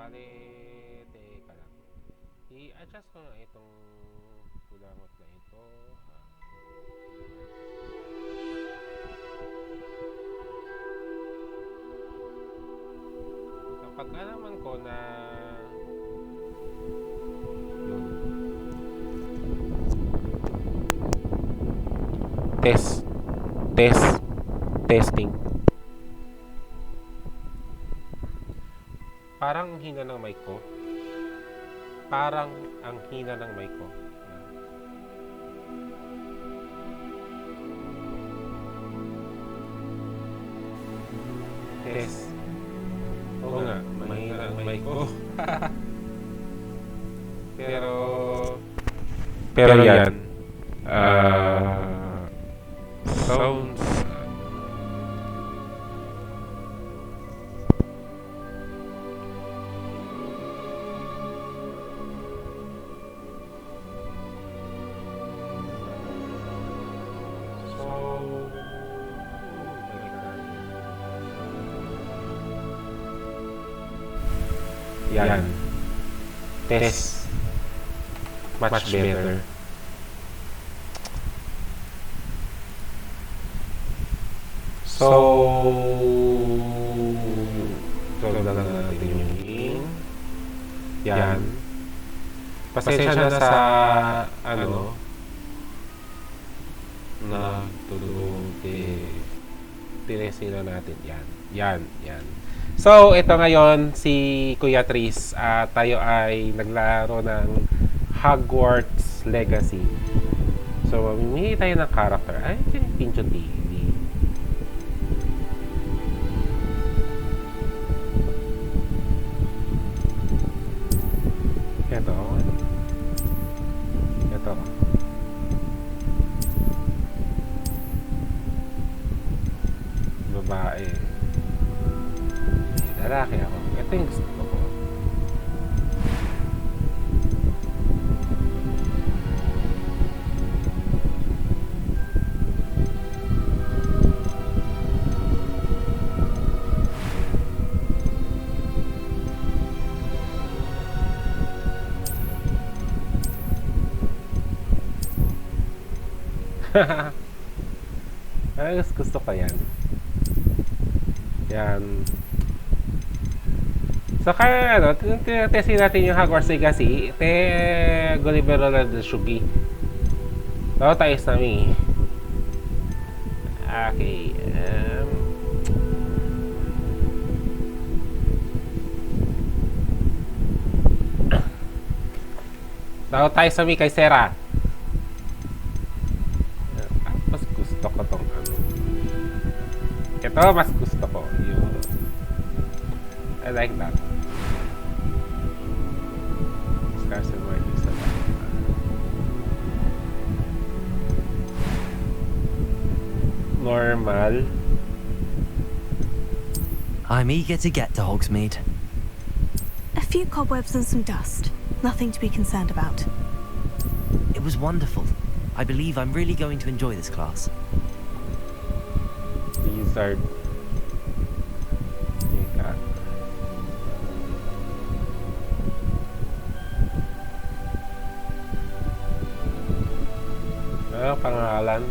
bale, teka lang. I-adjust ko nga itong kulangot na ito. Kapag alaman ko na yun. Testing. Parang ang hina ng mic ko. Test. Oo nga, mahina ang mic ko. Pero yan. Sounds. Yan. Test. Much better. So lang natin yung hingin. Yan. Pasensya na sa na tulong tinesting na natin. Yan. So, ito ngayon si Kuya Tris. Tayo ay naglaro ng Hogwarts Legacy. So, mamimili tayo ng character. Ay, Pincho TV. Ito. Babae. Lalaki ako. Ito yung gusto ko. Ay, gusto ko yan. So, kaya testing natin yung Hogwarts Legacy. Gulliver Roland Shugi. So, tayo sa mi. Okay. Tayo sa mi kay Sarah. Mas gusto ko tong ito, mas gusto ko. I like that. Scars and markings sa normal. I'm eager to get to Hogsmeade. A few cobwebs and some dust. Nothing to be concerned about. It was wonderful. I believe I'm really going to enjoy this class. Wizard. Teka. Pangalan.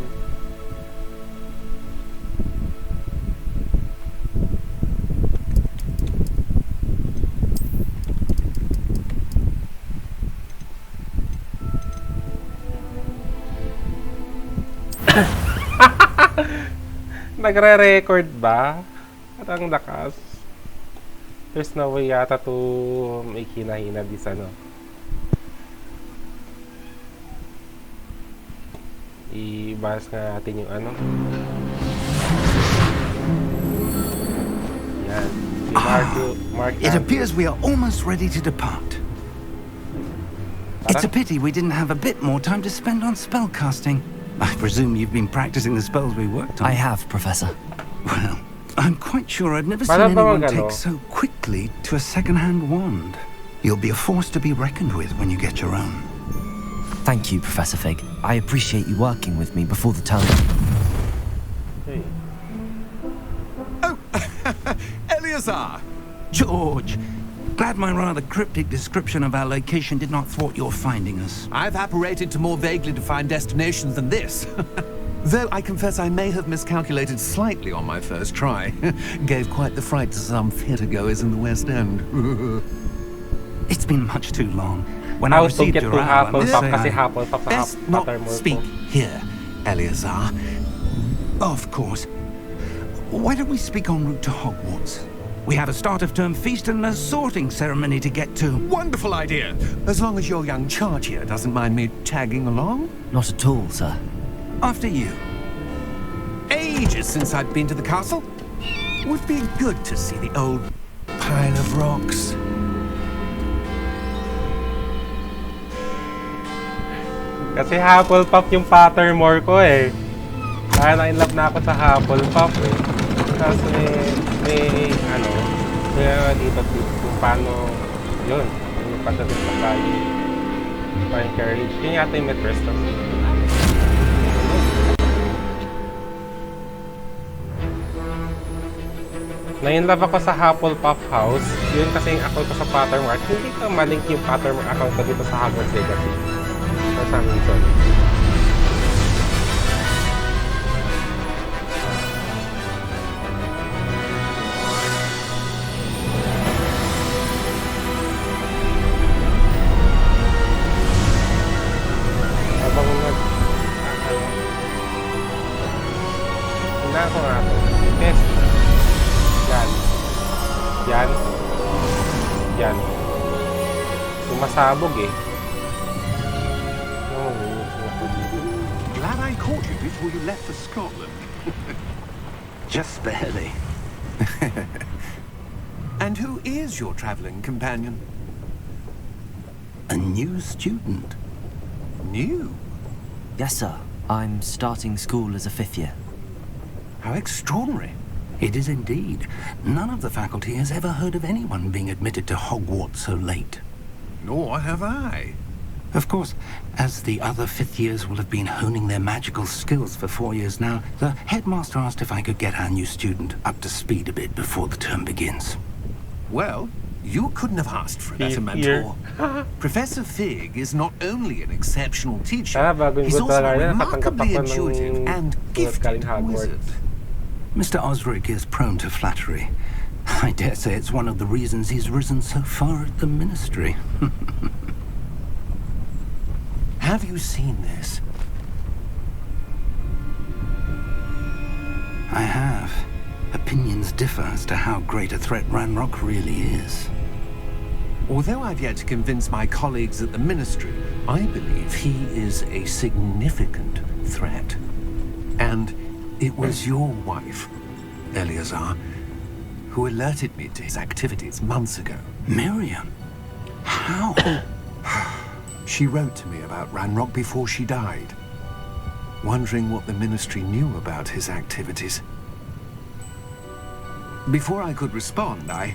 Nagre-record ba? At ang lakas. There's no way yata to may kinahina this I-bas nga natin yung Yan. Si Mark It appears we are almost ready to depart. It's a pity we didn't have a bit more time to spend on spellcasting. I presume you've been practicing the spells we worked on. I have, Professor. Well, I'm quite sure I've never seen anyone take so quickly to a second-hand wand. You'll be a force to be reckoned with when you get your own. Thank you, Professor Fig. I appreciate you working with me before the term. Hey. Oh, Eleazar! George, Glad my rather cryptic description of our location did not thwart your finding us. I've apparated to more vaguely defined destinations than this. Though I confess I may have miscalculated slightly on my first try. Gave quite the fright to some theatre-goers in the West End. It's been much too long. When I How to received get your to hour, I must Hufflepuff say kasi I- Hufflepuff sa Best not Pottermore speak po. here, Eleazar. Of course. Why don't we speak en route to Hogwarts? We have a start-of-term feast and a sorting ceremony to get to. Wonderful idea. As long as your young charge here doesn't mind me tagging along. Not at all, sir. After you. Ages since I've been to the castle. Would be good to see the old pile of rocks. Kasi Hufflepuff yung Pottermore ko eh. Kaya na-inlove na ako sa Hufflepuff eh. Tapos may dito kung paano, yun, yung pagdating sa flying carriage. Yun yata yung Metro Station. Na-inlove ako sa Hufflepuff House. Yun kasi yung account ko sa Pottermore. Hindi ko malink yung Pottermore account ko dito sa Hogwarts Legacy. For some reason. Habang Hina ko nga ito. Test. Yan. Sumasabog eh. Glad I caught you before you left for Scotland. Just barely. And who is your traveling companion? A new student. New? Yes, sir. I'm starting school as a 5th year. How extraordinary. It is indeed. None of the faculty has ever heard of anyone being admitted to Hogwarts so late. Nor have I. Of course, as the other 5th years will have been honing their magical skills for 4 years now, the headmaster asked if I could get our new student up to speed a bit before the term begins. Well, you couldn't have asked for a better Here. mentor. Professor Fig is not only an exceptional teacher, Bagong he's good also talaga a yan. Katanggap remarkably ako intuitive ng and tulad gifted galing Hogwarts. wizard. Mr. Osric is prone to flattery. I dare say it's one of the reasons he's risen so far at the ministry. Have you seen this? I have. Opinions differ as to how great a threat Ranrock really is. Although I've yet to convince my colleagues at the ministry, I believe he is a significant threat. And it was your wife, Eleazar, who alerted me to his activities months ago. Miriam? How? She wrote to me about Ranrock before she died, wondering what the ministry knew about his activities. Before I could respond, I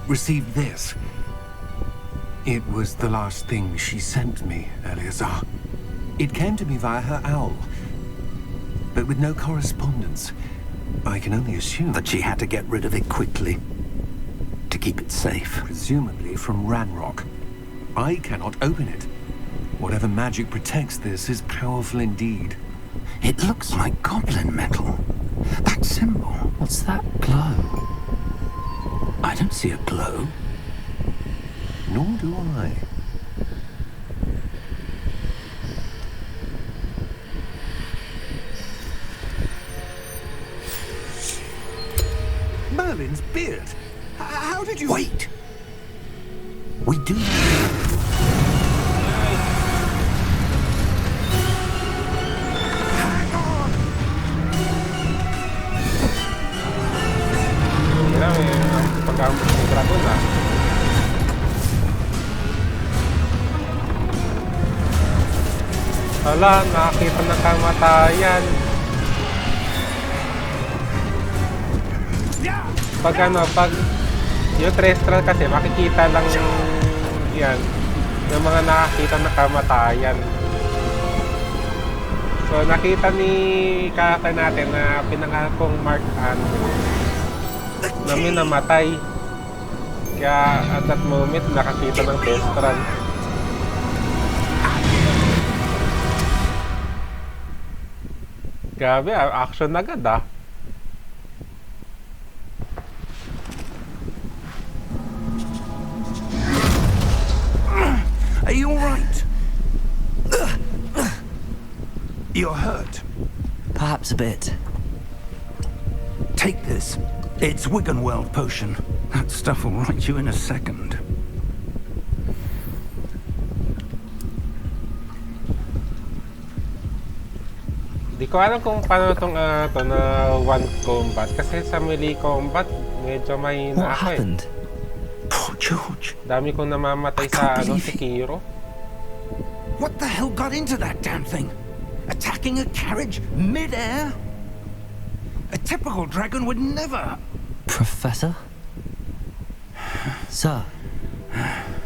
received this. It was the last thing she sent me, Eleazar. It came to me via her owl, but with no correspondence. I can only assume That she had to get rid of it quickly. To keep it safe. presumably from Ranrock. I cannot open it. Whatever magic protects this is powerful indeed. It looks like goblin metal. That symbol. What's that glow? I don't see a glow. Nor do I. Merlin's beard. How did you... Wait! We do. Hang on! Kaya may pagkamot ng dragon ah. Wala, nakakita ng kamatayan. Pag yung Trestral kasi makikita lang yan, yung mga nakakita ng kamatayan. So nakita ni kakay natin na pinangalan kong Mark Andrew na may namatay. Kaya at that moment, nakakita ng test run. Grabe, action agad ah. Are you all right? You're hurt. Perhaps a bit. Take this. It's Wiggenweld potion. That stuff will right you in a second. Di ko alam kung paano itong to na one combat. Kasi sa melee combat, medyo may What na ako eh. happened? Poor George. Dami kong namamatay I can't sa believe Sekiro. What the hell got into that damn thing? Attacking a carriage mid-air? A typical dragon would never. Professor? Sir,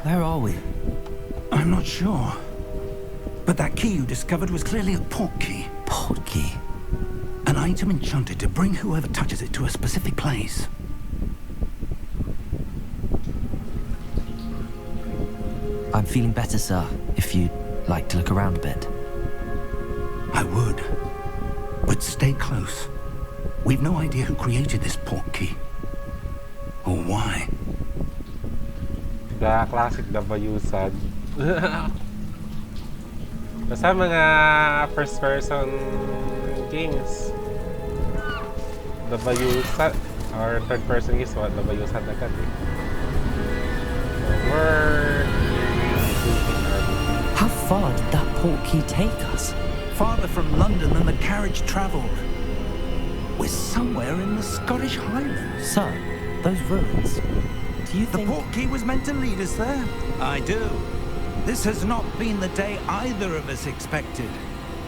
where are we? I'm not sure. But that key you discovered was clearly a port key. Port key. An item enchanted to bring whoever touches it to a specific place. I'm feeling better, sir, if you'd like to look around a bit. I would. But stay close. We've no idea who created this port key. Or why. The classic W-sad. Basta mga first-person games. W-sad or third-person games, W-sad agad eh. So we're... How far did that port key take us? Farther from London than the carriage travelled. We're somewhere in the Scottish Highlands. Sir, those ruins. Do you The think... port key was meant to lead us there? I do. This has not been the day either of us expected.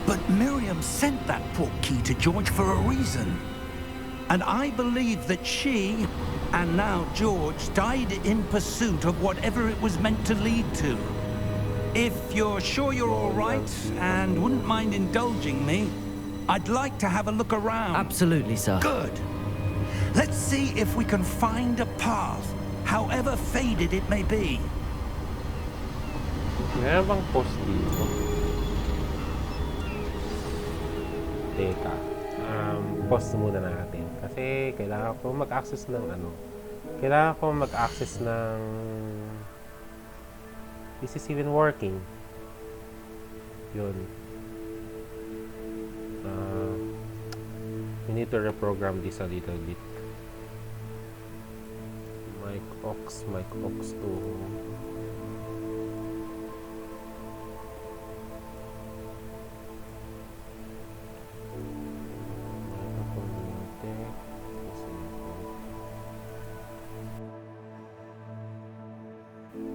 But Miriam sent that port key to George for a reason. And I believe that she, and now George, died in pursuit of whatever it was meant to lead to. If you're sure you're all right and wouldn't mind indulging me, I'd like to have a look around. Absolutely, sir. Good. Let's see if we can find a path, however faded it may be. Meron bang post dito? Teka. Post muna natin. Kasi kailangan ko mag-access ng ano. Kailangan ko mag-access ng... This is even working. Yun. We need to reprogram this a little bit. Mic aux to...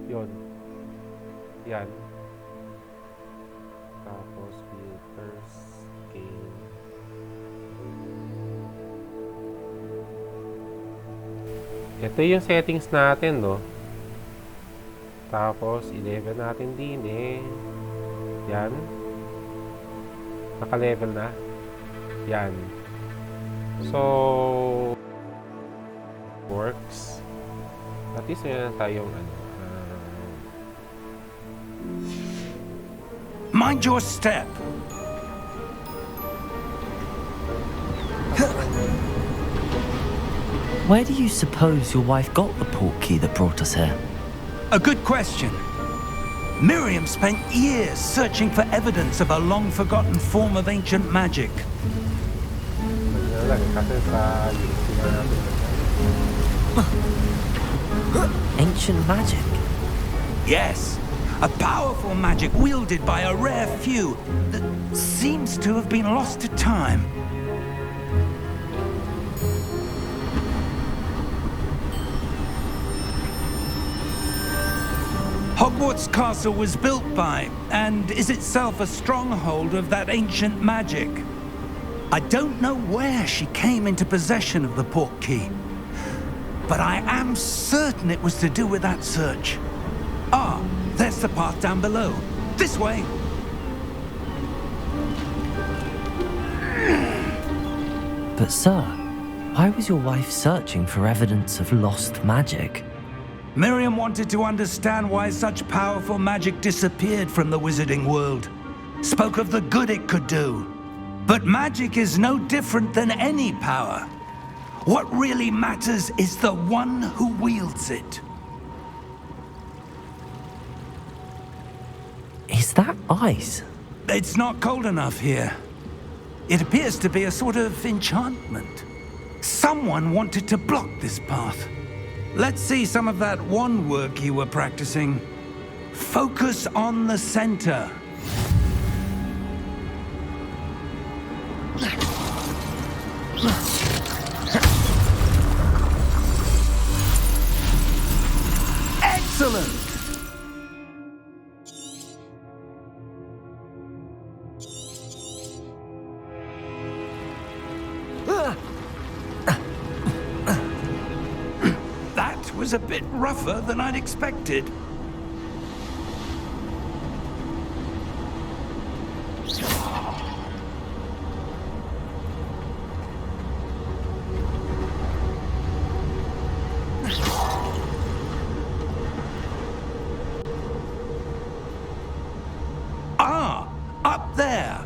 Yun. Yan. Tapos filters, game. Ito yung settings natin, no? Tapos 11 natin din eh. Yan. Naka-level na. Yan. So works. At least meron tayong ano. Mind your step. Where do you suppose your wife got the port key that brought us here? A good question. Miriam spent years searching for evidence of a long-forgotten form of ancient magic. Ancient magic? Yes, a powerful magic wielded by a rare few that seems to have been lost to time. Hogwarts Castle was built by, and is itself a stronghold of that ancient magic. I don't know where she came into possession of the port key, but I am certain it was to do with that search. Ah, there's the path down below. This way. But sir, why was your wife searching for evidence of lost magic? Miriam wanted to understand why such powerful magic disappeared from the wizarding world. Spoke of the good it could do. But magic is no different than any power. What really matters is the one who wields it. Is that ice? It's not cold enough here. It appears to be a sort of enchantment. Someone wanted to block this path. Let's see some of that wand work you were practicing. Focus on the center. Excellent! That was a bit rougher than I'd expected. Ah, up there.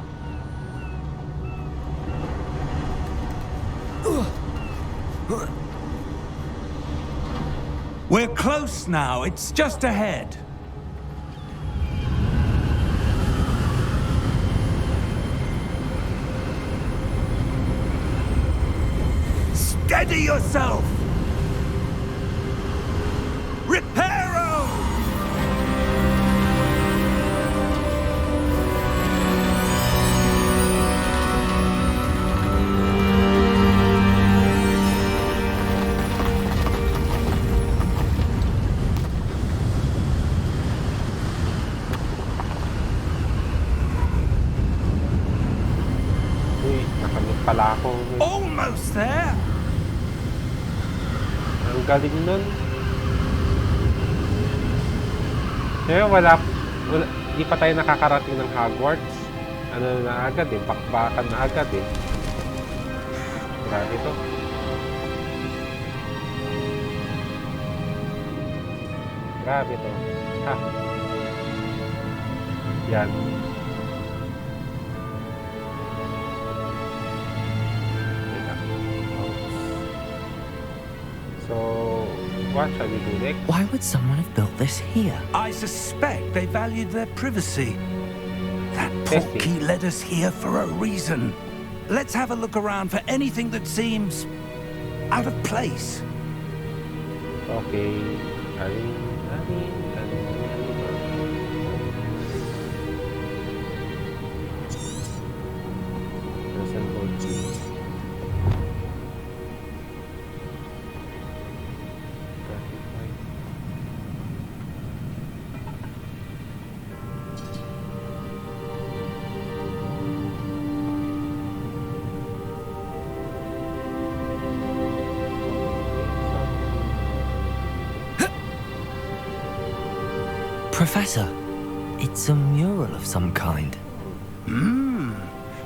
We're close now. It's just ahead. Steady yourself! Reparo! Uy, nakamit pala ako. Almost there! Ang galing nun. Kaya wala, di pa tayo nakakarating ng Hogwarts. Ano na agad eh, bakbakan na agad eh. Grabe to. Grabe to. Ha. Yan. Teka. So, what shall we do next? Why would someone have built this here? I suspect they valued their privacy. That Testing. portkey led us here for a reason. Let's have a look around for anything that seems out of place. Okay. Alin. Present code key. Gratify. Professor, it's a mural of some kind.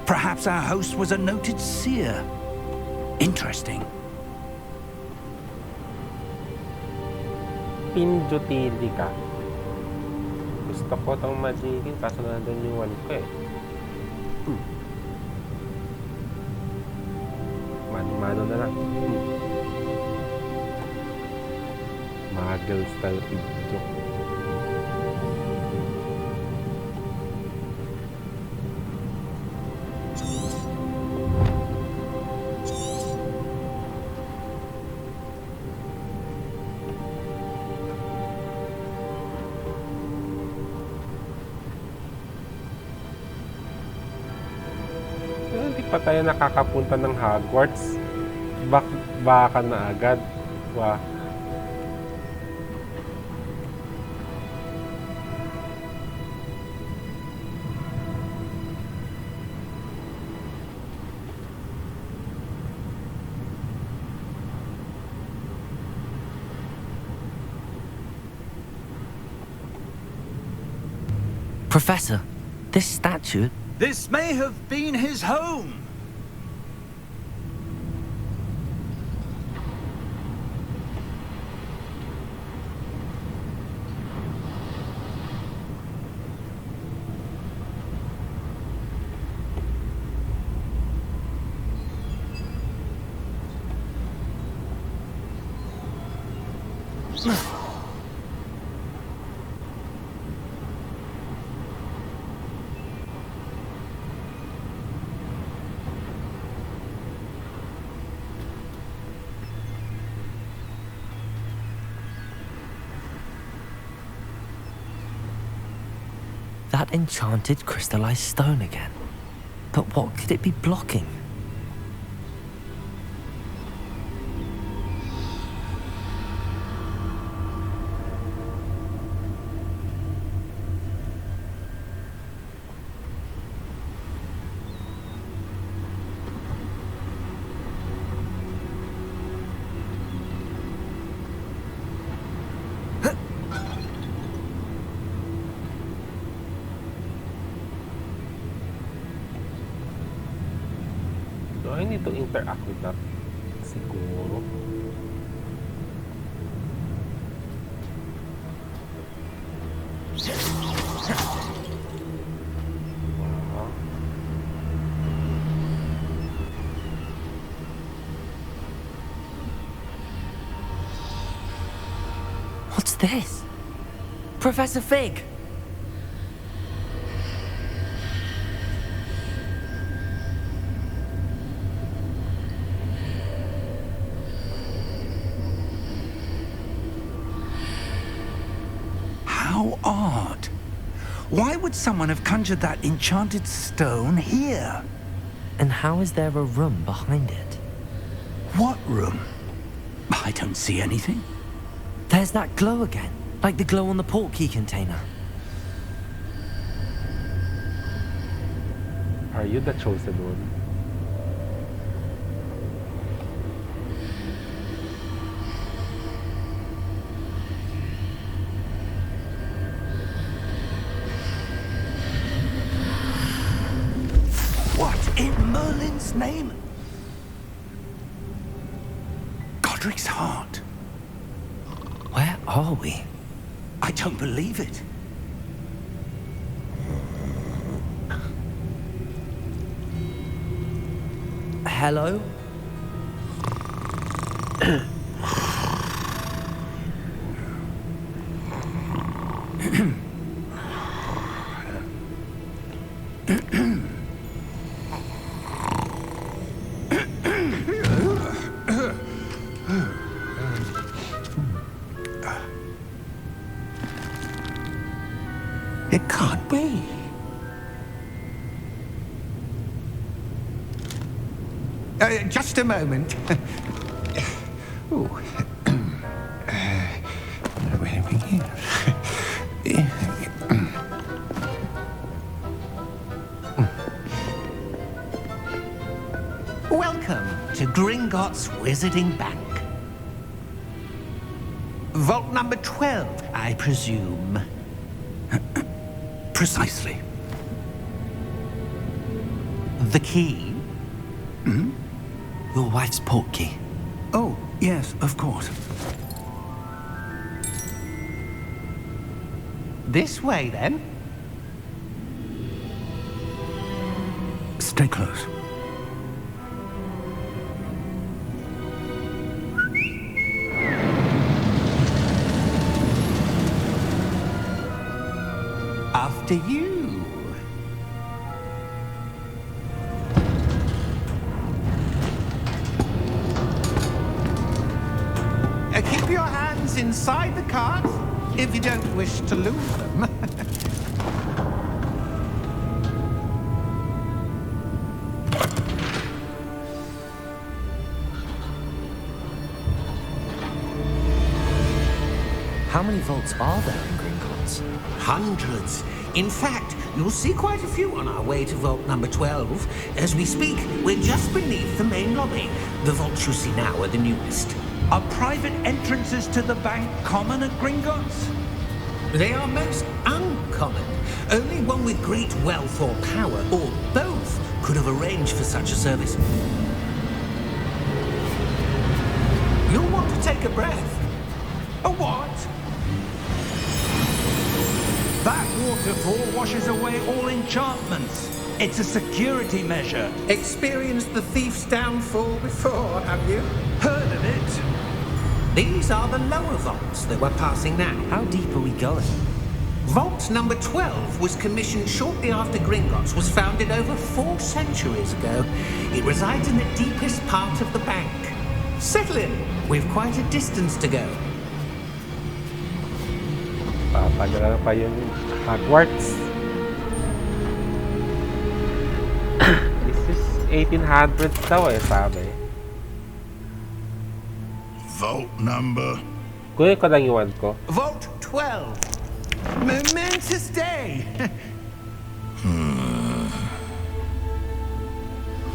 Perhaps our host was a noted seer. Interesting. Pinjutili ka. Gusto ko itong magiging kaso nandun yung one ko eh. Mano-mano na lang. Magel style pinjo. Hindi pa tayo nakakapunta ng Hogwarts. Baka na agad. Wah. Professor, this statue... This may have been his home. That enchanted crystallized stone again. But what could it be blocking? Do I need to interact with that? Siguro. Wow. What's this? Professor Fig! How odd. Why would someone have conjured that enchanted stone here? And how is there a room behind it? What room? I don't see anything. There's that glow again, like the glow on the portkey container. Are you the chosen one? What in Merlin's name? Godric's heart. Where are we? I don't believe it. Hello? It can't be. Just a moment. Ooh. Where to begin? Welcome to Gringotts Wizarding Bank. Vault number 12, I presume. Precisely. The key? Your wife's portkey. Oh, yes, of course. This way, then. Stay close. After you. Keep your hands inside the cart if you don't wish to lose them. How many vaults are there in Gringotts? Hundreds. In fact, you'll see quite a few on our way to vault number 12. As we speak, we're just beneath the main lobby. The vaults you see now are the newest. Are private entrances to the bank common at Gringotts? They are most uncommon. Only one with great wealth or power, or both, could have arranged for such a service. You'll want to take a breath. A what? That waterfall washes away all enchantments. It's a security measure. Experienced the thief's downfall before, have you? Heard of it? These are the lower vaults that we're passing now. How deep are we going? Vault number 12 was commissioned shortly after Gringotts was founded over 4 centuries ago. It resides in the deepest part of the bank. Settle in. We've quite a distance to go. Papagala pa yung Hogwarts. This is 1800s daw eh, sabi. Vault number. Kuya ko lang iwan ko. Vault 12. Momentous day.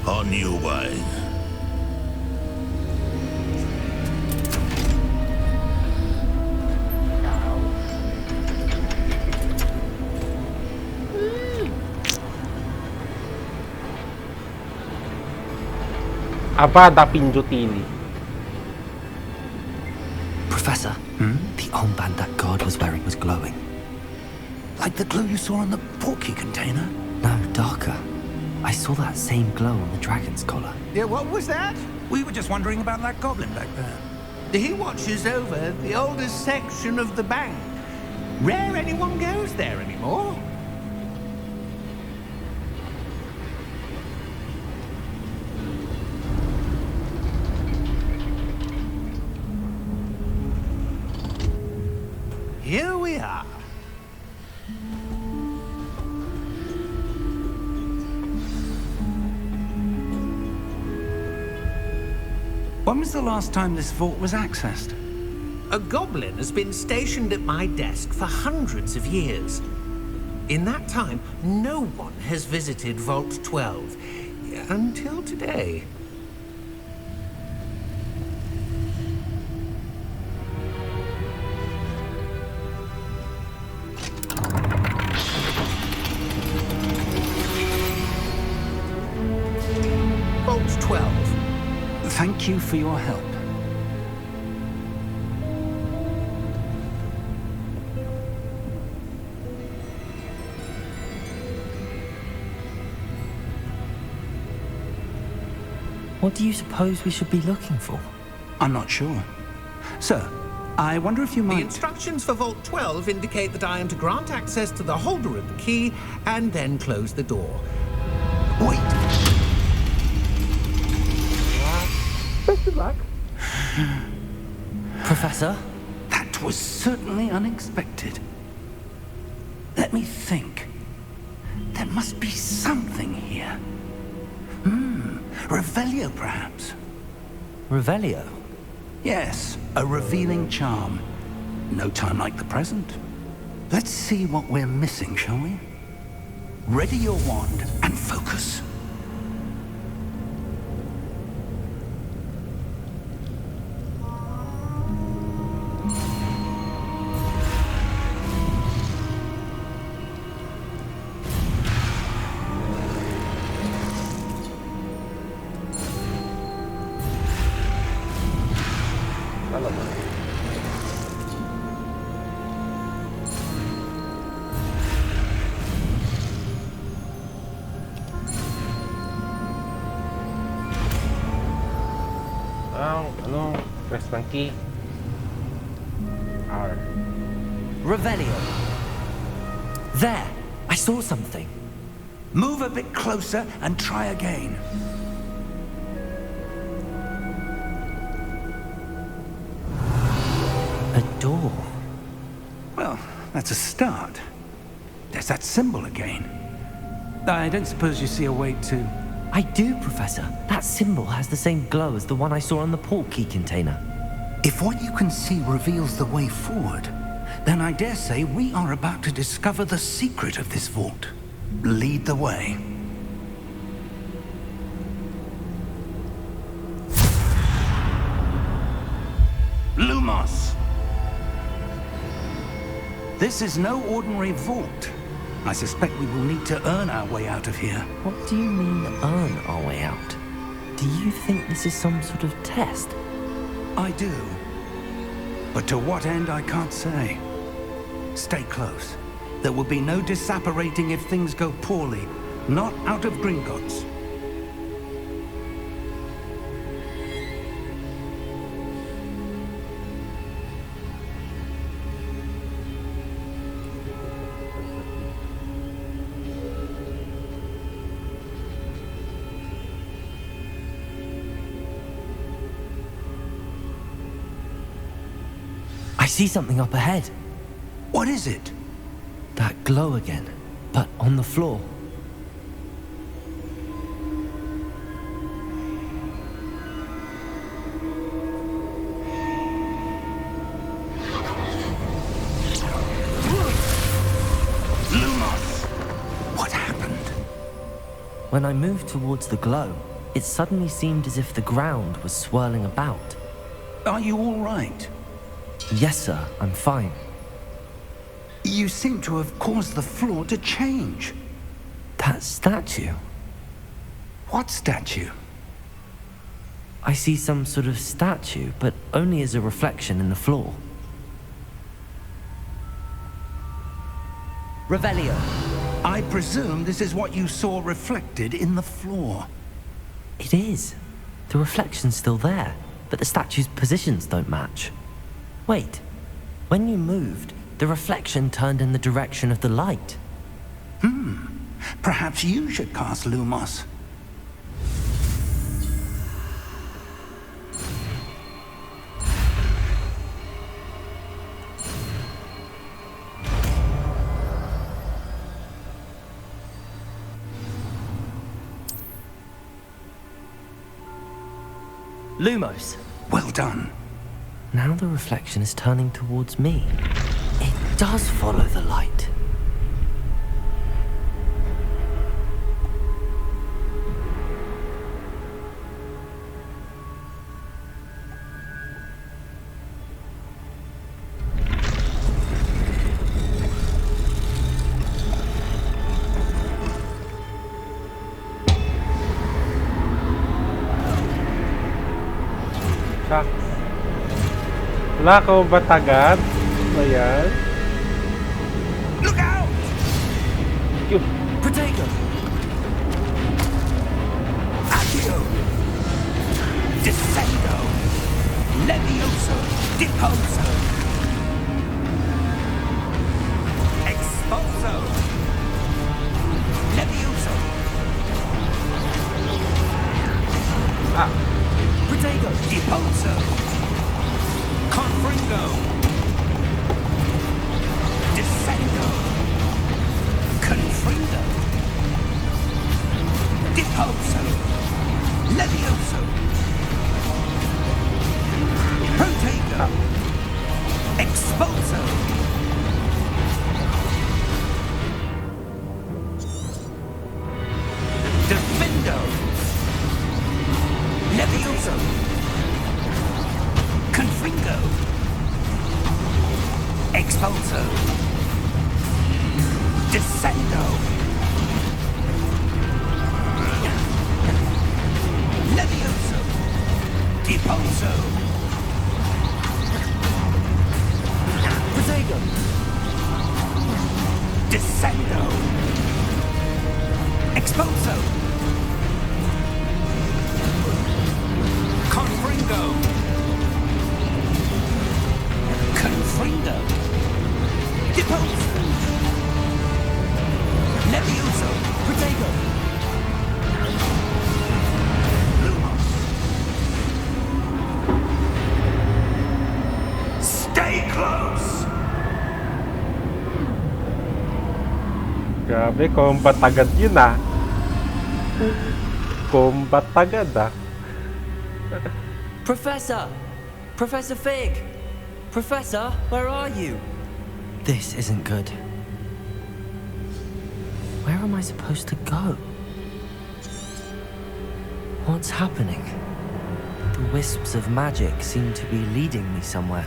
On your way. Avada Pinjutili. Professor, the armband that guard was wearing was glowing. Like the glow you saw on the portkey container? No, darker. I saw that same glow on the dragon's collar. Yeah, what was that? We were just wondering about that goblin back there. He watches over the oldest section of the bank. Rare anyone goes there anymore. Here we are. When was the last time this vault was accessed? A goblin has been stationed at my desk for hundreds of years. In that time, no one has visited Vault 12 until today. Vault 12. Thank you for your help. What do you suppose we should be looking for? I'm not sure. Sir, I wonder if you The might... instructions for Vault 12 indicate that I am to grant access to the holder of the key and then close the door. Wait! Best of luck. Professor? That was certainly unexpected. Let me think. There must be something here. Revelio, perhaps? Revelio? Yes, a revealing charm. No time like the present. Let's see what we're missing, shall we? Ready your wand and focus. Press ng key. R. Revelio. There! I saw something. Move a bit closer and try again. A door. Well, that's a start. There's that symbol again. I don't suppose you see a way to... I do, Professor. That symbol has the same glow as the one I saw on the portkey container. If what you can see reveals the way forward, then I dare say we are about to discover the secret of this vault. Lead the way. Lumos! This is no ordinary vault. I suspect we will need to earn our way out of here. What do you mean, earn our way out? Do you think this is some sort of test? I do. But to what end, I can't say. Stay close. There will be no disapparating if things go poorly. Not out of Gringotts. see something up ahead. What is it? That glow again, but on the floor. Lumos! What happened? When I moved towards the glow, it suddenly seemed as if the ground was swirling about. Are you all right? Yes, sir, I'm fine. You seem to have caused the floor to change. That statue. What statue? I see some sort of statue, but only as a reflection in the floor. Revelio. I presume this is what you saw reflected in the floor. It is. The reflection's still there, but the statue's positions don't match. Wait. When you moved, the reflection turned in the direction of the light. Perhaps you should cast Lumos. Lumos. Well done. Now the reflection is turning towards me. It does follow the light. Shucks. Wala ko ba tagad? Ayan. Look out! Yun. Protego! Accio! Descendo! Levioso! Deposo! Exposo! Levioso! Ah. Protego! Deposo! Confringo! Descendo! Confringo! Deposo! Levioso! Protego! Exposo! Defendo! Levioso! Confringo! Expulso! Descendo! Levioso! Deposo! Protego! Descendo! Expulso! Confringo! Confringo! Deposo! Levioso! Protego! Lumos! Stay close! Grabe, combat agad yun ah. Combat agad ah. Professor! Professor Fig! Professor, where are you? This isn't good. Where am I supposed to go? What's happening? The wisps of magic seem to be leading me somewhere.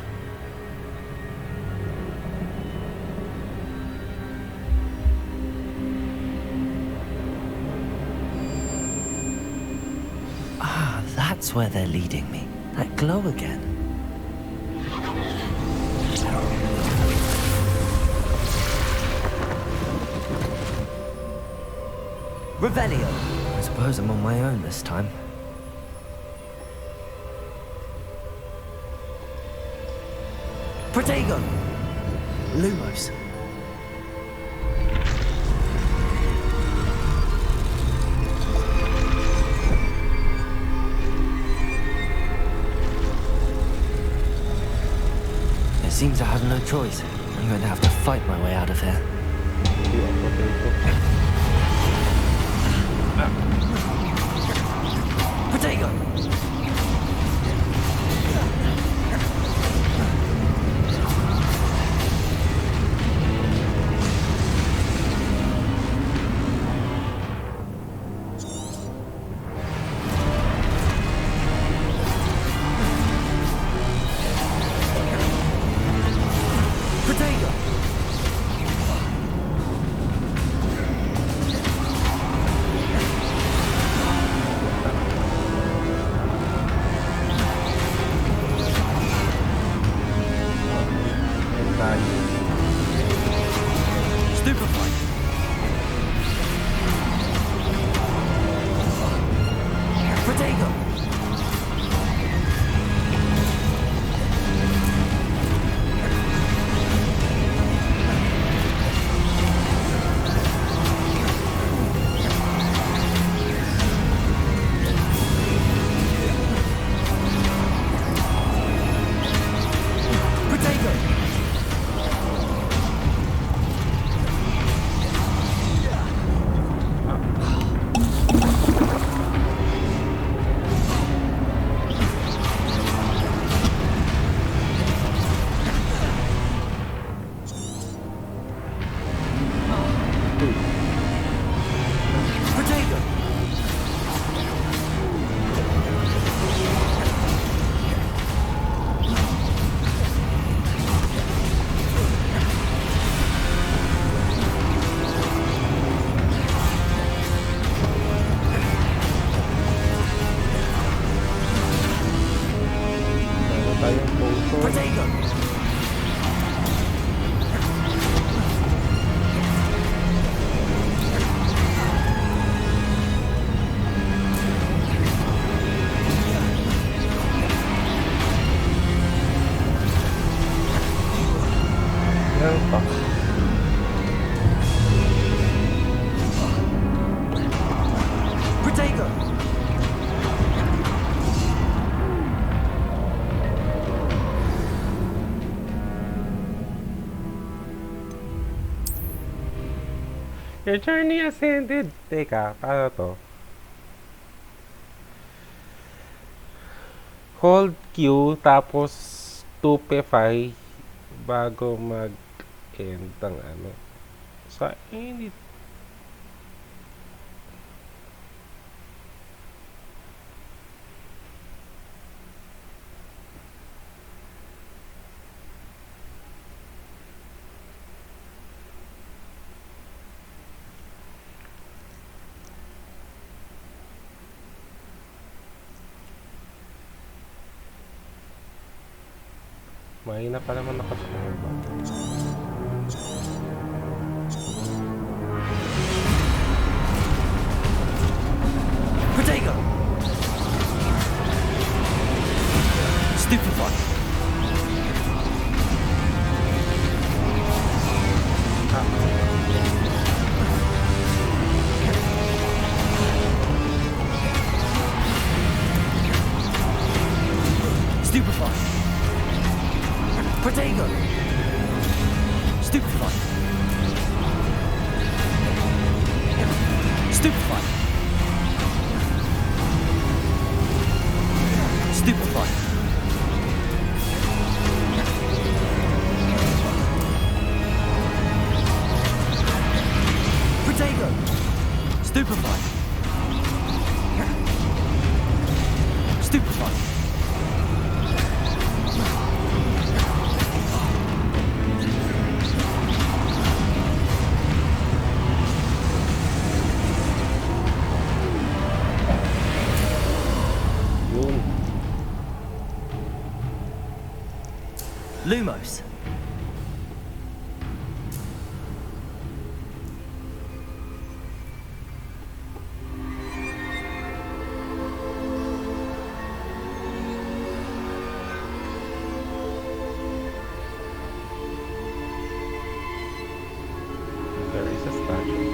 Ah, that's where they're leading me. That glow again. Revelio. I suppose I'm on my own this time. Protego. Lumos. seems I have no choice. I'm going to have to fight my way out of here. Potato! Your journey has ended. Teka, paano to? Hold Q, tapos 2p5 bago mag-end ang ano. Sa init. Mahina pa naman nakasama ba? Potato! Stupefy! Stupefy! Potato! Stupefy! Stupefy! Stupefy! Potato! Stupefy! Stupefy! Lumos. There is a statue.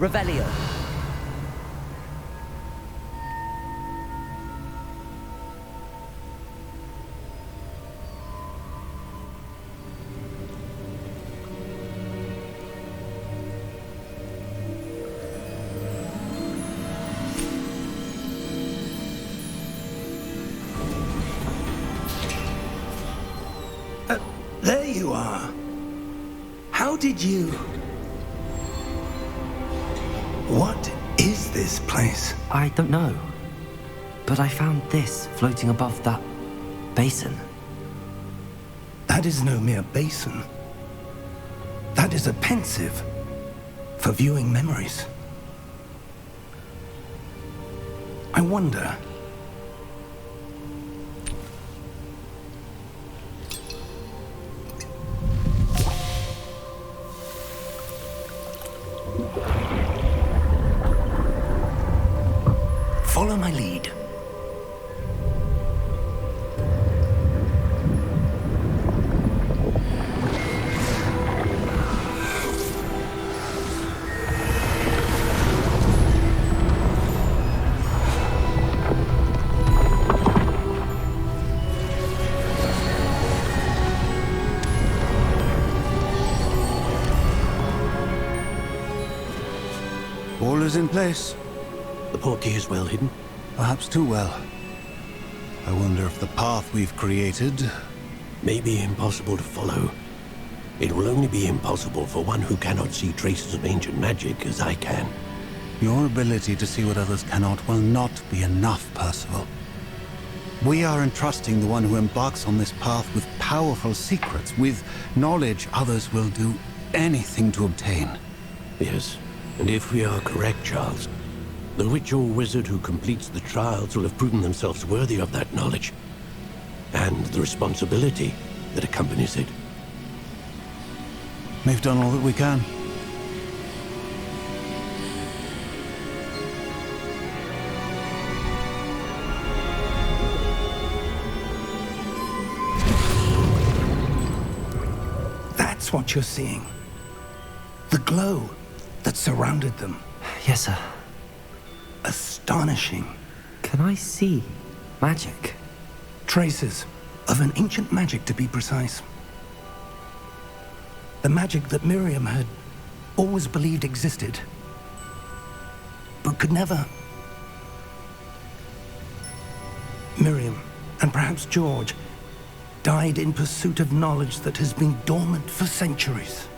Revelio. There you are. How did you... What is this place? I don't know. But I found this floating above that basin. That is no mere basin. That is a pensive for viewing memories. I wonder... Follow my lead. All is in place. The portkey is well hidden. Perhaps too well. I wonder if the path we've created... May be impossible to follow. It will only be impossible for one who cannot see traces of ancient magic as I can. Your ability to see what others cannot will not be enough, Percival. We are entrusting the one who embarks on this path with powerful secrets, with knowledge others will do anything to obtain. Yes, and if we are correct, Charles, the witch or wizard who completes the trials will have proven themselves worthy of that knowledge, and the responsibility that accompanies it. We've done all that we can. That's what you're seeing. The glow that surrounded them. Yes, sir. Astonishing. Can I see magic? Traces of an ancient magic, to be precise. The magic that Miriam had always believed existed, but could never. Miriam, and perhaps George, died in pursuit of knowledge that has been dormant for centuries.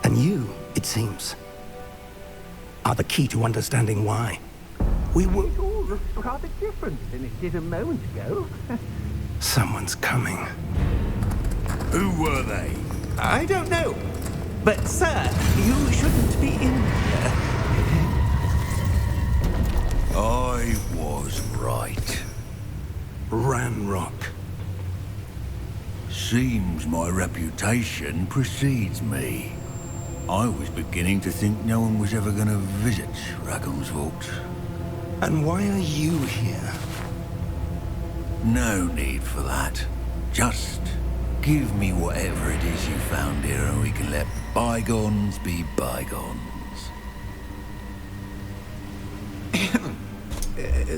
And you, it seems, are the key to understanding why. We were... It all looks rather different than it did a moment ago. Someone's coming. Who were they? I don't know. But, sir, you shouldn't be in here. I was right. Ranrock. Seems my reputation precedes me. I was beginning to think no one was ever going to visit Rackham's vault. And why are you here? No need for that. Just give me whatever it is you found here and we can let bygones be bygones.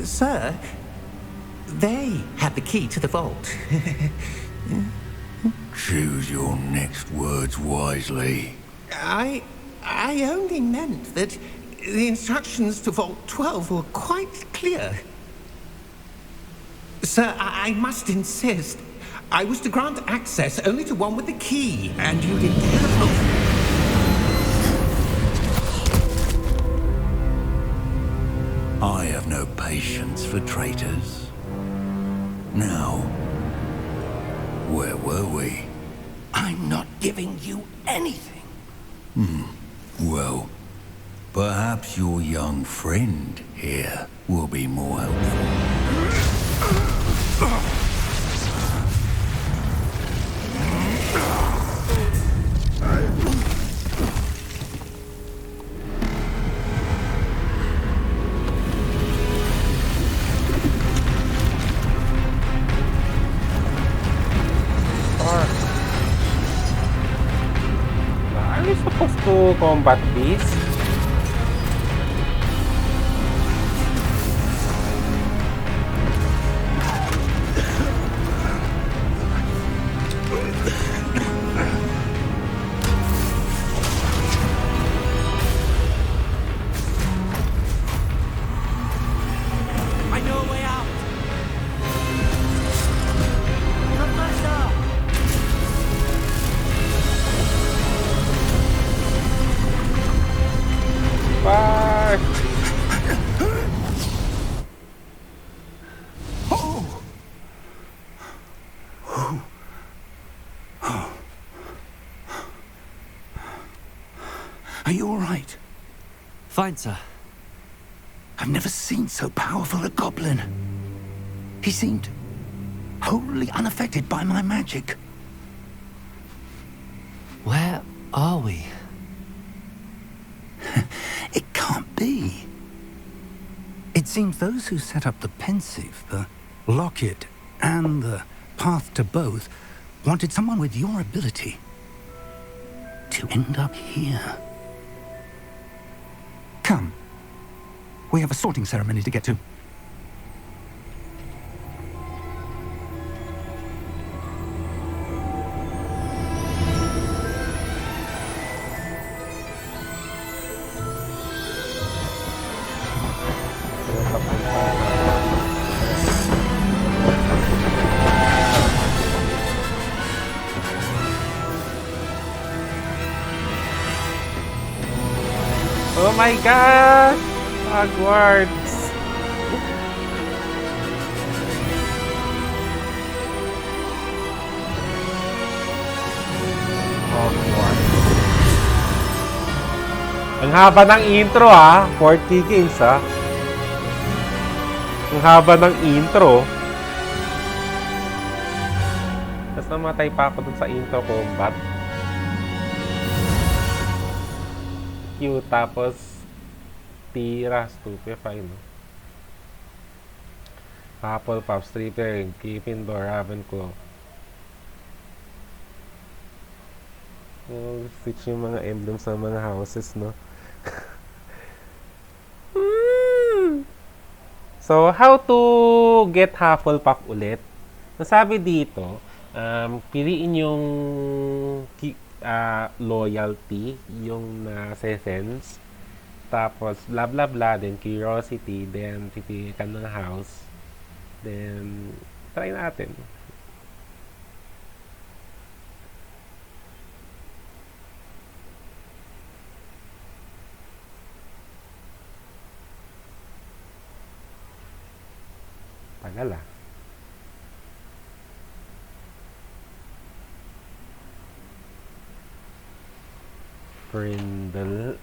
Sir, they have the key to the vault. Choose your next words wisely. I only meant that the instructions to Vault 12 were quite clear. Sir, I must insist. I was to grant access only to one with the key, and you didn't have... I have no patience for traitors. Now, where were we? I'm not giving you anything. Well, perhaps your young friend here will be more helpful. Are we supposed to to combat this? I know a way out. Fuck! Are you all right? Fine, sir. I've never seen so powerful a goblin. He seemed wholly unaffected by my magic. Where are we? It can't be. It seems those who set up the pensive, the locket, and the path to both wanted someone with your ability to end up here. Come. We have a sorting ceremony to get to. Oh my god! Hogwarts! Hogwarts. Ang haba ng intro 40 games Ang haba ng intro. Tapos namatay pa ako dun sa intro combat. Q tapos tira stupefy Hufflepuff, Stripper, Gryffindor, Ravenclaw. Switch yung mga emblems sa mga houses, no? So, how to get Hufflepuff ulit? Nasabi dito, piliin yung loyalty, yung sense. Tapos, blah blah blah, then curiosity, then pipili ka ng house. Then, try natin. Tagal Brindle.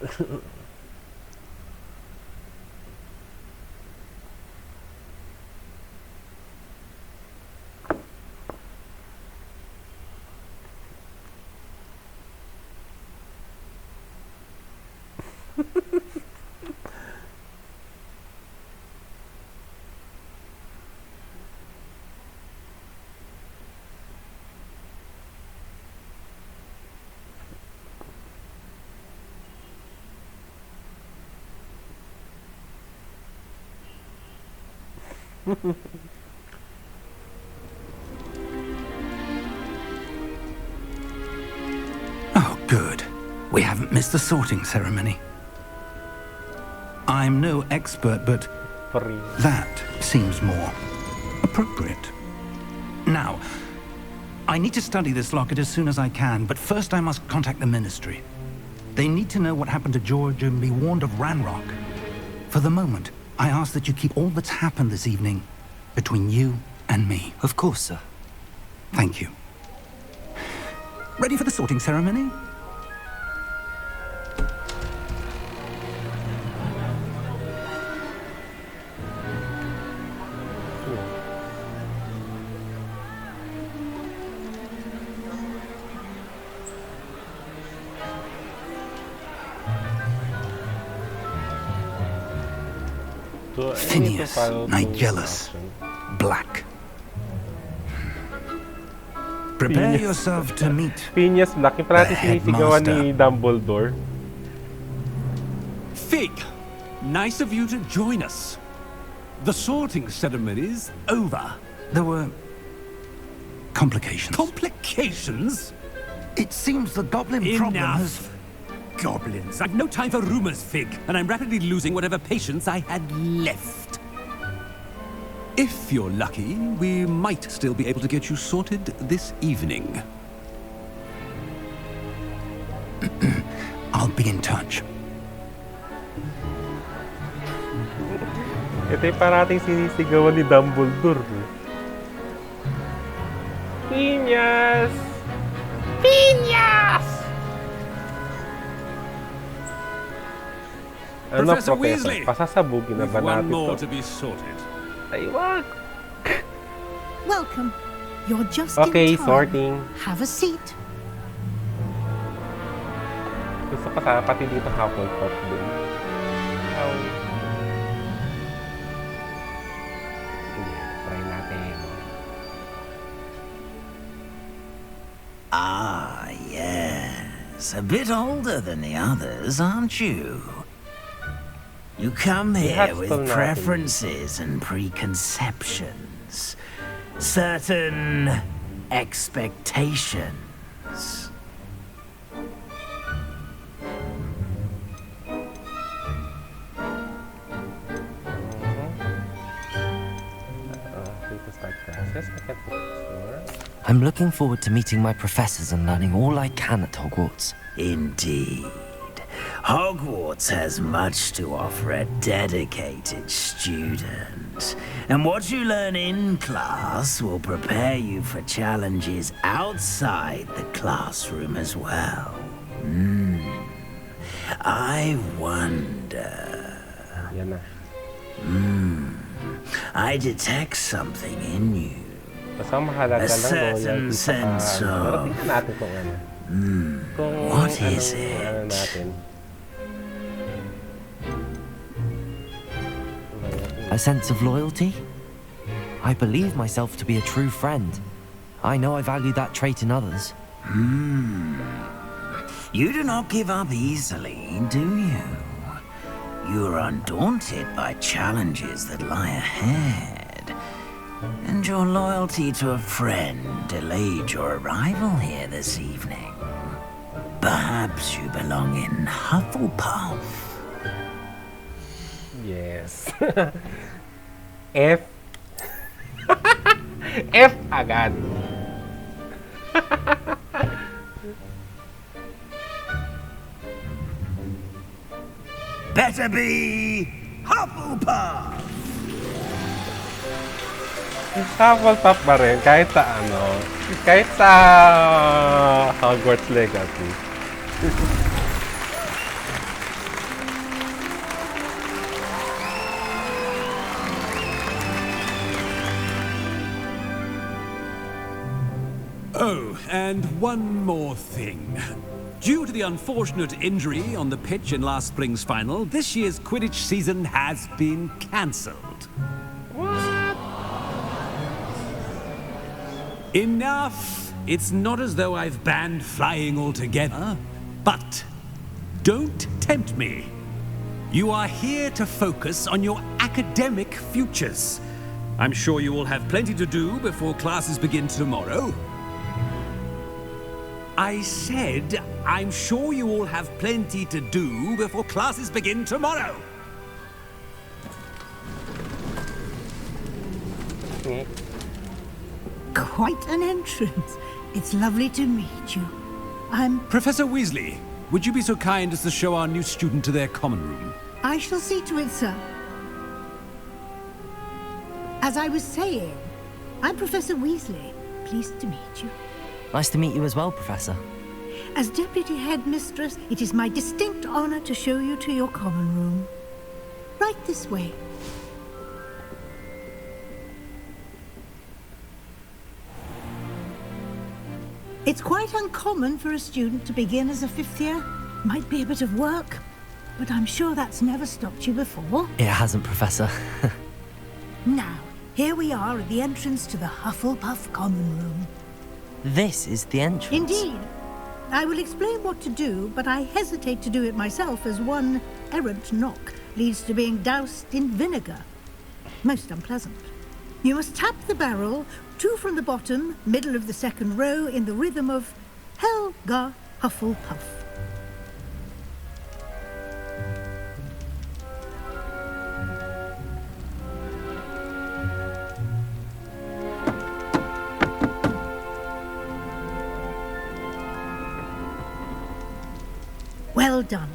Oh, good. We haven't missed the sorting ceremony. I'm no expert, but that seems more appropriate. Now, I need to study this locket as soon as I can, but first I must contact the Ministry. They need to know what happened to George and be warned of Ranrock. For the moment, I ask that you keep all that's happened this evening between you and me. Of course, sir. Thank you. Ready for the sorting ceremony? Phineas Nigellus Black. Prepare yourself to meet Phineas Black, yung parati sinisigawan ni Dumbledore. Fig, nice of you to join us. The sorting ceremony's over. There were complications. Complications? It seems the goblin problem has... Enough! Goblins. I've no time for rumors, Fig, and I'm rapidly losing whatever patience I had left. If you're lucky, we might still be able to get you sorted this evening. I'll be in touch. Ito yung parating sinisigawan ni Dumbledore. Phineas! Phineas! Ano, Professor Professor? Weasley! Pasasabugin na ba One natin more to? to be sorted. Ay, wag! Welcome. You're just Okay, in time. sorting. Have a seat. Gusto ko pati dito Hufflepuff din. Oh. Sige, try natin. Ah, yes. A bit older than the others, aren't you? You come here with preferences and preconceptions. Certain expectations. I'm looking forward to meeting my professors and learning all I can at Hogwarts. Indeed. Hogwarts has much to offer a dedicated student. And what you learn in class will prepare you for challenges outside the classroom as well. I wonder... I detect something in you. A certain sense of... what is it? A sense of loyalty? I believe myself to be a true friend. I know I value that trait in others. You do not give up easily, do you? You are undaunted by challenges that lie ahead. And your loyalty to a friend delayed your arrival here this evening. Perhaps you belong in Hufflepuff. Yes. F. F agad. Better be Hufflepuff! Hufflepuff pa rin, kahit sa ano, kahit sa Hogwarts Legacy. Oh, and one more thing. Due to the unfortunate injury on the pitch in last spring's final, this year's Quidditch season has been cancelled. What? Enough! It's not as though I've banned flying altogether, but don't tempt me. You are here to focus on your academic futures. I'm sure you will have plenty to do before classes begin tomorrow. I said, I'm sure you all have plenty to do before classes begin tomorrow. Quite an entrance. It's lovely to meet you. I'm... Professor Weasley, would you be so kind as to show our new student to their common room? I shall see to it, sir. As I was saying, I'm Professor Weasley. Pleased to meet you. Nice to meet you as well, Professor. As Deputy Headmistress, it is my distinct honor to show you to your common room. Right this way. It's quite uncommon for a student to begin as a fifth year. Might be a bit of work, but I'm sure that's never stopped you before. It hasn't, Professor. Now, here we are at the entrance to the Hufflepuff Common Room. This is the entrance. Indeed. I will explain what to do, but I hesitate to do it myself as one errant knock leads to being doused in vinegar. Most unpleasant. You must tap the barrel, 2 from the bottom, middle of the second row, in the rhythm of Helga Hufflepuff. Well done.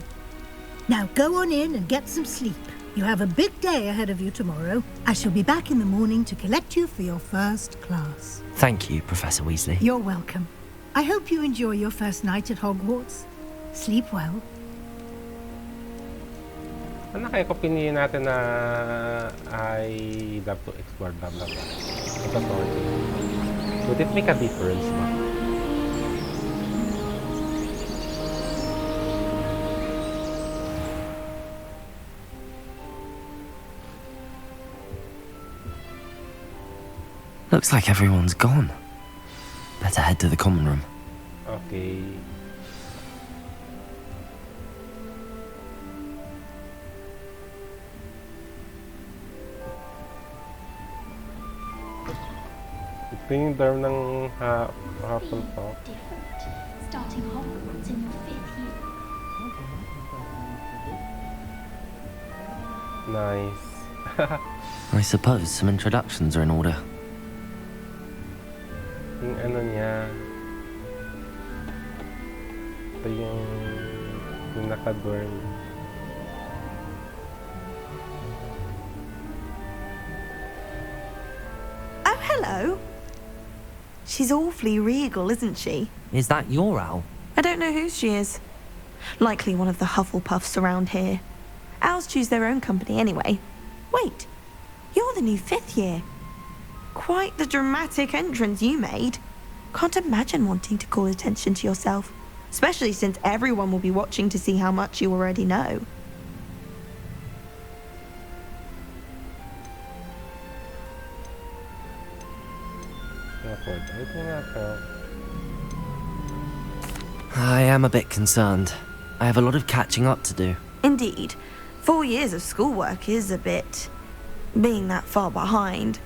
Now go on in and get some sleep. You have a big day ahead of you tomorrow. I shall be back in the morning to collect you for your first class. Thank you, Professor Weasley. You're welcome. I hope you enjoy your first night at Hogwarts. Sleep well. Ano kaya kung pinili natin na I love to explore blah blah blah? Ito to. Would it make a difference ba? Looks like everyone's gone. Better head to the common room. Okay. Ito yung dorm ng Hufflepuff. Starting Hogwarts in your 5th year. Nice. I suppose some introductions are in order. Yung ano niya. Ito yung naka-dorm. Oh, hello. She's awfully regal, isn't she? Is that your owl? I don't know who she is. Likely one of the Hufflepuffs around here. Owls choose their own company anyway. Wait, you're the new 5th year. Quite the dramatic entrance you made. Can't imagine wanting to call attention to yourself, especially since everyone will be watching to see how much you already know. I am a bit concerned. I have a lot of catching up to do. Indeed. 4 years of schoolwork is a bit... being that far behind,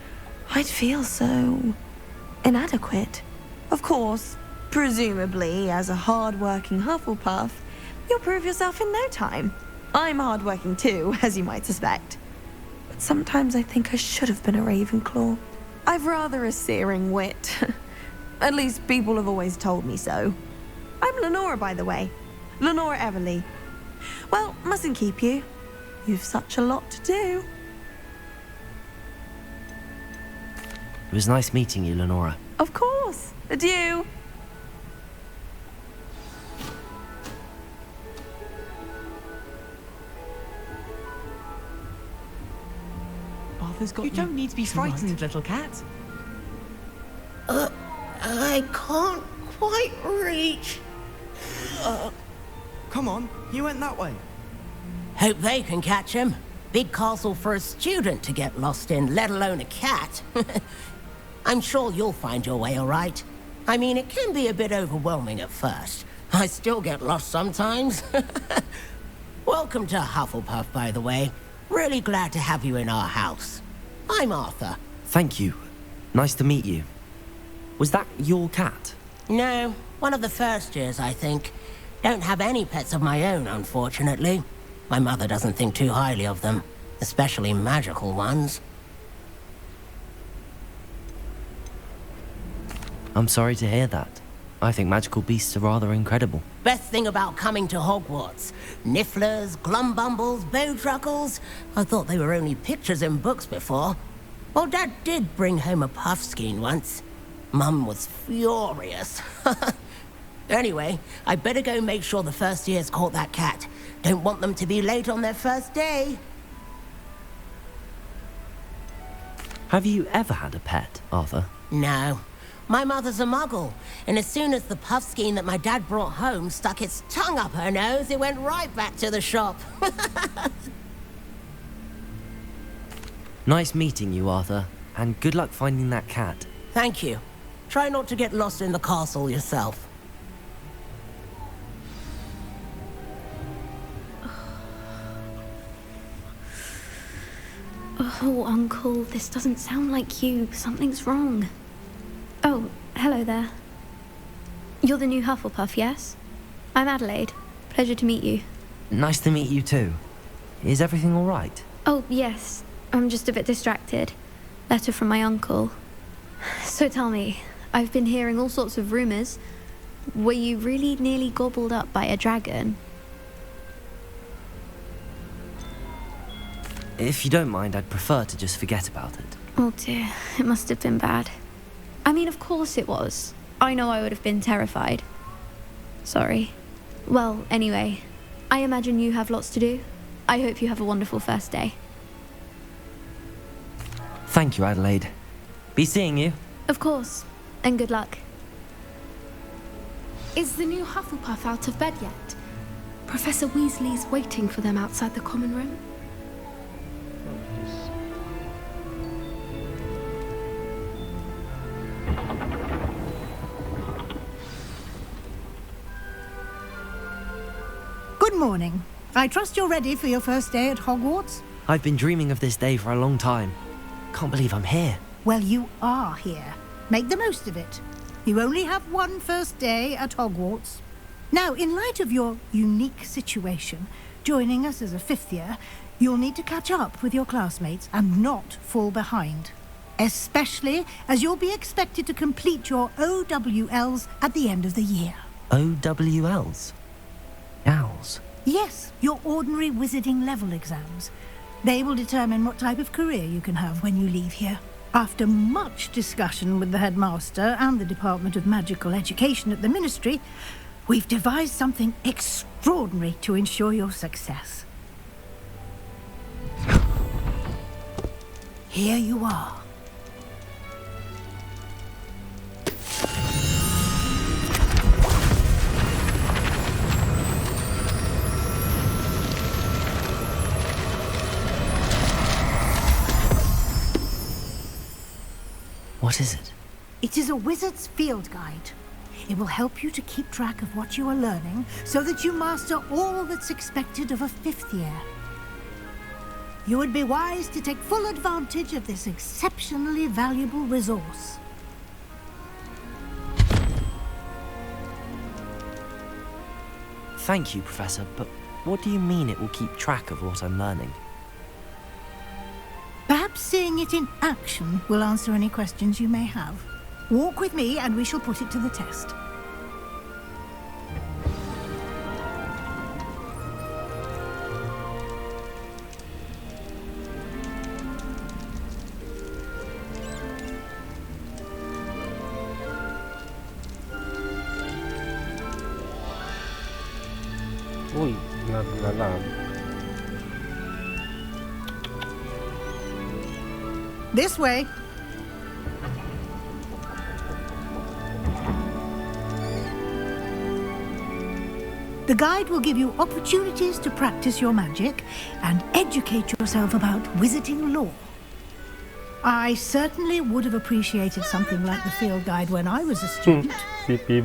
I'd feel so... inadequate. Of course, presumably, as a hard-working Hufflepuff, you'll prove yourself in no time. I'm hard-working too, as you might suspect. But sometimes I think I should have been a Ravenclaw. I've rather a searing wit. At least people have always told me so. I'm Lenora, by the way. Lenora Everly. Well, mustn't keep you. You've such a lot to do. It was nice meeting you, Lenora. Of course. Adieu. Arthur's got you. You don't need to be frightened, little cat. I can't quite reach. Come on, you went that way. Hope they can catch him. Big castle for a student to get lost in, let alone a cat. I'm sure you'll find your way all right. I mean, it can be a bit overwhelming at first. I still get lost sometimes. Welcome to Hufflepuff, by the way. Really glad to have you in our house. I'm Arthur. Thank you. Nice to meet you. Was that your cat? No, one of the first years, I think. Don't have any pets of my own, unfortunately. My mother doesn't think too highly of them, especially magical ones. I'm sorry to hear that. I think magical beasts are rather incredible. Best thing about coming to Hogwarts. Nifflers, Glumbumbles, Bowtruckles. I thought they were only pictures in books before. Well, Dad did bring home a Puffskein once. Mum was furious. Anyway, I better go make sure the first years caught that cat. Don't want them to be late on their first day. Have you ever had a pet, Arthur? No. My mother's a muggle, and as soon as the Puffskein that my dad brought home stuck its tongue up her nose, it went right back to the shop. Nice meeting you, Arthur, and good luck finding that cat. Thank you. Try not to get lost in the castle yourself. Oh, Uncle, this doesn't sound like you. Something's wrong. Oh, hello there. You're the new Hufflepuff, yes? I'm Adelaide. Pleasure to meet you. Nice to meet you too. Is everything all right? Oh, yes. I'm just a bit distracted. Letter from my uncle. So tell me, I've been hearing all sorts of rumours. Were you really nearly gobbled up by a dragon? If you don't mind, I'd prefer to just forget about it. Oh dear, it must have been bad. I mean, of course it was. I know I would have been terrified. Sorry. Well, anyway, I imagine you have lots to do. I hope you have a wonderful first day. Thank you, Adelaide. Be seeing you. Of course, and good luck. Is the new Hufflepuff out of bed yet? Professor Weasley's waiting for them outside the common room. Good morning. I trust you're ready for your first day at Hogwarts? I've been dreaming of this day for a long time. Can't believe I'm here. Well, you are here. Make the most of it. You only have one first day at Hogwarts. Now, in light of your unique situation, joining us as a fifth year, you'll need to catch up with your classmates and not fall behind. Especially as you'll be expected to complete your OWLs at the end of the year. OWLs? Owls? Yes, your ordinary wizarding level exams. They will determine what type of career you can have when you leave here. After much discussion with the headmaster and the Department of Magical Education at the Ministry, we've devised something extraordinary to ensure your success. Here you are. What is it? It is a wizard's field guide. It will help you to keep track of what you are learning so that you master all that's expected of a fifth year. You would be wise to take full advantage of this exceptionally valuable resource. Thank you, Professor, but what do you mean it will keep track of what I'm learning? Perhaps seeing it in action will answer any questions you may have. Walk with me and we shall put it to the test. Uy, naglalag. This way. The guide will give you opportunities to practice your magic and educate yourself about wizarding lore. I certainly would have appreciated something like the field guide when I was a student.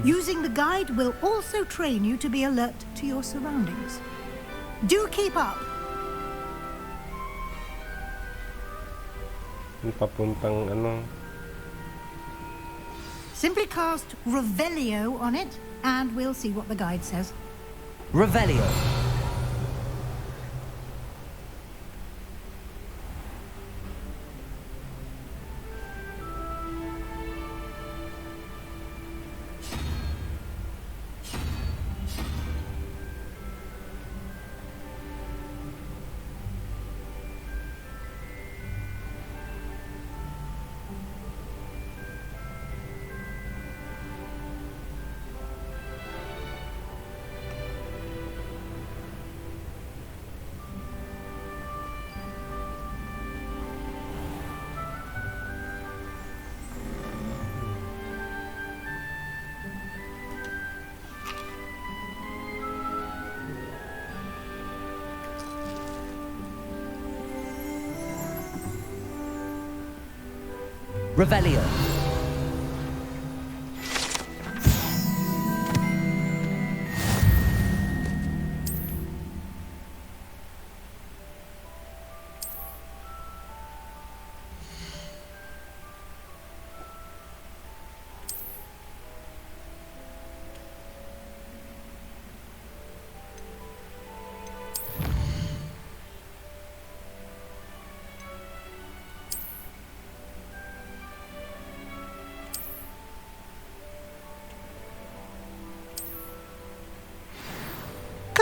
Using the guide will also train you to be alert to your surroundings. Do keep up! Yung papuntang ano. Simply cast Revelio on it, and we'll see what the guide says. Revelio. Revelio.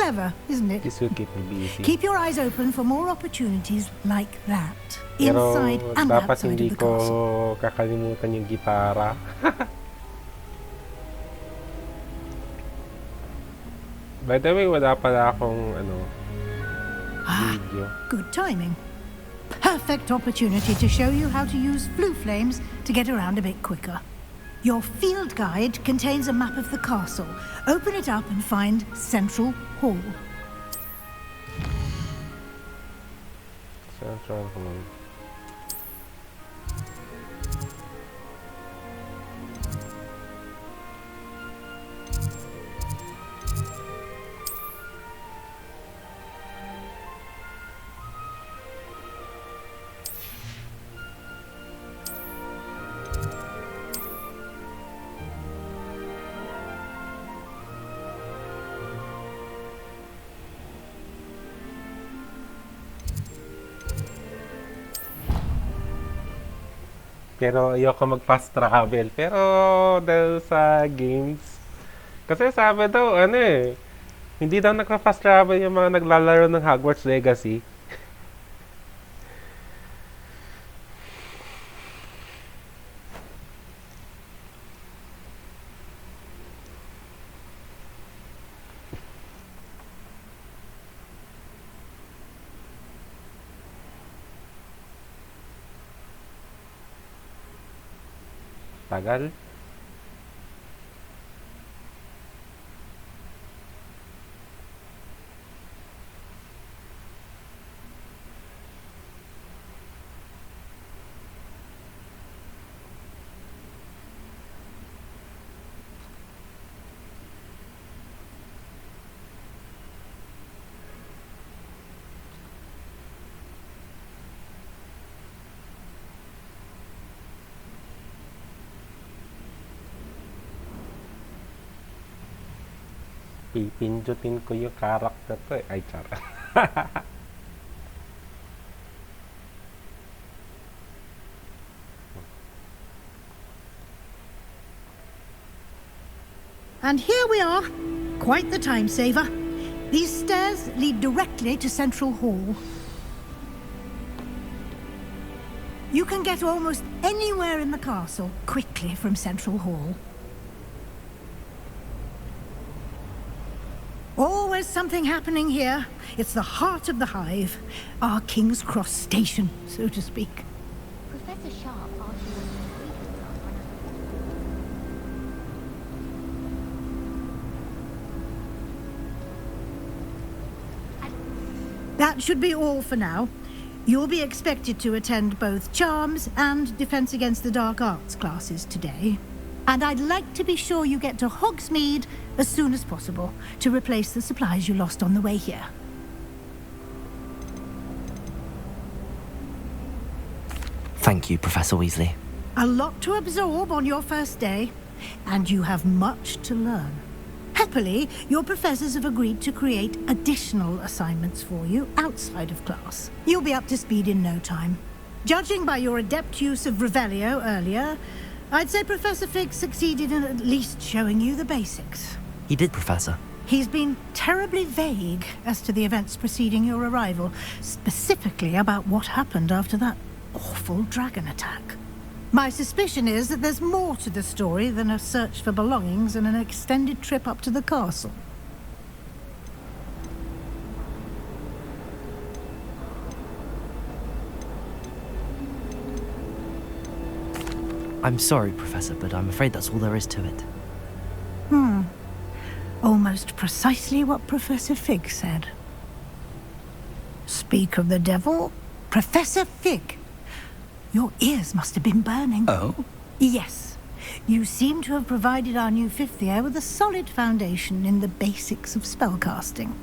Clever, isn't it? This will keep me busy. Keep your eyes open for more opportunities like that. Pero Inside and dapat outside hindi of the ko castle. kakalimutan yung gitara. By the way, wala pala akong video. Good timing. Perfect opportunity to show you how to use flue flames to get around a bit quicker. Your field guide contains a map of the castle. Open it up and find Central Hall. Central Hall. Pero ayoko mag-fast travel. Pero dahil sa games, kasi sabi daw, hindi daw nagpa-fast travel yung mga naglalaro ng Hogwarts Legacy. Tagal. Pipindutin ko yung character ko eh. Ay, charot. And here we are. Quite the time saver. These stairs lead directly to Central Hall. You can get almost anywhere in the castle quickly from Central Hall. Always something happening here. It's the heart of the hive. Our King's Cross station, so to speak. Professor Sharp argued with That should be all for now. You'll be expected to attend both Charms and Defense Against the Dark Arts classes today. And I'd like to be sure you get to Hogsmeade as soon as possible to replace the supplies you lost on the way here. Thank you, Professor Weasley. A lot to absorb on your first day, and you have much to learn. Happily, your professors have agreed to create additional assignments for you outside of class. You'll be up to speed in no time. Judging by your adept use of Revelio earlier, I'd say Professor Fig succeeded in at least showing you the basics. He did, Professor. He's been terribly vague as to the events preceding your arrival, specifically about what happened after that awful dragon attack. My suspicion is that there's more to the story than a search for belongings and an extended trip up to the castle. I'm sorry, Professor, but I'm afraid that's all there is to it. Almost precisely what Professor Fig said. Speak of the devil, Professor Fig. Your ears must have been burning. Oh? Yes. You seem to have provided our new fifth year with a solid foundation in the basics of spellcasting.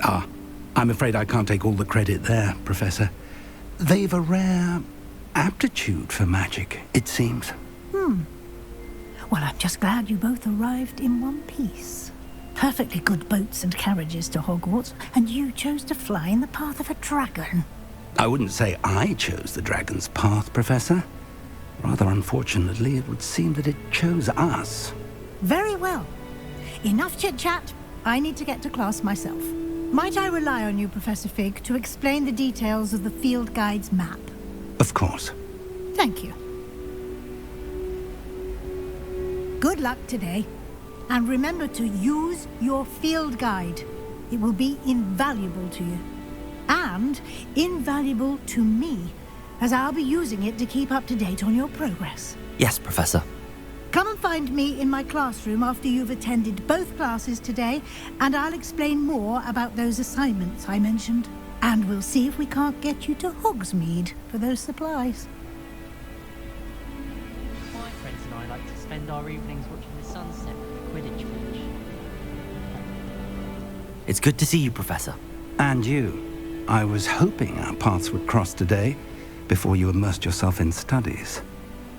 Ah, I'm afraid I can't take all the credit there, Professor. They've a rare aptitude for magic, it seems. Well, I'm just glad you both arrived in one piece. Perfectly good boats and carriages to Hogwarts, and you chose to fly in the path of a dragon. I wouldn't say I chose the dragon's path, Professor. Rather unfortunately, it would seem that it chose us. Very well. Enough chit-chat. I need to get to class myself. Might I rely on you, Professor Fig, to explain the details of the field guide's map? Of course. Thank you. Good luck today. And remember to use your field guide. It will be invaluable to you. And invaluable to me, as I'll be using it to keep up to date on your progress. Yes, Professor. Come and find me in my classroom after you've attended both classes today, and I'll explain more about those assignments I mentioned. And we'll see if we can't get you to Hogsmeade for those supplies. My friends and I like to spend our evenings watching the sunset at the Quidditch pitch. It's good to see you, Professor. And you. I was hoping our paths would cross today, before you immersed yourself in studies.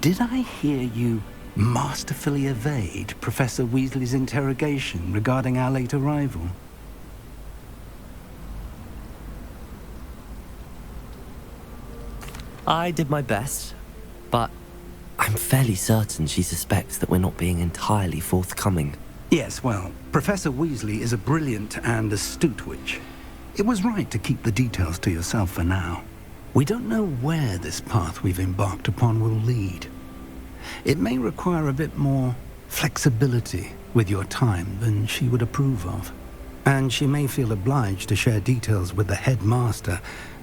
Did I hear you masterfully evade Professor Weasley's interrogation regarding our late arrival? I did my best, but I'm fairly certain she suspects that we're not being entirely forthcoming. Yes, well, Professor Weasley is a brilliant and astute witch. It was right to keep the details to yourself for now. We don't know where this path we've embarked upon will lead. It may require a bit more flexibility with your time than she would approve of. And she may feel obliged to share details with the headmaster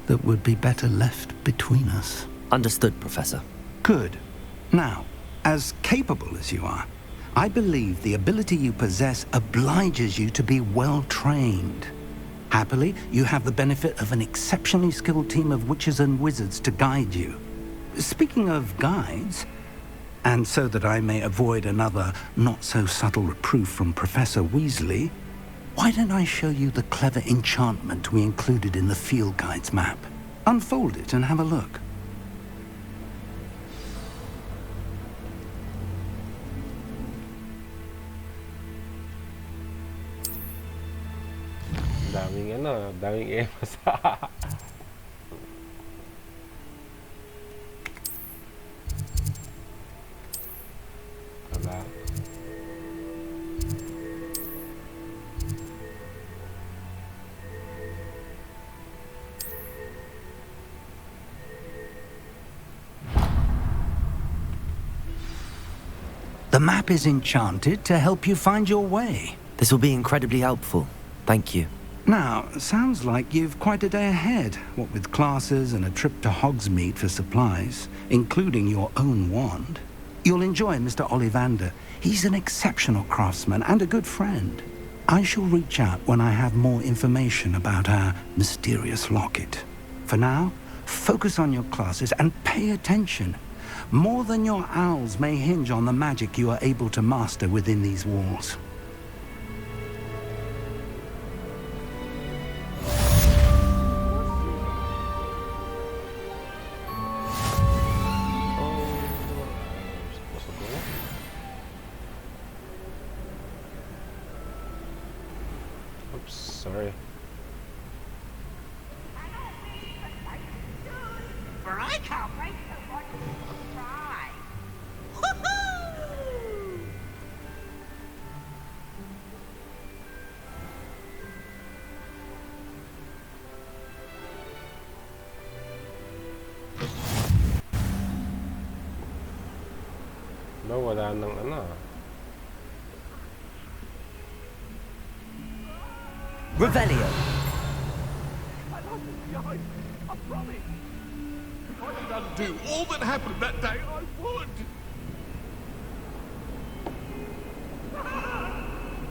that would be better left between us. Understood, Professor. Good. Now, as capable as you are, I believe the ability you possess obliges you to be well trained. Happily, you have the benefit of an exceptionally skilled team of witches and wizards to guide you. Speaking of guides, and so that I may avoid another not-so-subtle reproof from Professor Weasley, why don't I show you the clever enchantment we included in the field guide's map? Unfold it and have a look. Daming emas. Wala. The map is enchanted to help you find your way. This will be incredibly helpful. Thank you. Now, sounds like you've quite a day ahead, what with classes and a trip to Hogsmeade for supplies, including your own wand. You'll enjoy Mr. Ollivander. He's an exceptional craftsman and a good friend. I shall reach out when I have more information about our mysterious locket. For now, focus on your classes and pay attention. More than your owls may hinge on the magic you are able to master within these walls. Oops, sorry. For I can't wait to watch you try. No, wala nang ano. Revelio. I promise. If I could undo all that happened that day, I would.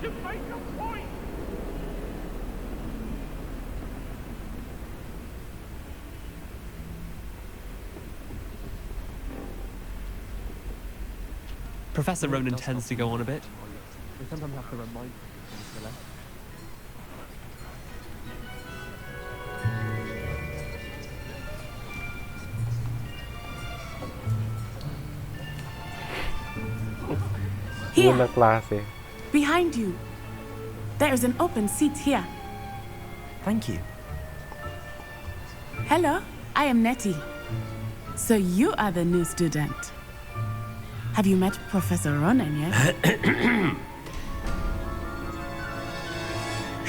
You make a point. Professor Ronan tends to go on a bit. We sometimes have to remind him to the left. Here. Una klase. Behind you. There is an open seat here. Thank you. Hello, I am Nettie. So you are the new student. Have you met Professor Ronan yet?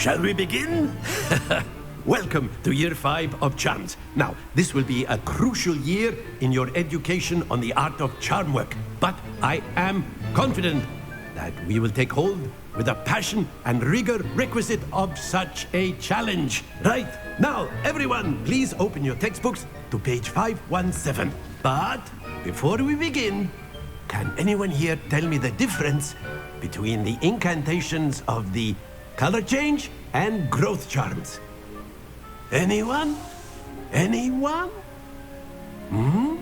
Shall we begin? Welcome to Year 5 of Charms. Now, this will be a crucial year in your education on the art of charm work. But I am confident that we will take hold with the passion and rigor requisite of such a challenge. Right, now, everyone, please open your textbooks to page 517. But before we begin, can anyone here tell me the difference between the incantations of the color change and growth charms? Anyone? Anyone? Hmm?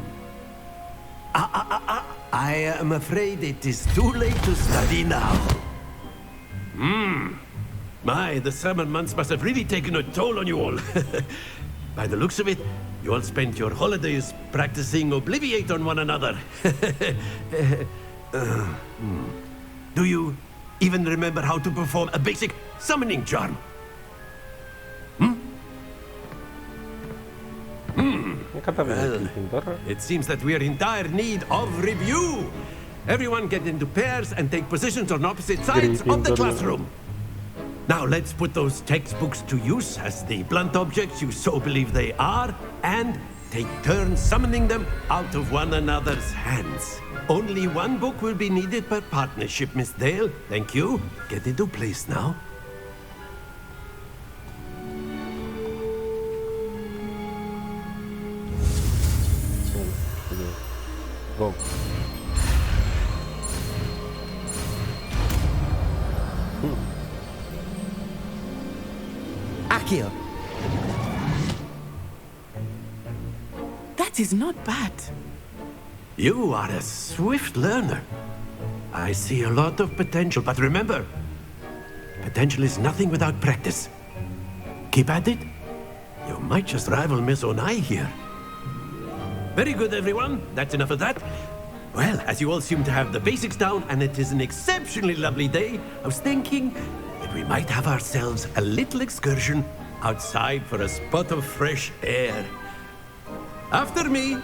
I am afraid it is too late to study now. My, the summer months must have really taken a toll on you all. By the looks of it, you all spent your holidays practicing Obliviate on one another. Do you even remember how to perform a basic summoning charm? Well, it seems that we are in dire need of review. Everyone get into pairs and take positions on opposite sides of the classroom. Now let's put those textbooks to use as the blunt objects you so believe they are, and take turns summoning them out of one another's hands. Only one book will be needed per partnership, Miss Dale. Thank you. Get into place now. Go. Akio. That is not bad. You are a swift learner. I see a lot of potential, but remember, potential is nothing without practice. Keep at it. You might just rival Miss Onai here. Very good, everyone. That's enough of that. Well, as you all seem to have the basics down, and it is an exceptionally lovely day, I was thinking that we might have ourselves a little excursion outside for a spot of fresh air. After me.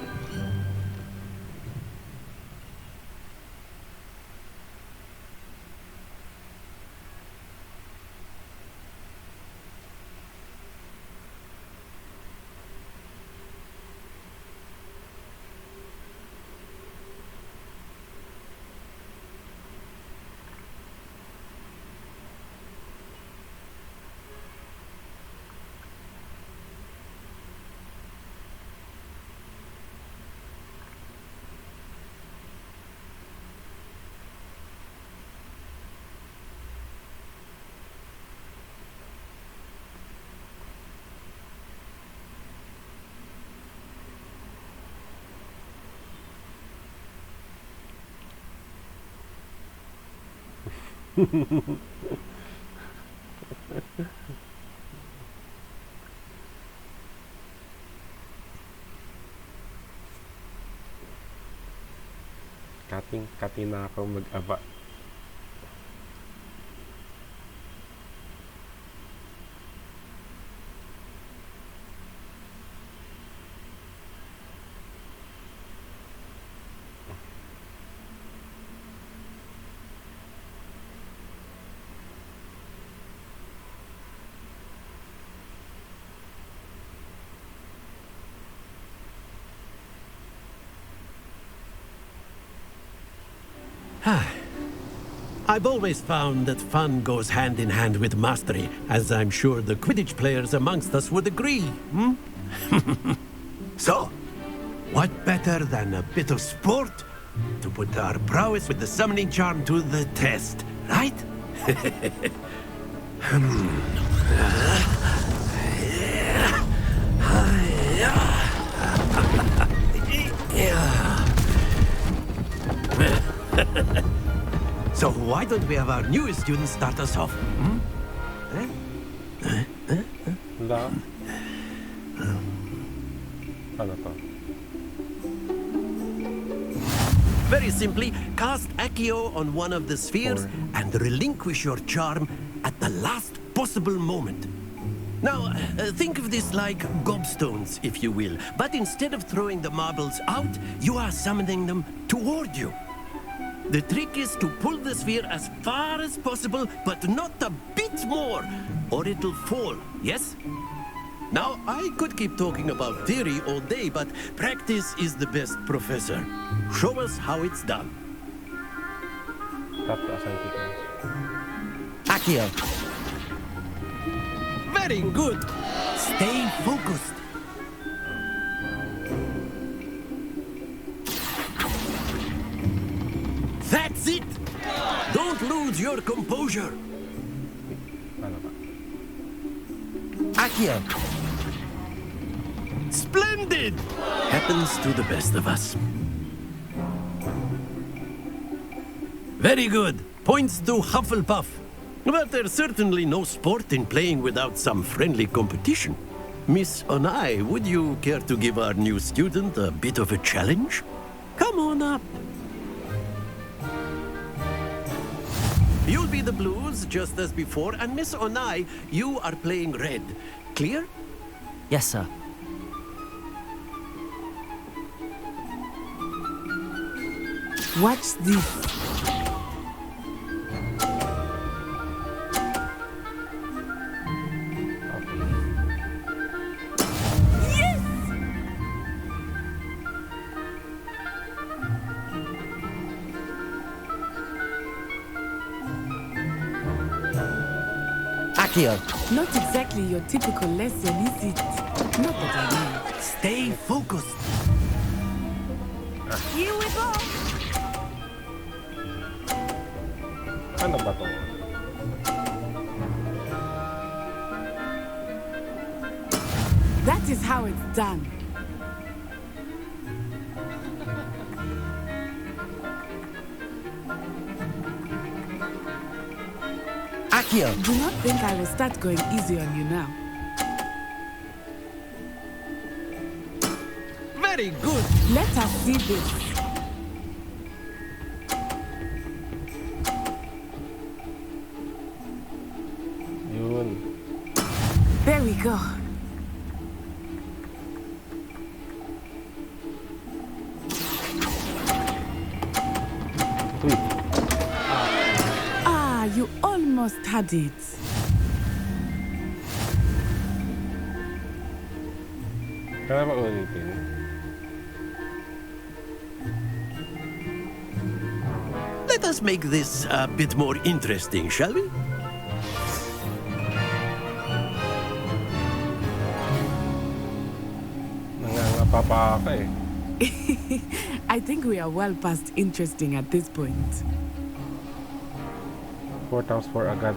Kating na ako mag-aba. I've always found that fun goes hand in hand with mastery, as I'm sure the Quidditch players amongst us would agree, So, what better than a bit of sport to put our prowess with the summoning charm to the test, right? So why don't we have our newest student start us off? La. Ano to? Very simply, cast Accio on one of the spheres and relinquish your charm at the last possible moment. Now, think of this like gobstones, if you will. But instead of throwing the marbles out, you are summoning them toward you. The trick is to pull the sphere as far as possible, but not a bit more, or it'll fall, yes? Now, I could keep talking about theory all day, but practice is the best professor. Show us how it's done. Tap to assign sequence. Accio. Very good. Stay focused. That's it. Don't lose your composure. Accio. Splendid. Happens to the best of us. Very good. Points to Hufflepuff. But there's certainly no sport in playing without some friendly competition. Miss Onai, would you care to give our new student a bit of a challenge? Come on up. You'll be the blues, just as before, and Miss Onai, you are playing red. Clear? Yes, sir. Watch this. Accio. Not exactly your typical lesson, is it? Not that I mean. Stay focused. Here we go. Ano ba to? That is how it's done. Accio. Do not think I will start going easy on you now. Very good. Let us see this. Yun. There we go. Uy. Ah, you almost had it. Kaya ba ulitin? Let us make this a bit more interesting, shall we? Nangangapa pa ako eh. I think we are well past interesting at this point. 4 times 4 agad.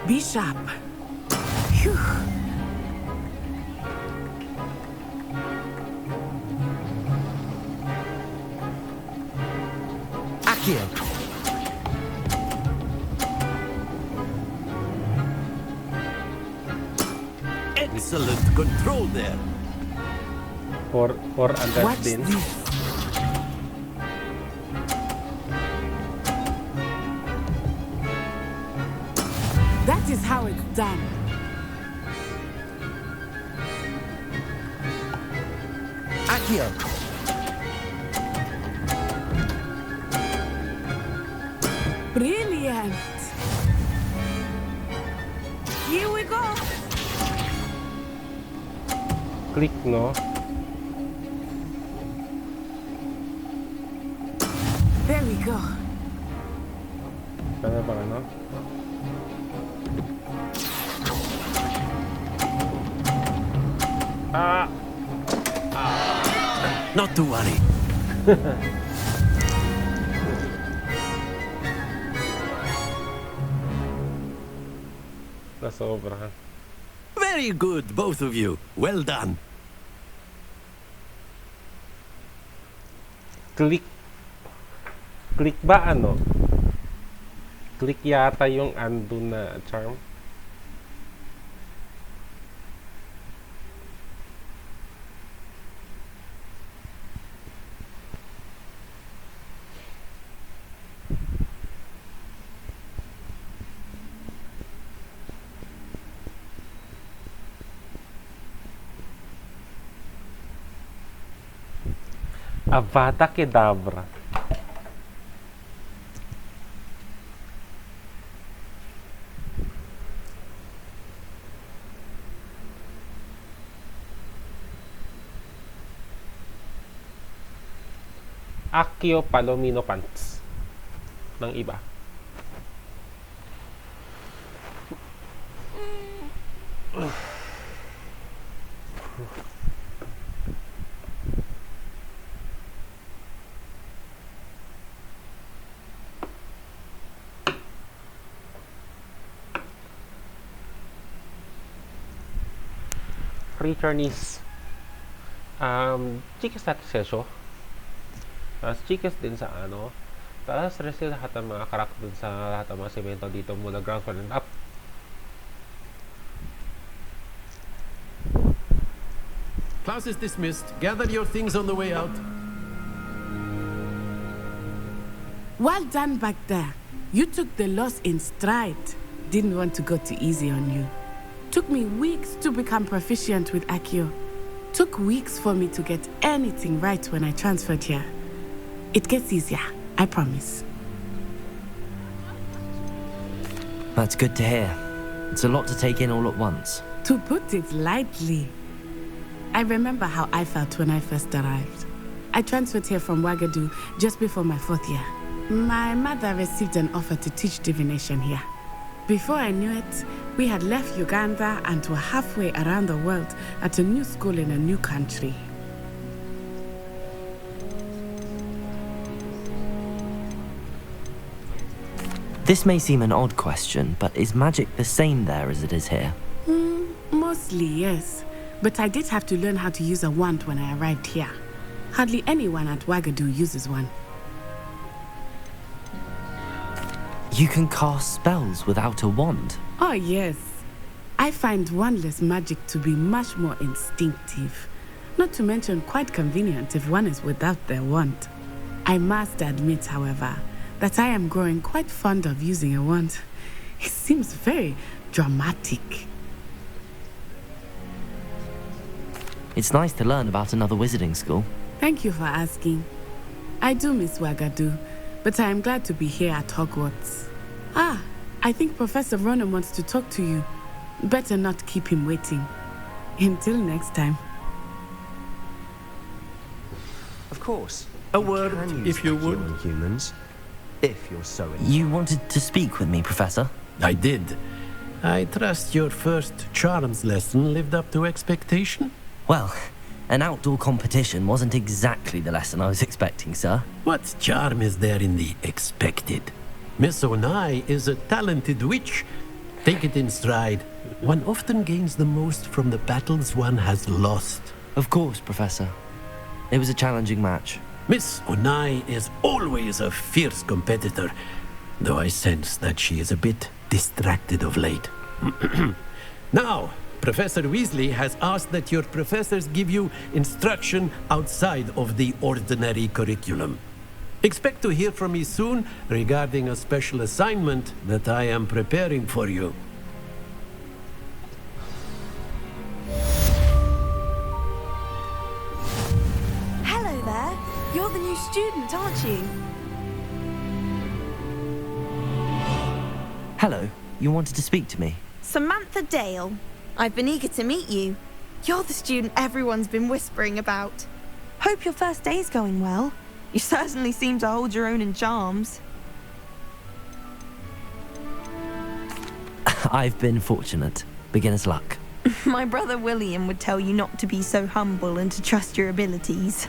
Be sharp. Phew. Accio. Excellent control there. 4 agad Watch din. this. That is how it's done. Accio. Brilliant. Here we go. Click, no? There we go. Kaya ba ano? Ah! Not to worry. Nasobra. Very good, both of you. Well done. Click. Click ba ano? Click yata yung undo na charm. Avada Kedavra. Accio Palomino Pants ng iba. Returnees. Chicas natin sesyo. Tapos chicas din sa ano. Tapos resil lahat ng mga karakter dun sa lahat ng mga semento dito mula ground floor and up. Class is dismissed. Gather your things on the way out. Well done back there. You took the loss in stride. Didn't want to go too easy on you. Took me weeks to become proficient with Accio. Took weeks for me to get anything right when I transferred here. It gets easier, I promise. That's good to hear. It's a lot to take in all at once. To put it lightly, I remember how I felt when I first arrived. I transferred here from Ouagadougou just before my 4th year. My mother received an offer to teach divination here. Before I knew it, we had left Uganda and were halfway around the world at a new school in a new country. This may seem an odd question, but is magic the same there as it is here? Mostly, yes. But I did have to learn how to use a wand when I arrived here. Hardly anyone at Ouagadougou uses one. You can cast spells without a wand. Oh, yes. I find wandless magic to be much more instinctive. Not to mention quite convenient if one is without their wand. I must admit, however, that I am growing quite fond of using a wand. It seems very dramatic. It's nice to learn about another wizarding school. Thank you for asking. I do miss Ouagadougou, but I am glad to be here at Hogwarts. Ah, I think Professor Ronan wants to talk to you. Better not keep him waiting. Until next time. Of course. A word, if you would. On humans, if you're so You wanted to speak with me, Professor? I did. I trust your first charms lesson lived up to expectation? Well, an outdoor competition wasn't exactly the lesson I was expecting, sir. What charm is there in the expected? Miss Onai is a talented witch. Take it in stride. One often gains the most from the battles one has lost. Of course, Professor. It was a challenging match. Miss Onai is always a fierce competitor, though I sense that she is a bit distracted of late. Now, Professor Weasley has asked that your professors give you instruction outside of the ordinary curriculum. Expect to hear from me soon regarding a special assignment that I am preparing for you. Hello there. You're the new student, aren't you? Hello, you wanted to speak to me? Samantha Dale. I've been eager to meet you. You're the student everyone's been whispering about. Hope your first day's going well. You certainly seem to hold your own in charms. I've been fortunate. Beginner's luck. My brother William would tell you not to be so humble and to trust your abilities.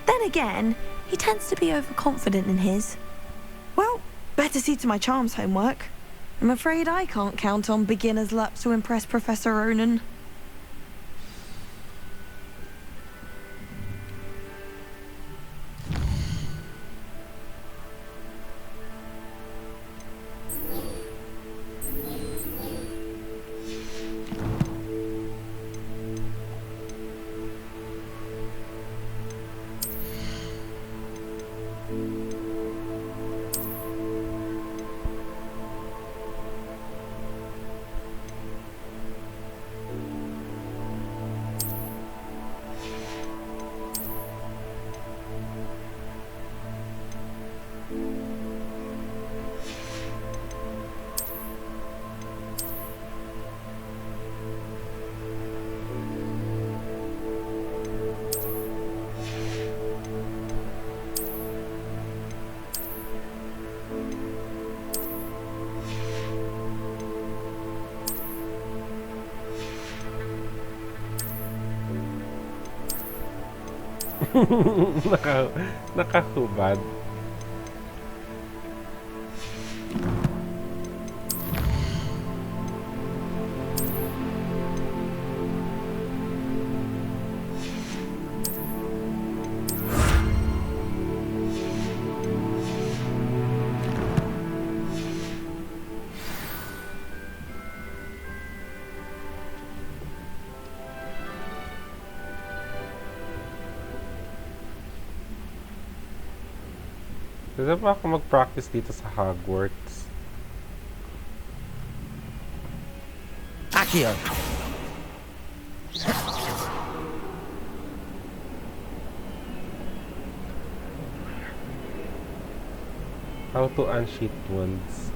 Then again, he tends to be overconfident in his. Well, better see to my charms homework. I'm afraid I can't count on beginner's luck to impress Professor Ronan. Nakahubad. Pwede ba ako mag-practice dito sa Hogwarts? Accio! How to unsheath wounds.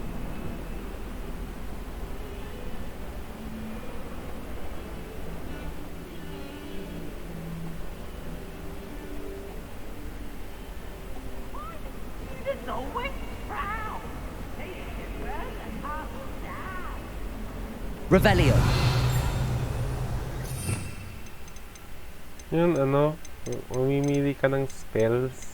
It's always proud. They shiver and up down. Revelio! Yun, mamimili ka ng spells.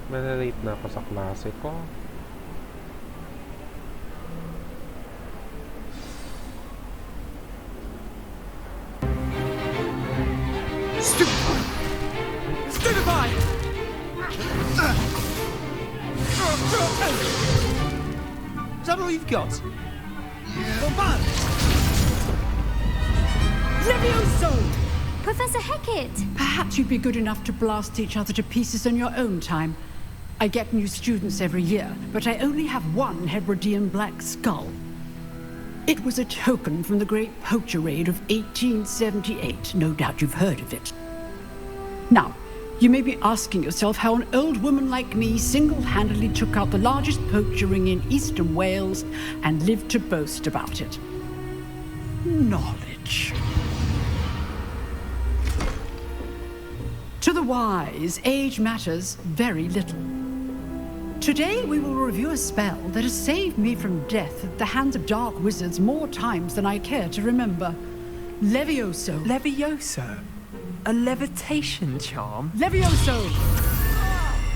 Malilate na ako sa klase ko. Stupefy! Is that all you've got? Yeah. Levioso! Professor Hecat! Perhaps you'd be good enough to blast each other to pieces in your own time. I get new students every year, but I only have one Hebridean black skull. It was a token from the Great Poacher Raid of 1878. No doubt you've heard of it. Now, you may be asking yourself how an old woman like me single-handedly took out the largest poacher ring in eastern Wales and lived to boast about it. Knowledge. To the wise, age matters very little. Today we will review a spell that has saved me from death at the hands of dark wizards more times than I care to remember. Levioso. Levioso? A levitation charm? Levioso!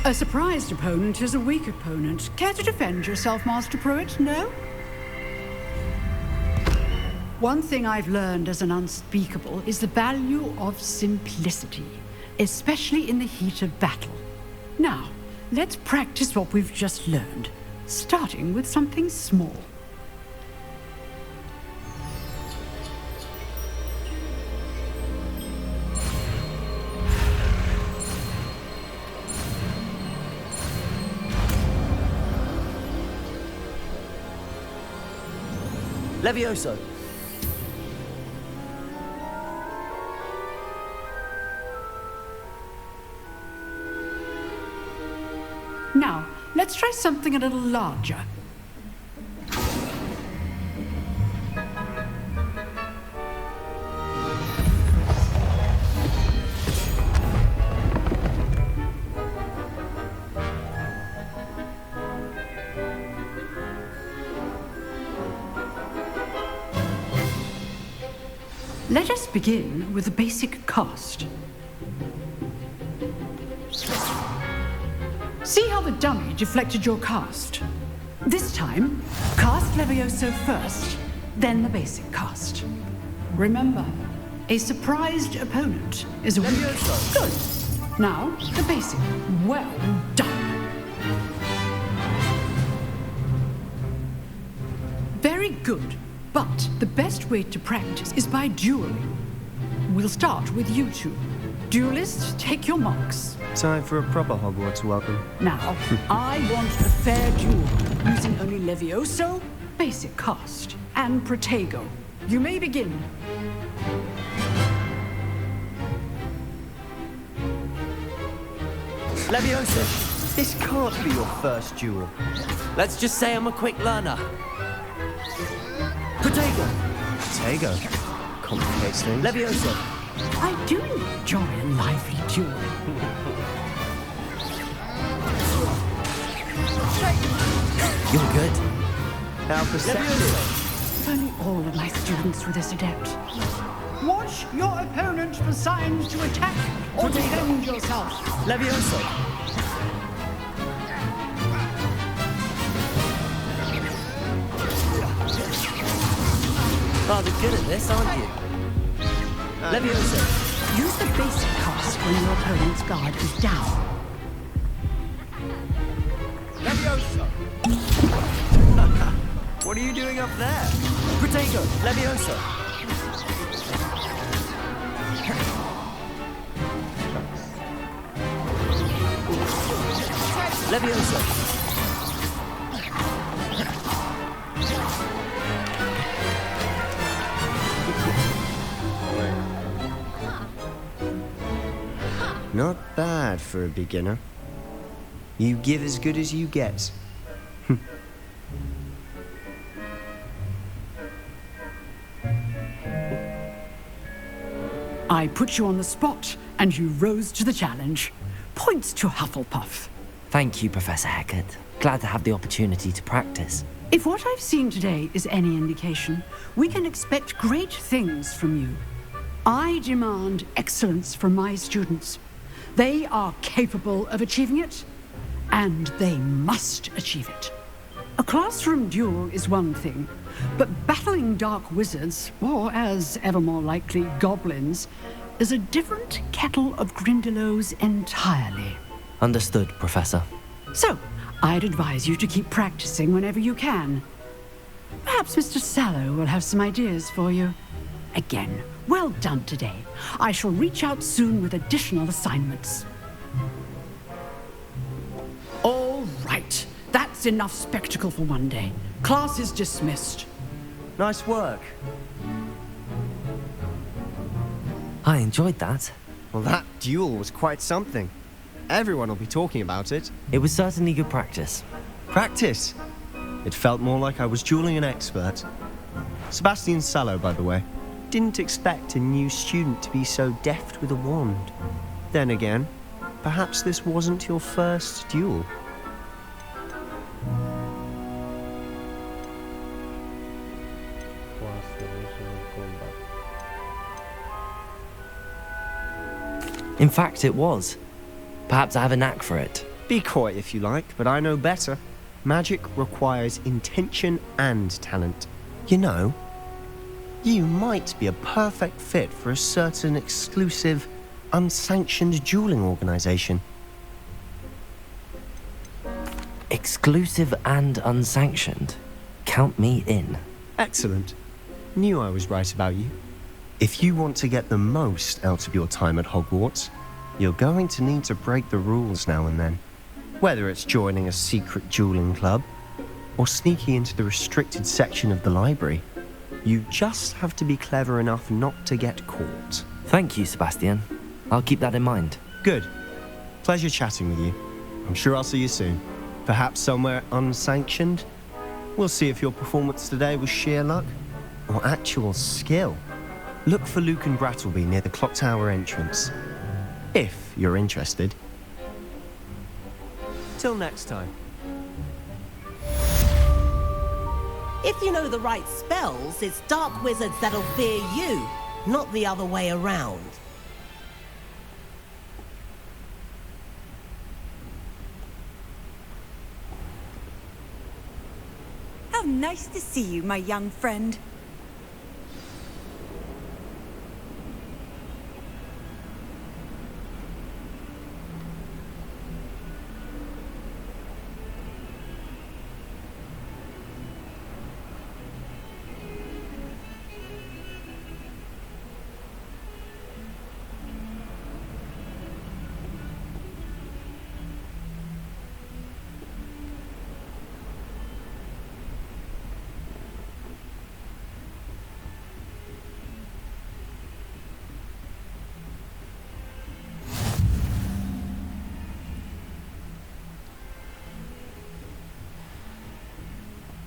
A surprised opponent is a weak opponent. Care to defend yourself, Master Pruitt? No? One thing I've learned as an unspeakable is the value of simplicity, especially in the heat of battle. Now, let's practice what we've just learned, starting with something small. Levioso! Now, let's try something a little larger. Let us begin with the basic cast. See how the dummy deflected your cast? This time, cast Levioso first, then the basic cast. Remember, a surprised opponent is a weak. Good. Now, the basic. Well done. Very good, but the best way to practice is by dueling. We'll start with you two. Duelists, take your marks. Time for a proper Hogwarts welcome. Now, I want a fair duel, using only Levioso, basic cast, and Protego. You may begin. Levioso! This can't be your first duel. Let's just say I'm a quick learner. Protego! Protego. Complicates things. Levioso! I do enjoy a lively duel. You're good. How perceptive. If only all of my students were this adept. Watch your opponent for signs to attack or defend yourself. Levioso! Rather good at this, aren't you? Levioso! Use the basic cast when your opponent's guard is down. Levioso! What are you doing up there? Protego! Levioso! Levioso! Not bad for a beginner. You give as good as you get. I put you on the spot, and you rose to the challenge. Points to Hufflepuff. Thank you, Professor Hecat. Glad to have the opportunity to practice. If what I've seen today is any indication, we can expect great things from you. I demand excellence from my students. They are capable of achieving it, and they must achieve it. A classroom duel is one thing, but battling dark wizards, or as ever more likely, goblins, is a different kettle of Grindylows entirely. Understood, Professor. So, I'd advise you to keep practicing whenever you can. Perhaps Mr. Sallow will have some ideas for you. Again, well done today. I shall reach out soon with additional assignments. All right. That's enough spectacle for one day. Class is dismissed. Nice work. I enjoyed that. Well, that duel was quite something. Everyone will be talking about it. It was certainly good practice. Practice? It felt more like I was dueling an expert. Sebastian Sallow, by the way. Didn't expect a new student to be so deft with a wand. Then again, perhaps this wasn't your first duel. In fact, it was. Perhaps I have a knack for it. Be coy if you like, but I know better. Magic requires intention and talent. You know, you might be a perfect fit for a certain exclusive, unsanctioned dueling organization. Exclusive and unsanctioned. Count me in. Excellent. Knew I was right about you. If you want to get the most out of your time at Hogwarts, you're going to need to break the rules now and then. Whether it's joining a secret dueling club, or sneaking into the restricted section of the library, you just have to be clever enough not to get caught. Thank you, Sebastian. I'll keep that in mind. Good. Pleasure chatting with you. I'm sure I'll see you soon. Perhaps somewhere unsanctioned? We'll see if your performance today was sheer luck or actual skill. Look for Luke and Brattleby near the clock tower entrance, if you're interested. Till next time. If you know the right spells, it's dark wizards that'll fear you, not the other way around. How nice to see you, my young friend.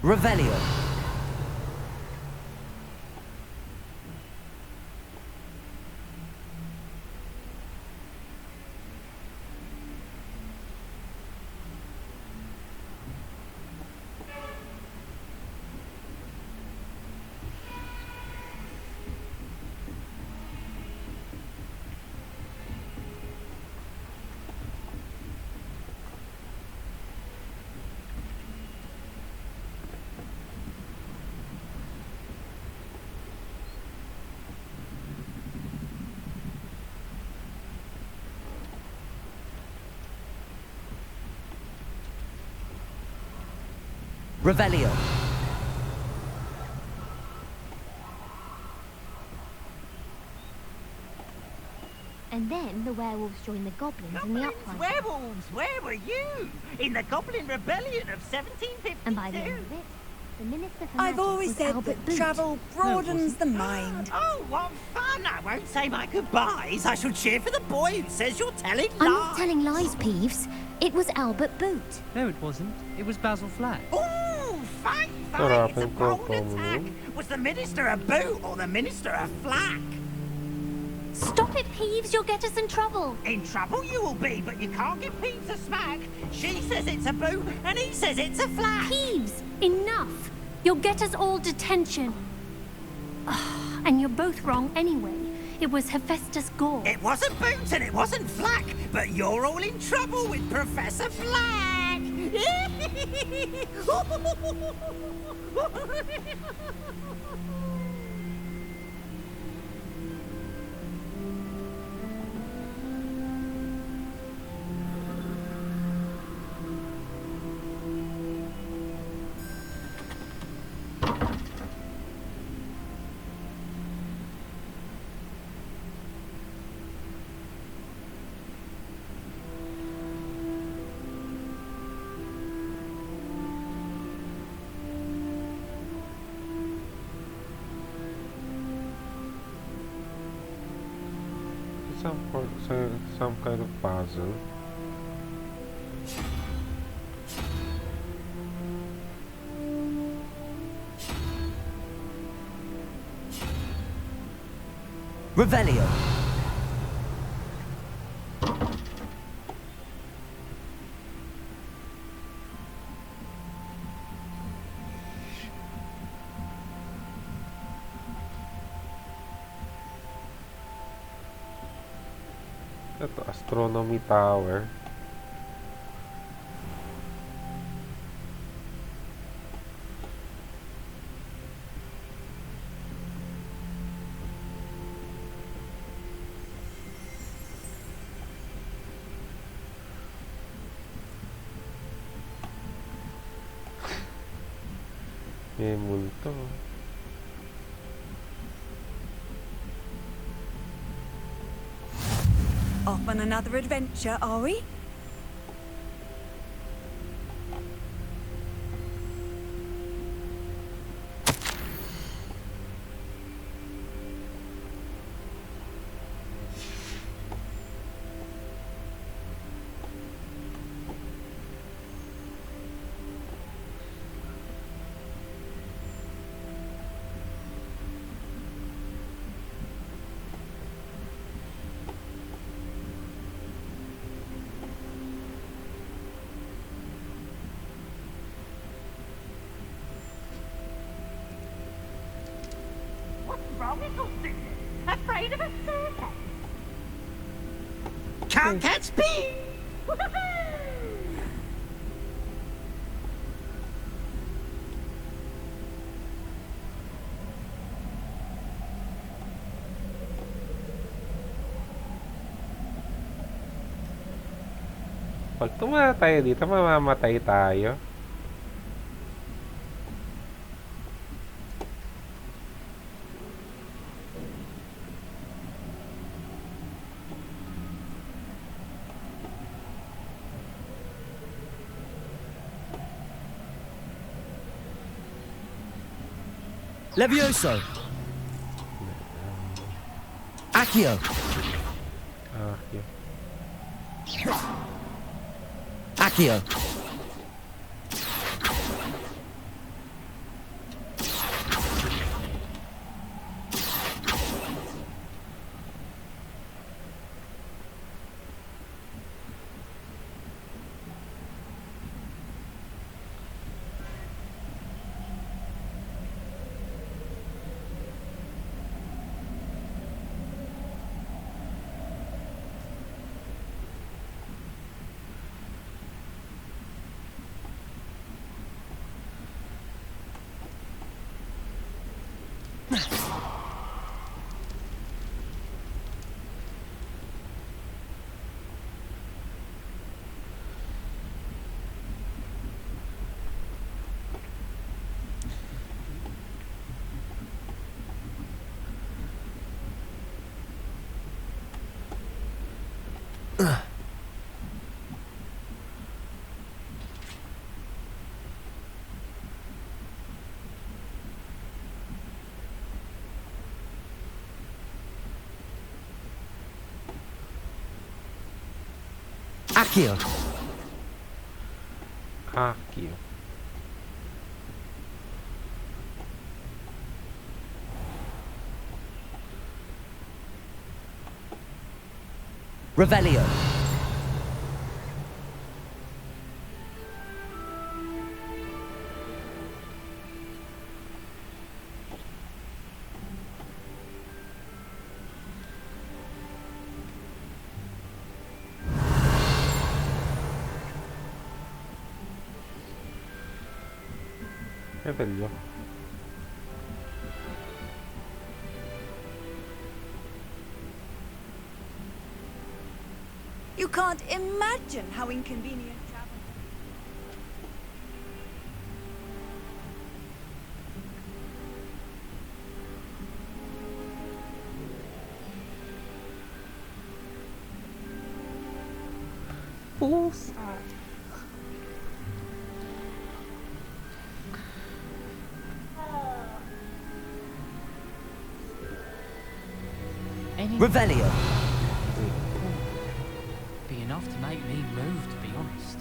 Revelio. Revelio. And then the werewolves joined the goblins in the uprising. Werewolves, where were you? In the Goblin Rebellion of 1752? And by the end of it, the Minister for I've Magic always was said Albert that Boot. travel broadens the mind. Oh, what fun! I won't say my goodbyes. I shall cheer for the boy who says you're telling lies. I'm not telling lies, Peeves. It was Albert Boot. No, it wasn't. It was Basil Flack. Ooh, fine, fine. It's a bold attack. Was the Minister a boot or the Minister a flack? Stop it, Peeves. You'll get us in trouble. In trouble you will be, but you can't give Peeves a smack. She says it's a boot, and he says it's a flack. Peeves, enough. You'll get us all detention. And you're both wrong anyway. It was Hephaestus Gore. It wasn't boot and it wasn't flack, but you're all in trouble with Professor Flack. Some kind of puzzle. Revelio. Ito, Astronomy Tower. May multo. Off on another adventure, are we? Wrong with all this? Afraid of a circus? Can't catch me! Pag tumala tayo dito, mamamatay tayo. Levioso. Accio. Accio. Accio. Accio. Revelio. Revelio. You can't imagine how inconvenient travel. Pusa. Revelio. Be enough to make me move, to be honest.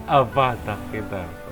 Avada Kedavra.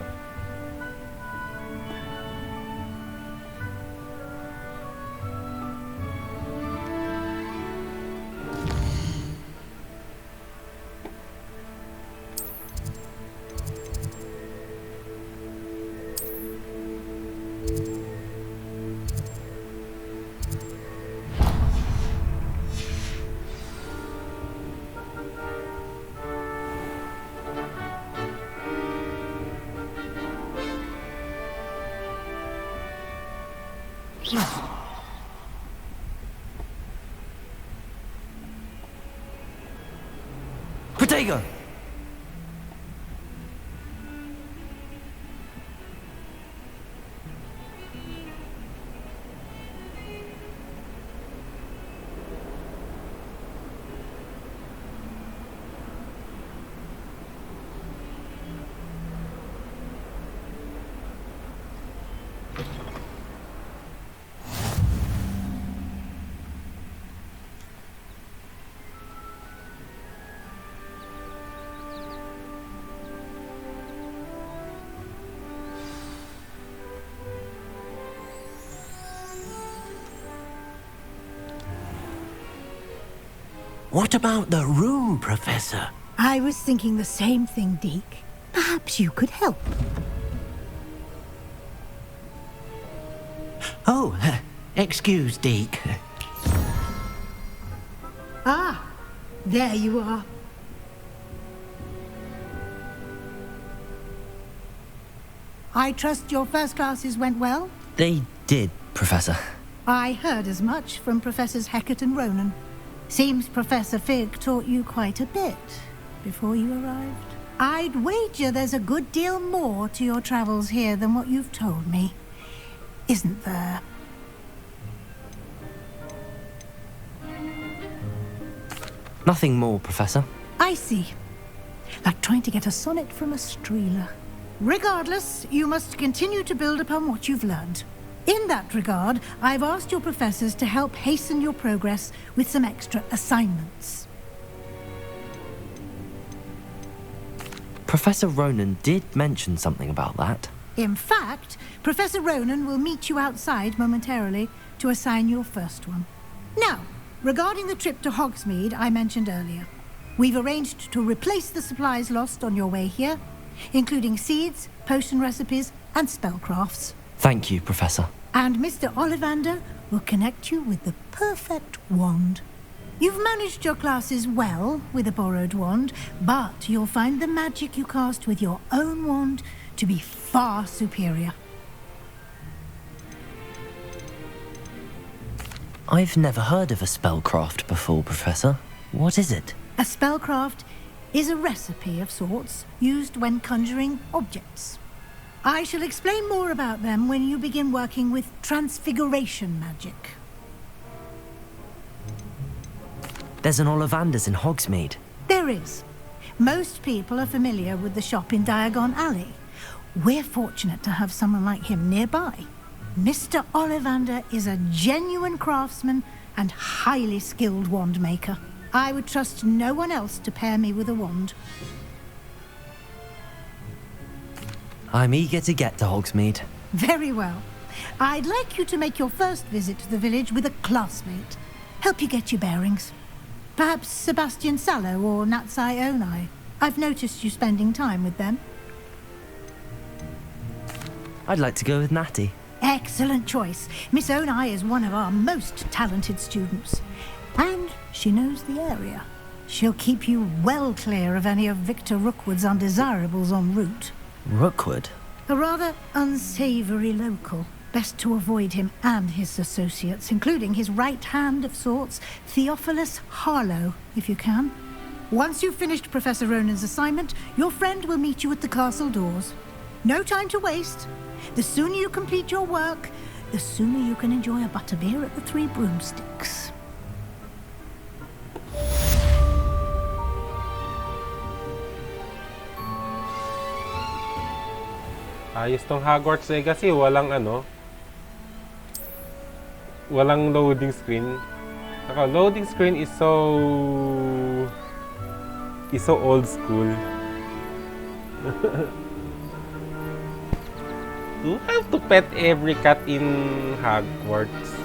Protego. What about the room, Professor? I was thinking the same thing, Deke. Perhaps you could help. Oh, excuse, Deke. Ah, there you are. I trust your first classes went well? They did, Professor. I heard as much from Professors Hecat and Ronan. Seems Professor Fig taught you quite a bit before you arrived. I'd wager there's a good deal more to your travels here than what you've told me. Isn't there? Nothing more, Professor. I see. Like trying to get a sonnet from a streeler. Regardless, you must continue to build upon what you've learned. In that regard, I've asked your professors to help hasten your progress with some extra assignments. Professor Ronan did mention something about that. In fact, Professor Ronan will meet you outside momentarily to assign your first one. Now, regarding the trip to Hogsmeade I mentioned earlier, we've arranged to replace the supplies lost on your way here, including seeds, potion recipes, and spellcrafts. Thank you, Professor. And Mr. Ollivander will connect you with the perfect wand. You've managed your classes well with a borrowed wand, but you'll find the magic you cast with your own wand to be far superior. I've never heard of a spellcraft before, Professor. What is it? A spellcraft is a recipe of sorts used when conjuring objects. I shall explain more about them when you begin working with transfiguration magic. There's an Ollivander's in Hogsmeade. There is. Most people are familiar with the shop in Diagon Alley. We're fortunate to have someone like him nearby. Mr. Ollivander is a genuine craftsman and highly skilled wand maker. I would trust no one else to pair me with a wand. I'm eager to get to Hogsmeade. Very well. I'd like you to make your first visit to the village with a classmate. Help you get your bearings. Perhaps Sebastian Sallow or Natsai Onai. I've noticed you spending time with them. I'd like to go with Natty. Excellent choice. Miss Onai is one of our most talented students. And she knows the area. She'll keep you well clear of any of Victor Rookwood's undesirables en route. Rookwood? A rather unsavory local. Best to avoid him and his associates, including his right hand of sorts, Theophilus Harlow, if you can. Once you've finished Professor Ronan's assignment, your friend will meet you at the castle doors. No time to waste. The sooner you complete your work, the sooner you can enjoy a butterbeer at the Three Broomsticks. Ayos tong Hogwarts Legacy, walang walang loading screen. Loading screen is so old school. Do you have to pet every cat in Hogwarts?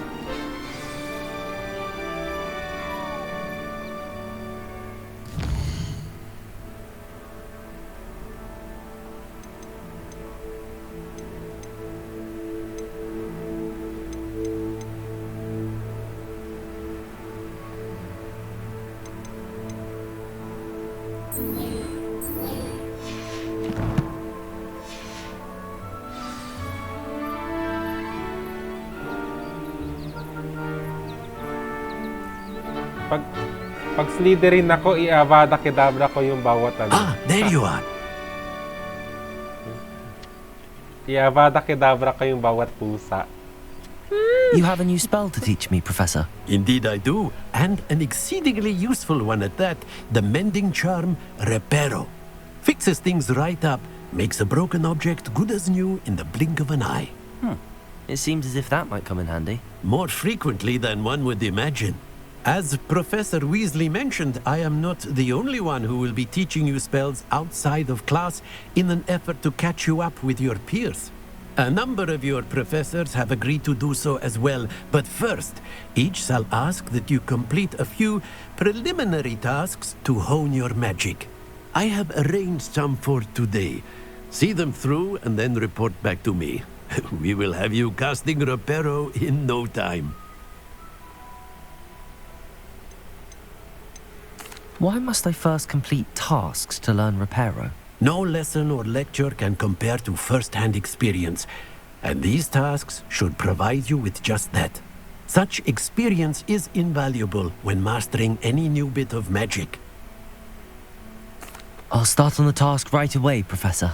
Pag Slytherin ako, i-Avada Kedavra ko yung bawat there you are. I-Avada Kedavra ko yung bawat pusa. You have a new spell to teach me, Professor. Indeed I do, and an exceedingly useful one at that. The mending charm, Reparo. Fixes things right up, makes a broken object good as new in the blink of an eye. It seems as if that might come in handy. More frequently than one would imagine. As Professor Weasley mentioned, I am not the only one who will be teaching you spells outside of class in an effort to catch you up with your peers. A number of your professors have agreed to do so as well, but first, each shall ask that you complete a few preliminary tasks to hone your magic. I have arranged some for today. See them through and then report back to me. We will have you casting Reparo in no time. Why must I first complete tasks to learn Reparo? No lesson or lecture can compare to first-hand experience, and these tasks should provide you with just that. Such experience is invaluable when mastering any new bit of magic. I'll start on the task right away, Professor.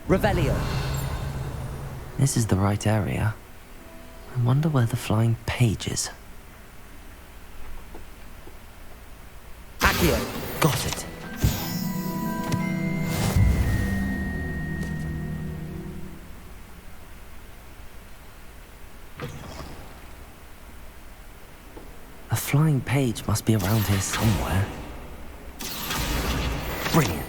Revelio. This is the right area. I wonder where the flying page is. Accio. Got it. A flying page must be around here somewhere. Brilliant.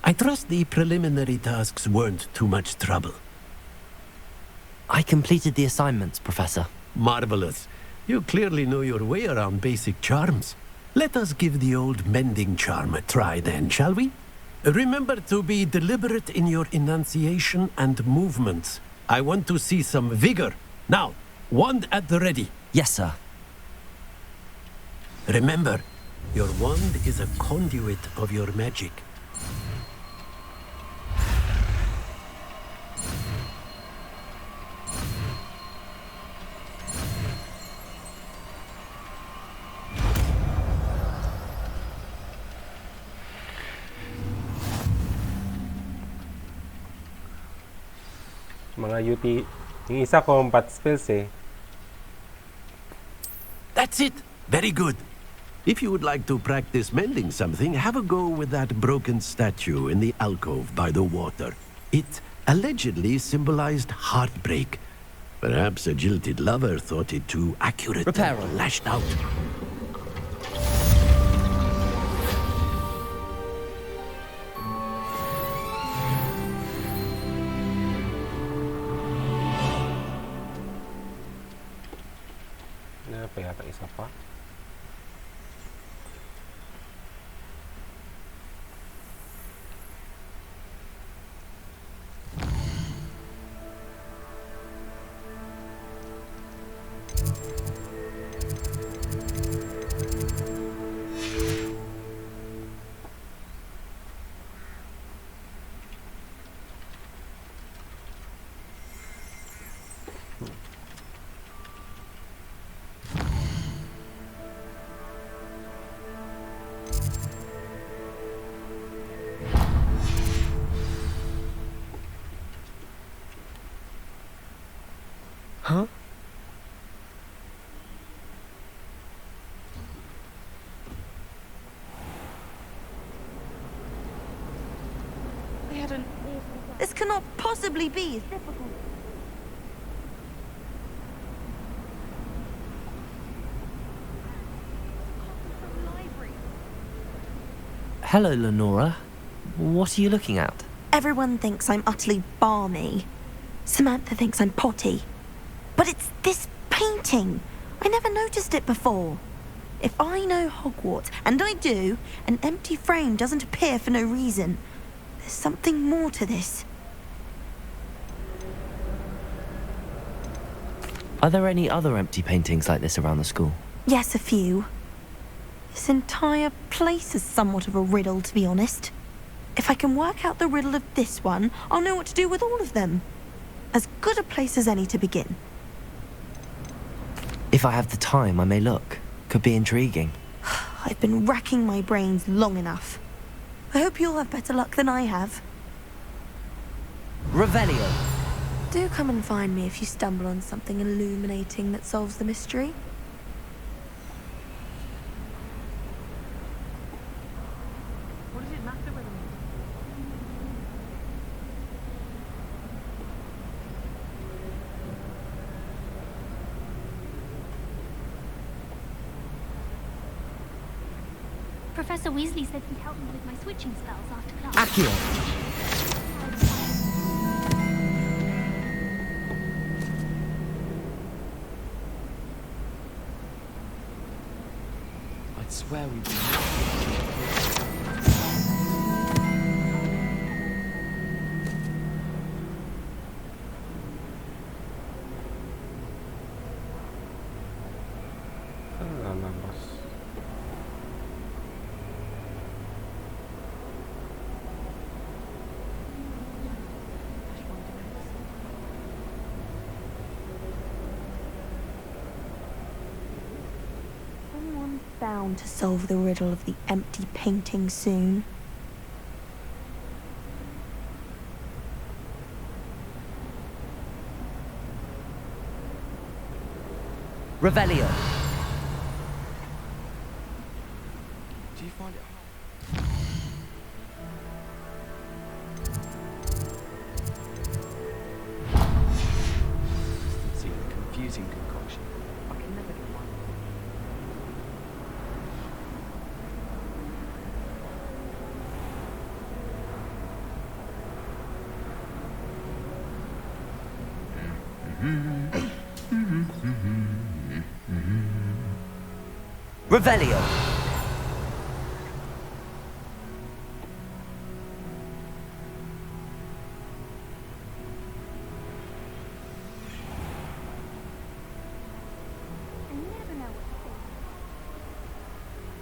I trust the preliminary tasks weren't too much trouble. I completed the assignments, Professor. Marvelous. You clearly know your way around basic charms. Let us give the old mending charm a try then, shall we? Remember to be deliberate in your enunciation and movements. I want to see some vigor. Now, wand at the ready. Yes, sir. Remember, your wand is a conduit of your magic. Mga UT. Yung isa combat spells eh. That's it. Very good. If you would like to practice mending something, have a go with that broken statue in the alcove by the water. It allegedly symbolized heartbreak. Perhaps a jilted lover thought it too accurate Repair and lashed out. Ano pa yata isa pa? Huh? I had an awful... This cannot possibly be as difficult. Hello, Lenora. What are you looking at? Everyone thinks I'm utterly balmy. Samantha thinks I'm potty. But it's this painting. I never noticed it before. If I know Hogwarts, and I do, an empty frame doesn't appear for no reason. There's something more to this. Are there any other empty paintings like this around the school? Yes, a few. This entire place is somewhat of a riddle, to be honest. If I can work out the riddle of this one, I'll know what to do with all of them. As good a place as any to begin. If I have the time, I may look. Could be intriguing. I've been racking my brains long enough. I hope you'll have better luck than I have. Revelio. Do come and find me if you stumble on something illuminating that solves the mystery. Professor Weasley said he'd help me with my switching spells after class. Accio. I'd swear we'd be... Someone's bound to solve the riddle of the empty painting soon. Revelio. Do you find it hard? Consistency and confusing concoction. I can never get one. Revelio.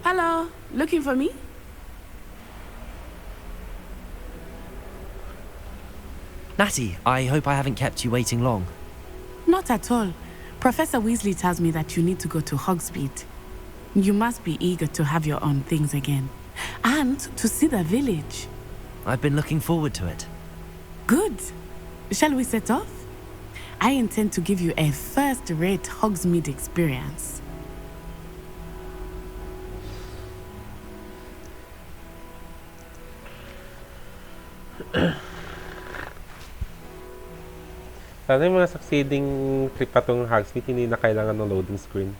Hello, looking for me? Natty, I hope I haven't kept you waiting long. Not at all. Professor Weasley tells me that you need to go to Hogsmeade. You must be eager to have your own things again. And to see the village. I've been looking forward to it. Good. Shall we set off? I intend to give you a first-rate Hogsmeade experience. Sana yung mga succeeding trip pa tong Hogsmeade, hindi na kailangan ng loading screen.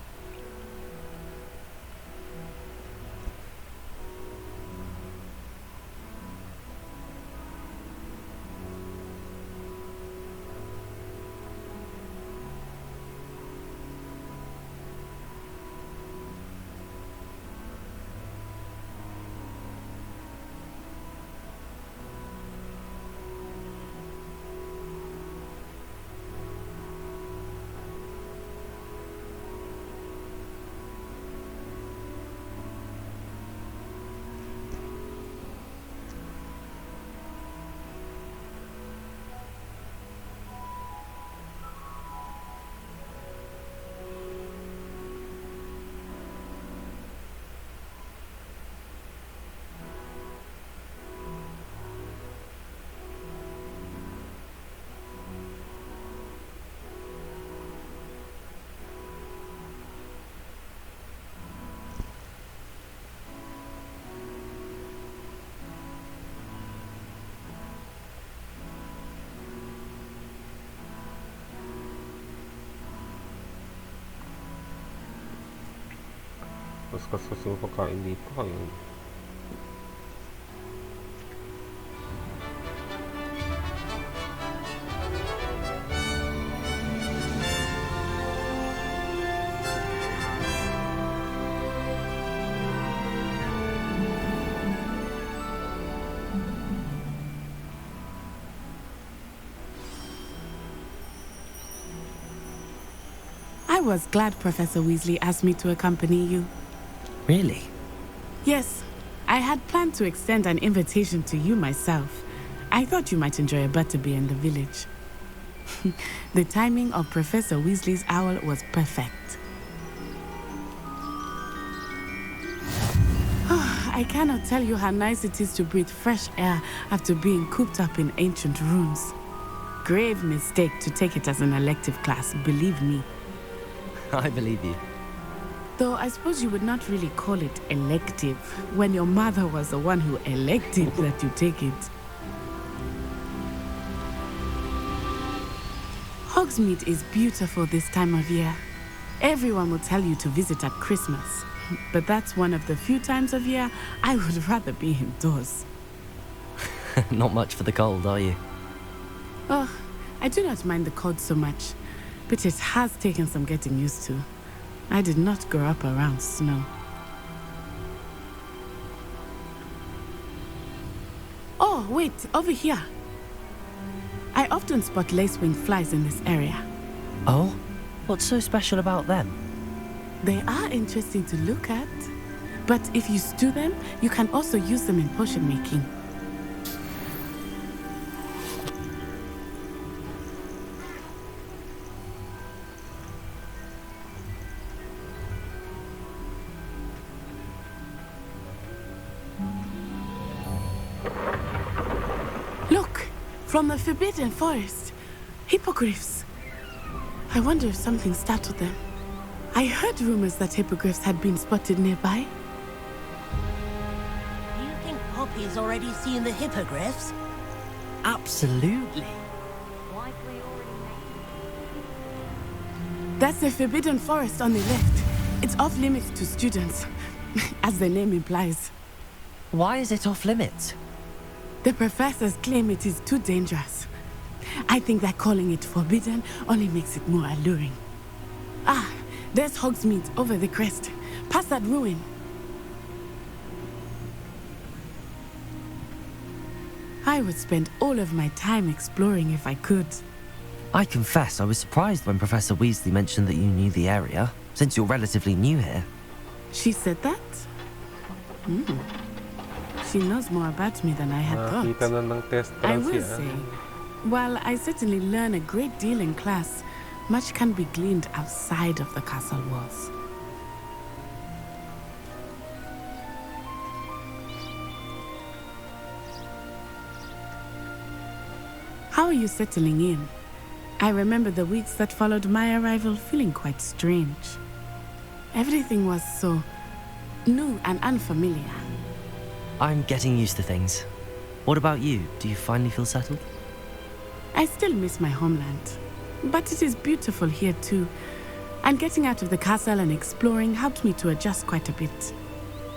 Mas gusto ko pagkain dito kayo. I was glad Professor Weasley asked me to accompany you. Really? Yes, I had planned to extend an invitation to you myself. I thought you might enjoy a butterbeer in the village. The timing of Professor Weasley's owl was perfect. I cannot tell you how nice it is to breathe fresh air after being cooped up in ancient ruins. Grave mistake to take it as an elective class, believe me. I believe you. Though I suppose you would not really call it elective when your mother was the one who elected that you take it. Hogsmeade is beautiful this time of year. Everyone will tell you to visit at Christmas, but that's one of the few times of year I would rather be indoors. Not much for the cold, are you? Oh, I do not mind the cold so much, but it has taken some getting used to. I did not grow up around snow. Oh, wait, over here. I often spot lacewing flies in this area. Oh? What's so special about them? They are interesting to look at, but if you stew them, you can also use them in potion making. From the Forbidden Forest. Hippogriffs. I wonder if something startled them. I heard rumors that hippogriffs had been spotted nearby. Do you think Poppy's already seen the hippogriffs? Absolutely. That's the Forbidden Forest on the left. It's off limits to students, as the name implies. Why is it off limits? The professors claim it is too dangerous. I think that calling it forbidden only makes it more alluring. Ah, there's Hogsmeade over the crest, past that ruin. I would spend all of my time exploring if I could. I confess I was surprised when Professor Weasley mentioned that you knew the area, since you're relatively new here. She said that? She knows more about me than I had thought. I will say, while I certainly learn a great deal in class, much can be gleaned outside of the castle walls. How are you settling in? I remember the weeks that followed my arrival feeling quite strange. Everything was so new and unfamiliar. I'm getting used to things. What about you? Do you finally feel settled? I still miss my homeland, but it is beautiful here too. And getting out of the castle and exploring helped me to adjust quite a bit.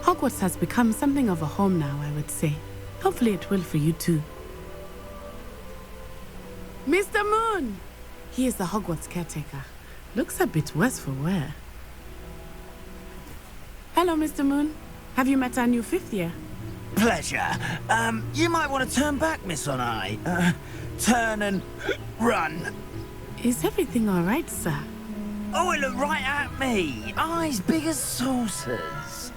Hogwarts has become something of a home now, I would say. Hopefully it will for you too. Mr. Moon! He is the Hogwarts caretaker. Looks a bit worse for wear. Hello, Mr. Moon. Have you met our new 5th year? Pleasure. You might want to turn back, Miss Onai. Turn and run. Is everything all right, sir? Oh, it looked right at me. Eyes big as saucers.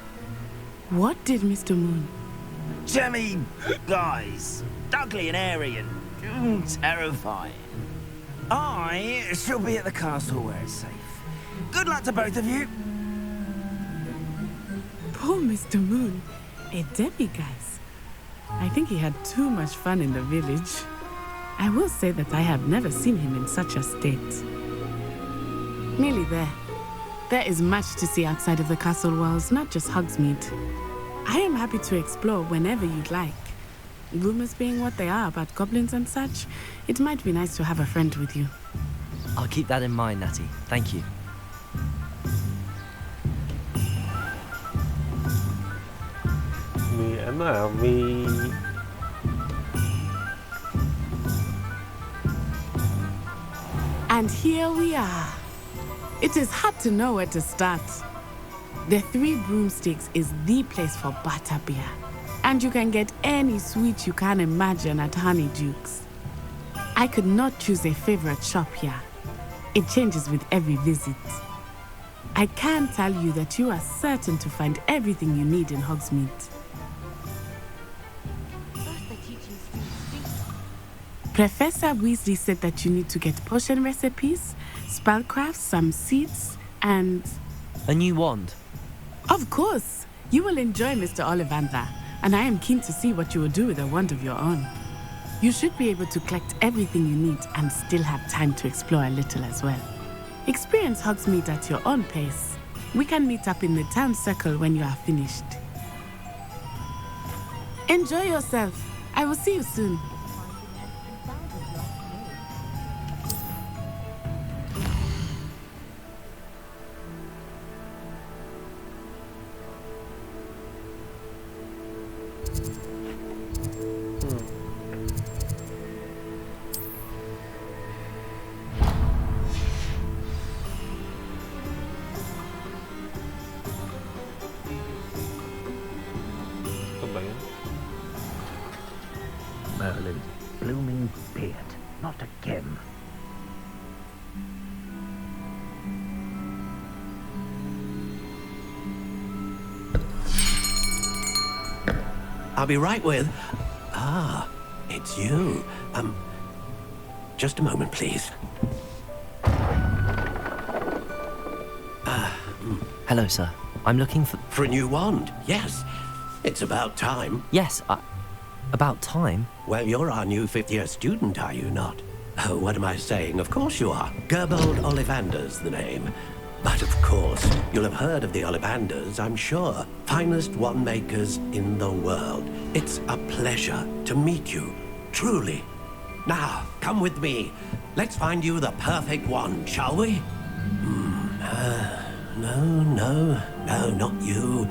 What did Mr. Moon? Jemmy guys. Ugly and airy and terrifying. I shall be at the castle where it's safe. Good luck to both of you. Poor Mr. Moon. A demiguise. I think he had too much fun in the village. I will say that I have never seen him in such a state. Nearly there. There is much to see outside of the castle walls, not just Hogsmeade. I am happy to explore whenever you'd like. Rumors being what they are about goblins and such, it might be nice to have a friend with you. I'll keep that in mind, Natty. Thank you. And here we are. It is hard to know where to start. The Three Broomsticks is the place for butterbeer. And you can get any sweet you can imagine at Honeyduke's. I could not choose a favorite shop here. It changes with every visit. I can tell you that you are certain to find everything you need in Hogsmeade. Professor Weasley said that you need to get potion recipes, spellcrafts, some seeds, and... a new wand. Of course! You will enjoy Mr. Ollivander, and I am keen to see what you will do with a wand of your own. You should be able to collect everything you need and still have time to explore a little as well. Experience Hogsmeade at your own pace. We can meet up in the town circle when you are finished. Enjoy yourself. I will see you soon. Merlin's blooming beard. Not again. I'll be right with... Ah, it's you. Just a moment, please. Hello, sir. I'm looking for... For a new wand, yes. It's about time. Yes, about time? Well, you're our new 5th-year student, are you not? Oh, what am I saying? Of course you are. Gerbold Ollivander's the name. But of course, you'll have heard of the Ollivanders, I'm sure. Finest wand makers in the world. It's a pleasure to meet you, truly. Now, come with me. Let's find you the perfect wand, shall we? No, not you.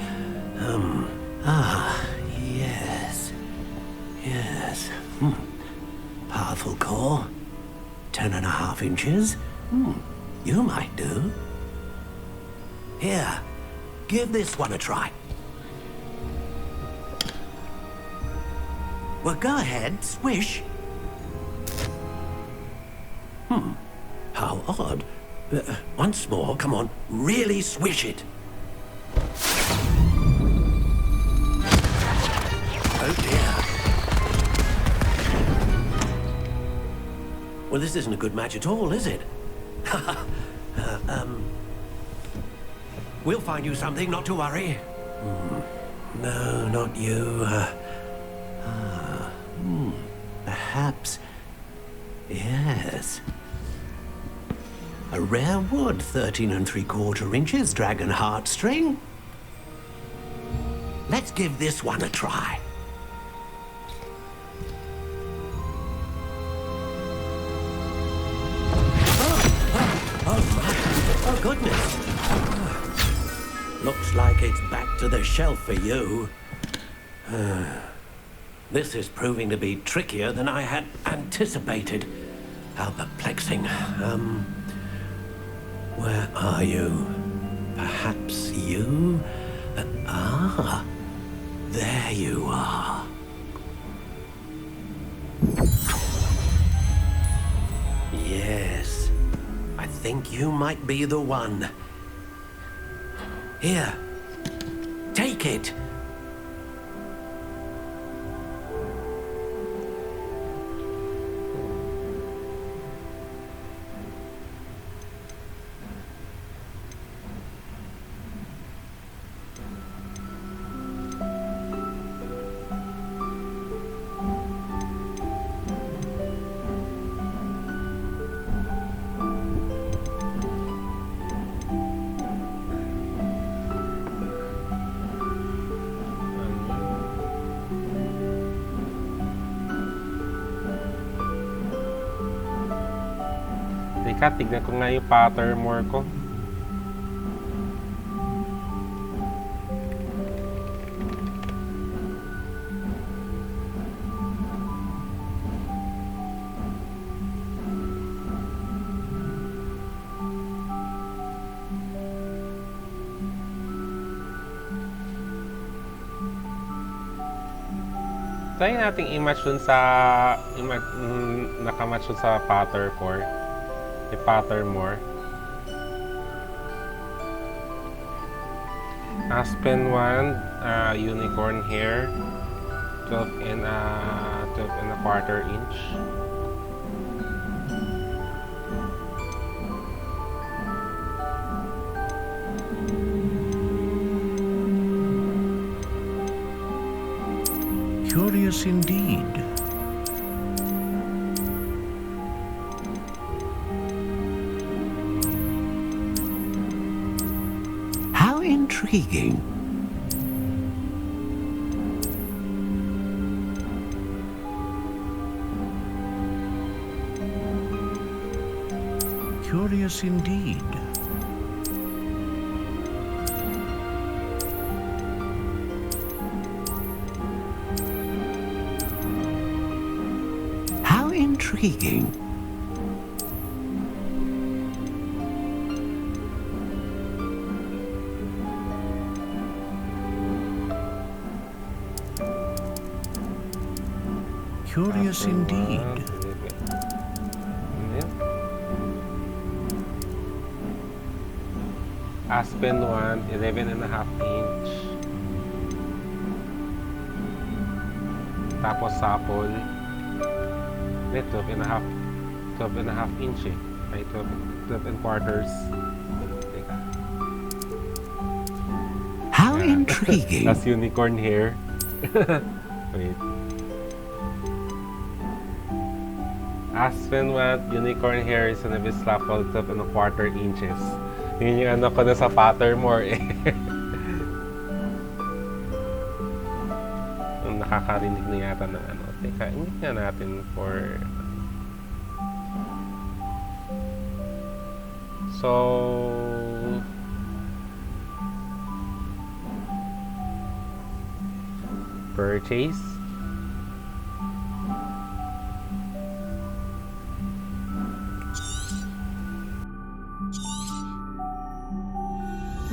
Yes. Powerful core. 10.5 inches. You might do. Here, give this one a try. Well, go ahead, swish. How odd. Once more, come on, really swish it. Oh dear. Well, this isn't a good match at all, is it? We'll find you something, not to worry. No, not you. Perhaps. Yes. A rare wood, 13 3/4 inches, dragon heartstring. Let's give this one a try. Oh, goodness. Looks like it's back to the shelf for you. This is proving to be trickier than I had anticipated. How perplexing. Where are you? Perhaps you? There you are. Yes, I think you might be the one. Here, take it. Teka, tignan ko nga yung Pottermore ko. Try nating i-match dun sa nakamatch dun sa Pottercore. Yung Pottermore. Aspen wand, unicorn hair, 12 and a quarter inch. Curious indeed. How intriguing. Curious indeed. How intriguing. Curious indeed. Aspen wand, 11 and a half inch. Tapos sapol. 12 and a half inch eh. Ay, 12 and quarters. Teka. How intriguing. That's unicorn hair. Wait. Aspen wand, unicorn hair is an abyss lapel, 12 and a quarter inches. Yun yung ano ko na sa Pottermore eh. Nakakarinig na yata ng ano. Teka, ingit nga natin for... So... Purchase.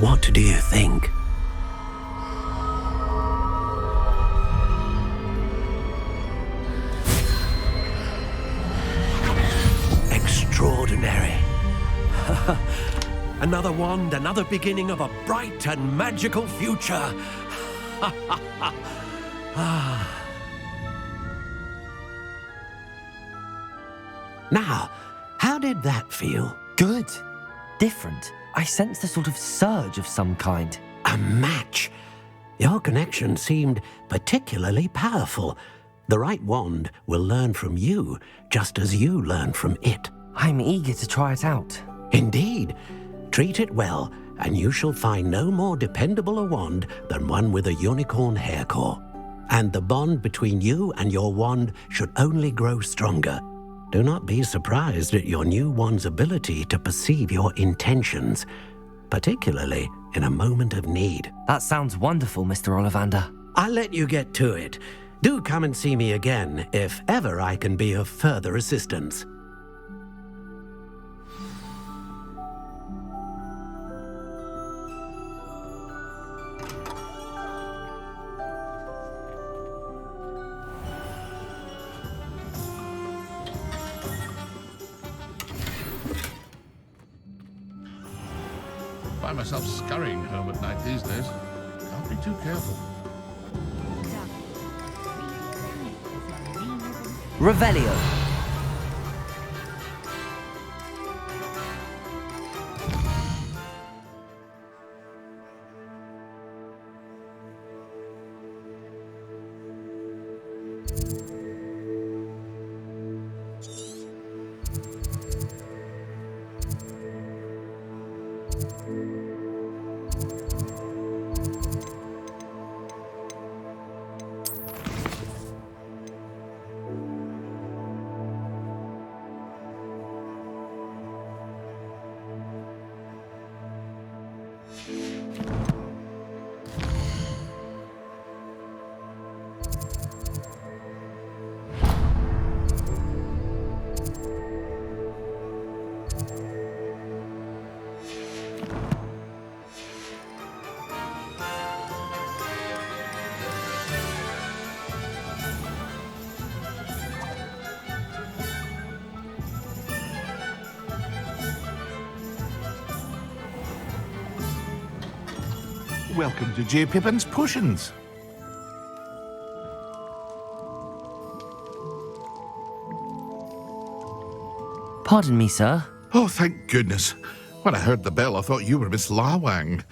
What do you think? Extraordinary. Another wand, another beginning of a bright and magical future. Now, how did that feel? Good. Different. I sensed a sort of surge of some kind. A match. Your connection seemed particularly powerful. The right wand will learn from you, just as you learn from it. I'm eager to try it out. Indeed. Treat it well, and you shall find no more dependable a wand than one with a unicorn hair core. And the bond between you and your wand should only grow stronger. Do not be surprised at your new wand's ability to perceive your intentions, particularly in a moment of need. That sounds wonderful, Mr. Ollivander. I'll let you get to it. Do come and see me again if ever I can be of further assistance. Find myself scurrying home at night these days. Can't be too careful. Revelio. Welcome to J. Pippin's Potions. Pardon me, sir. Oh, thank goodness. When I heard the bell, I thought you were Miss Lawang.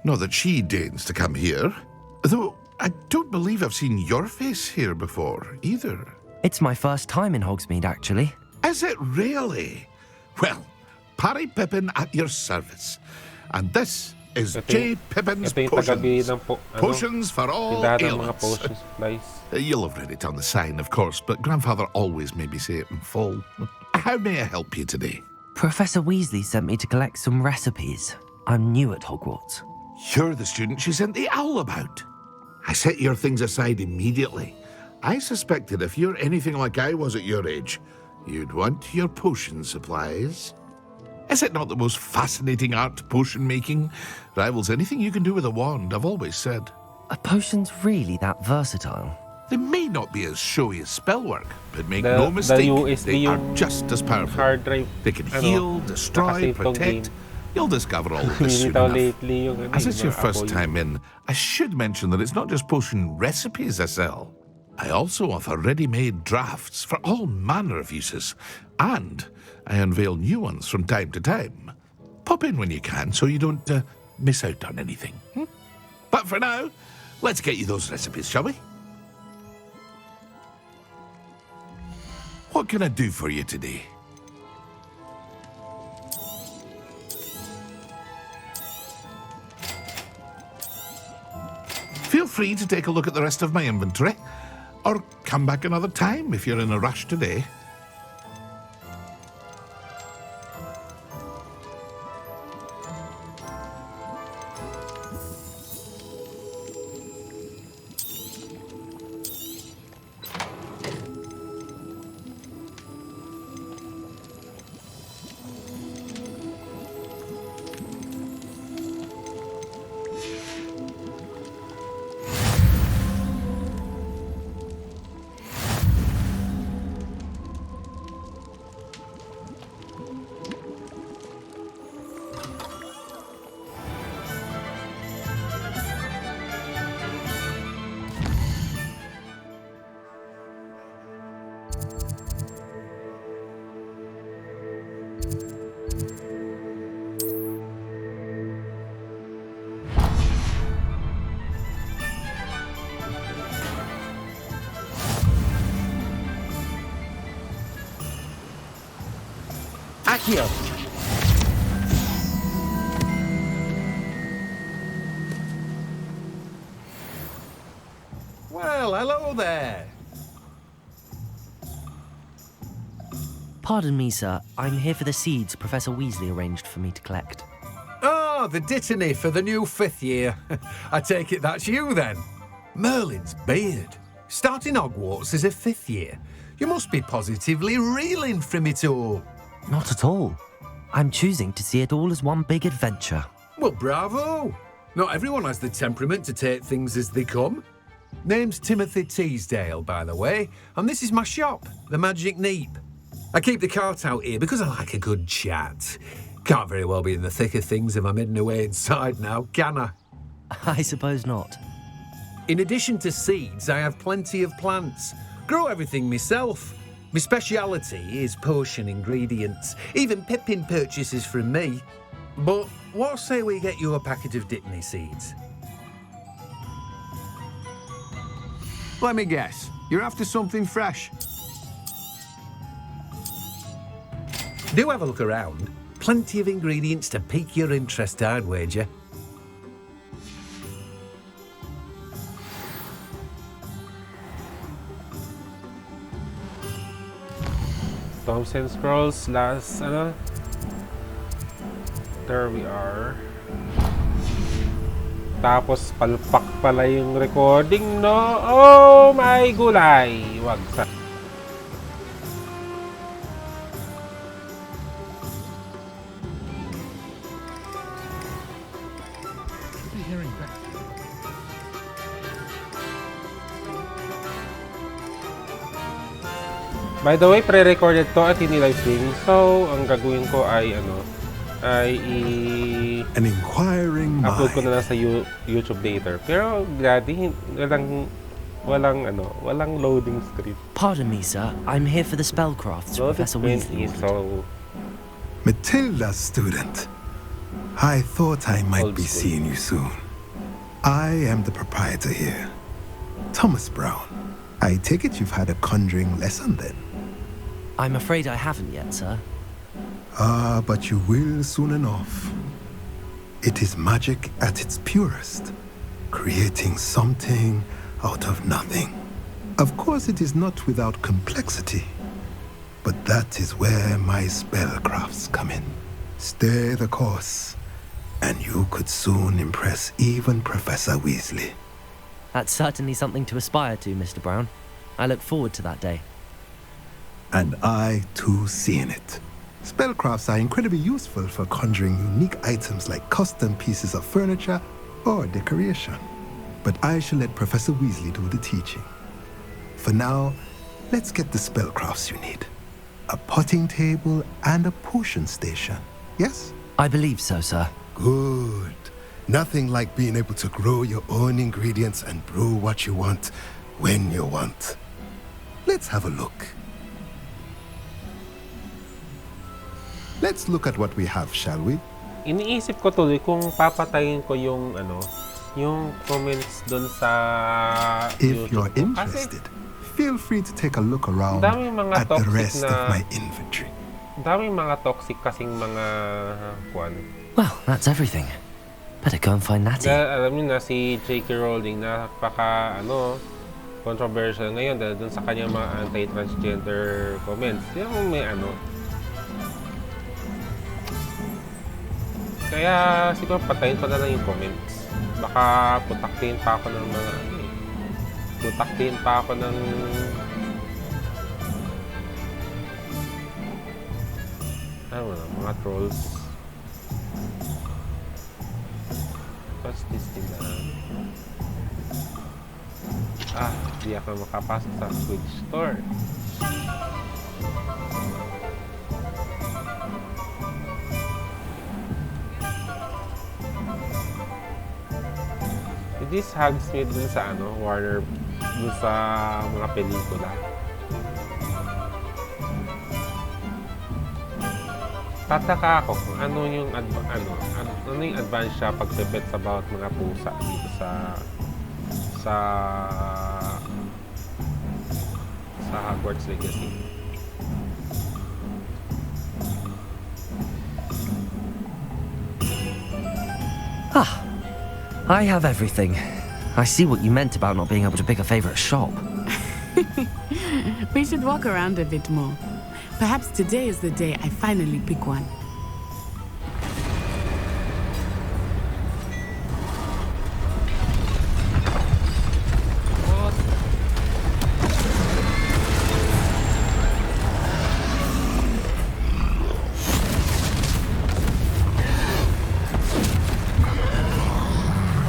Not that she deigns to come here. Though I don't believe I've seen your face here before, either. It's my first time in Hogsmeade, actually. Is it really? Well, Parry Pippin at your service. And this is J. Pippin's Potions. Potions for all ailments. You'll have read it on the sign, of course, but Grandfather always made me say it in full. How may I help you today? Professor Weasley sent me to collect some recipes. I'm new at Hogwarts. You're the student she sent the owl about. I set your things aside immediately. I suspected if you're anything like I was at your age, you'd want your potion supplies. Is it not the most fascinating art, potion making? Rivals anything you can do with a wand, I've always said. Are potions really that versatile? They may not be as showy as spellwork, but make no mistake, they are just as powerful. They can heal, destroy, protect. You'll discover all of this soon enough. As it's your first time in, I should mention that it's not just potion recipes I sell. I also offer ready-made drafts for all manner of uses, and I unveil new ones from time to time. Pop in when you can so you don't miss out on anything. But for now, let's get you those recipes, shall we? What can I do for you today? Feel free to take a look at the rest of my inventory, or come back another time if you're in a rush today. Accio! Well, hello there. Pardon me, sir. I'm here for the seeds Professor Weasley arranged for me to collect. Oh, the dittany for the new 5th year. I take it that's you, then. Merlin's beard. Starting Hogwarts as a 5th year. You must be positively reeling from it all. Not at all. I'm choosing to see it all as one big adventure. Well, bravo. Not everyone has the temperament to take things as they come. Name's Timothy Teasdale, by the way, and this is my shop, the Magic Neep. I keep the cart out here because I like a good chat. Can't very well be in the thick of things if I'm hidden away inside now, can I? I suppose not. In addition to seeds, I have plenty of plants. Grow everything myself. My speciality is potion ingredients. Even Pippin purchases from me. But what say we get you a packet of Dittany seeds? Let me guess. You're after something fresh. Do have a look around. Plenty of ingredients to pique your interest, I'd wager. Tomes and Scrolls, last, there we are. Tapos palpak pala yung recording, no? Oh my gulay! Wag sa... By the way, pre-recorded to at hindi live streaming. So, ang gagawin ko ay An inquiring upload ko mind. na lang sa YouTube later. Pero gladly, walang loading screen. Pardon me, sir. I'm here for the spellcrafts Professor Weasley ordered. So, Matilda's student. I thought I might be seeing you soon. I am the proprietor here, Thomas Brown. I take it you've had a conjuring lesson then? I'm afraid I haven't yet, sir. Ah, but you will soon enough. It is magic at its purest, creating something out of nothing. Of course, it is not without complexity, but that is where my spellcrafts come in. Stay the course, and you could soon impress even Professor Weasley. That's certainly something to aspire to, Mr. Brown. I look forward to that day. And I, too, see in it. Spellcrafts are incredibly useful for conjuring unique items like custom pieces of furniture or decoration. But I shall let Professor Weasley do the teaching. For now, let's get the spellcrafts you need. A potting table and a potion station, yes? I believe so, sir. Good. Nothing like being able to grow your own ingredients and brew what you want when you want. Let's have a look. Let's look at what we have, shall we? iniisip ko tuloy kung papatayin ko yung yung comments dun sa If YouTube you're ko. interested, feel free to take a look around daming mga at the toxic rest na of my inventory. daming mga toxic kasing mga kwan. Well, that's everything. Better go and find Natty. Alam niyo na si J.K. Rowling napaka controversial ngayon dahil dun sa kanyang mga anti-transgender comments. Yung may kaya siguro patayin ko na lang yung comments. Baka putaktiin pa ako ng mga putaktiin pa ako ng mga trolls. What's this thing na? Di ako makapasok sa Switch Store. This hugs me dun sa Warner, dun sa mga pelikula. Tataka ako kung ano yung advance siya pagpipit sa bawat mga pusa dito sa Hogwarts Legacy. I have everything. I see what you meant about not being able to pick a favorite shop. We should walk around a bit more. Perhaps today is the day I finally pick one.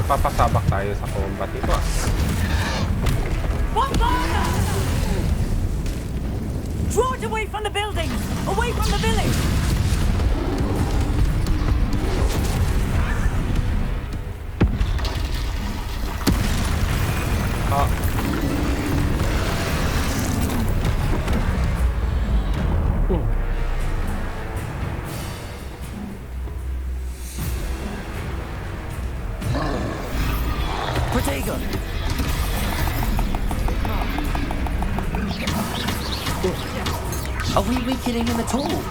Papasabak tayo sa combat ito. Draw it away from the buildings! Away from the village! Protego! Are we weakening him at all?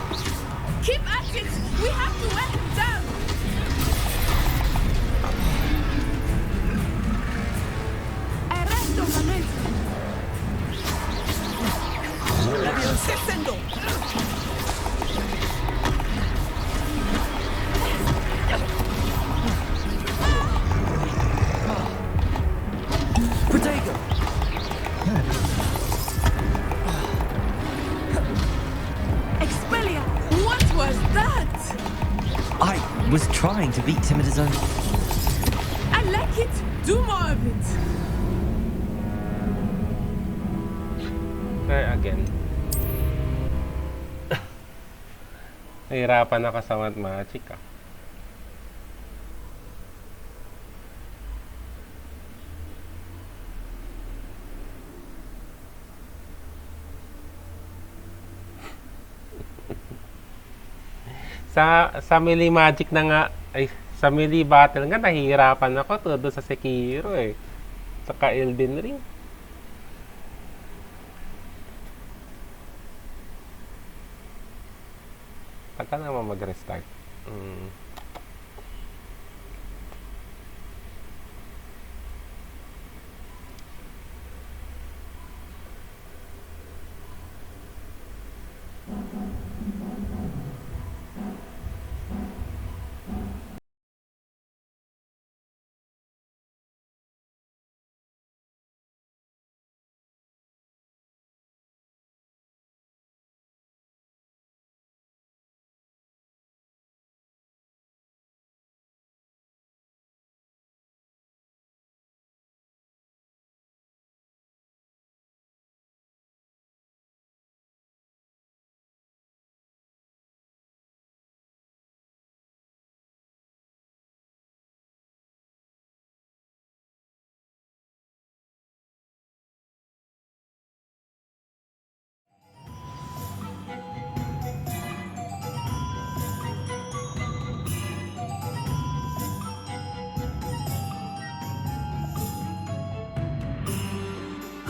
Keep at it! We have to wear him down! Arresto momento! Descendo! Protego! Expelia! What was that? I was trying to beat him at his own... I like it! Do more of it! Try again. Nahirapan ako sa magic ah. Sa melee magic na nga, ay sa melee battle nga nahihirapan ako todo sa Sekiro eh. Saka Elden Ring. Tagal naman mag-restart.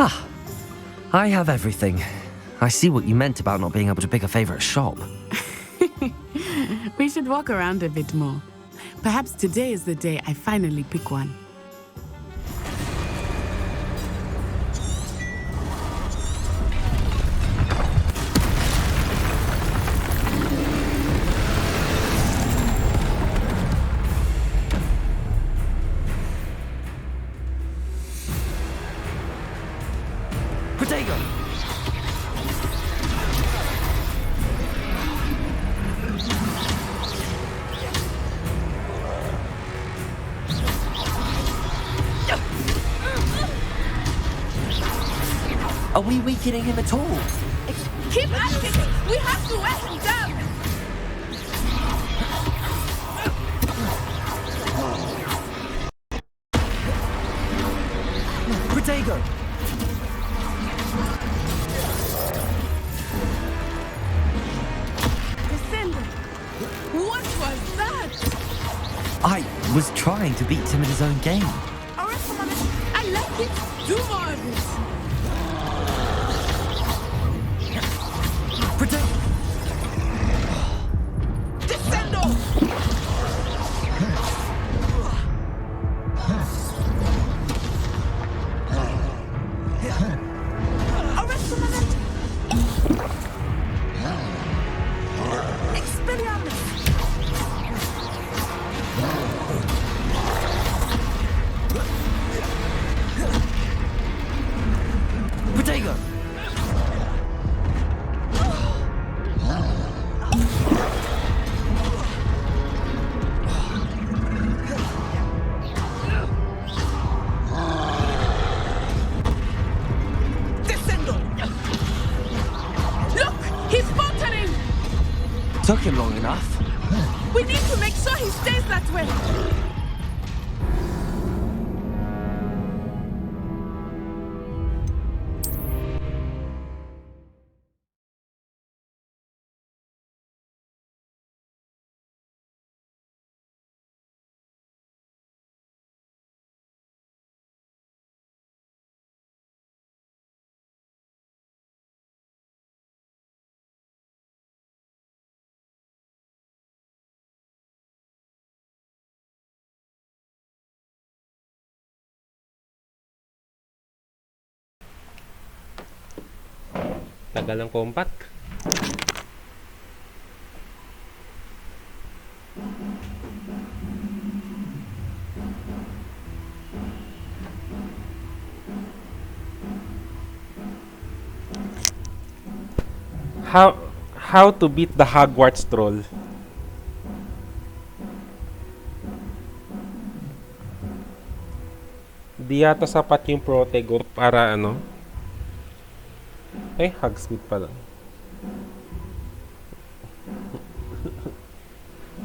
Ah, I have everything. I see what you meant about not being able to pick a favorite shop. We should walk around a bit more. Perhaps today is the day I finally pick one. Protego! Are we weakening him at all? Keep at it! We have to wear him down! Protego! Descendo! What was that? I was trying to beat him at his own game. Arresto momento! I like it! Do more of it! Protego! Descendo! Took him long enough. We need to make sure he stays that way. Tagal ng combat. How to beat the Hogwarts troll? Di yata sapat yung Protego para ano? Hogsmeade pala.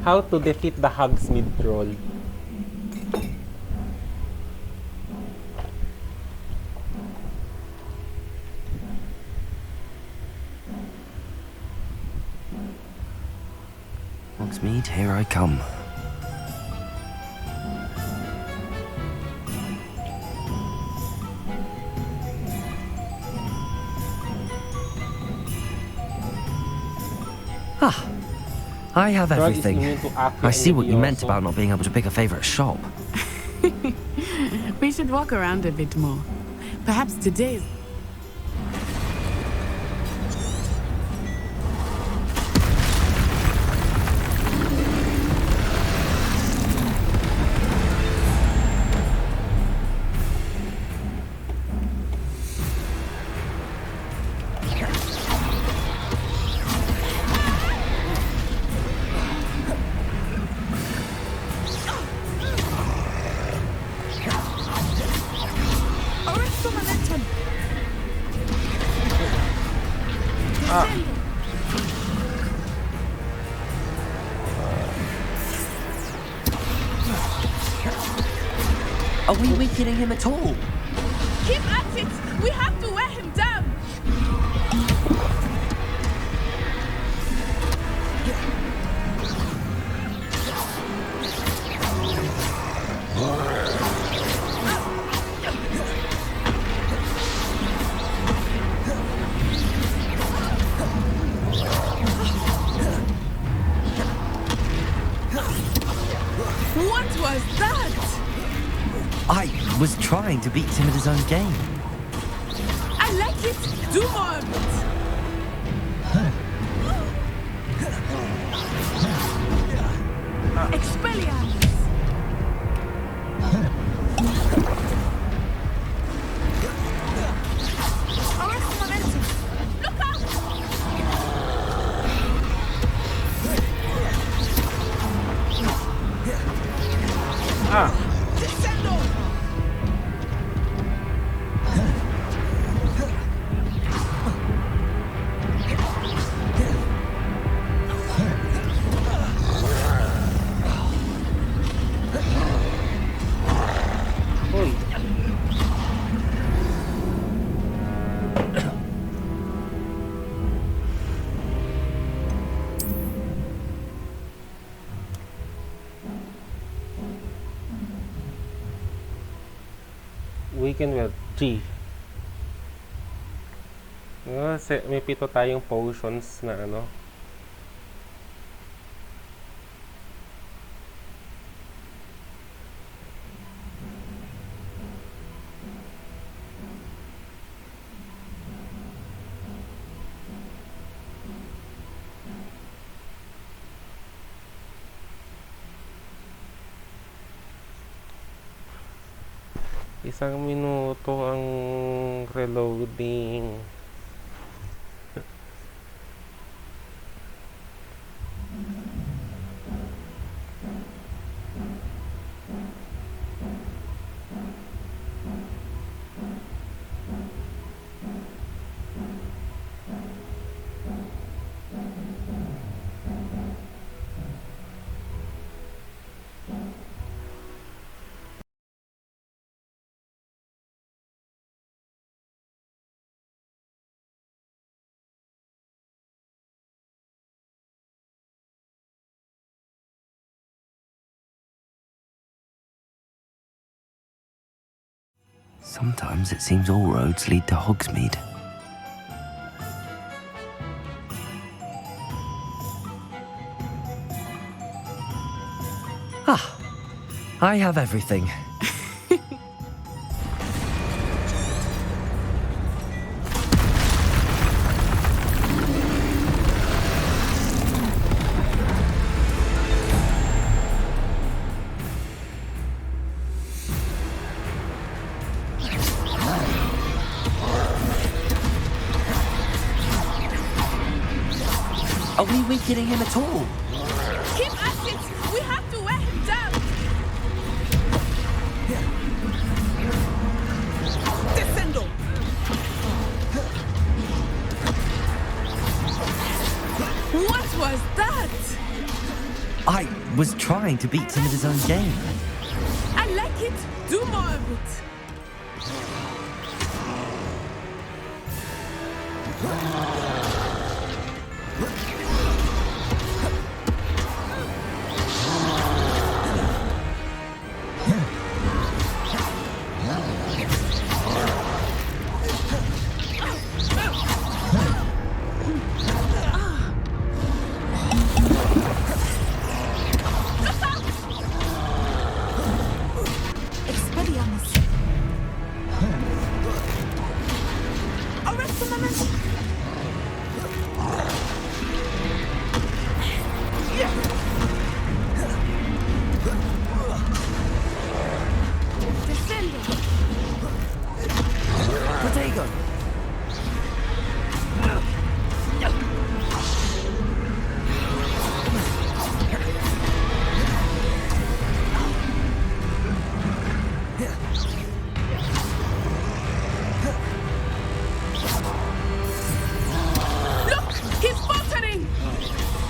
How to defeat the Hogsmeade troll? Hogsmeade, here I come. I have everything. I see what you meant about not being able to pick a favorite shop. We should walk around a bit more. Perhaps today is... Are we weakening him at all? Keep at it! We have to wear him down! What was that? I was trying to beat him at his own game. I like it! Do more of it! Expelliarmus! Arrest momentum! Look out! Descendo! Weekend with G. May 7 tayong potions na ano. Isang minuto ang reloading. Sometimes it seems all roads lead to Hogsmeade. Ah, I have everything. Are we weakening him at all? Keep at it! We have to wear him down! Descendo! What was that? I was trying to beat him at his own game. I like it. Do more of it.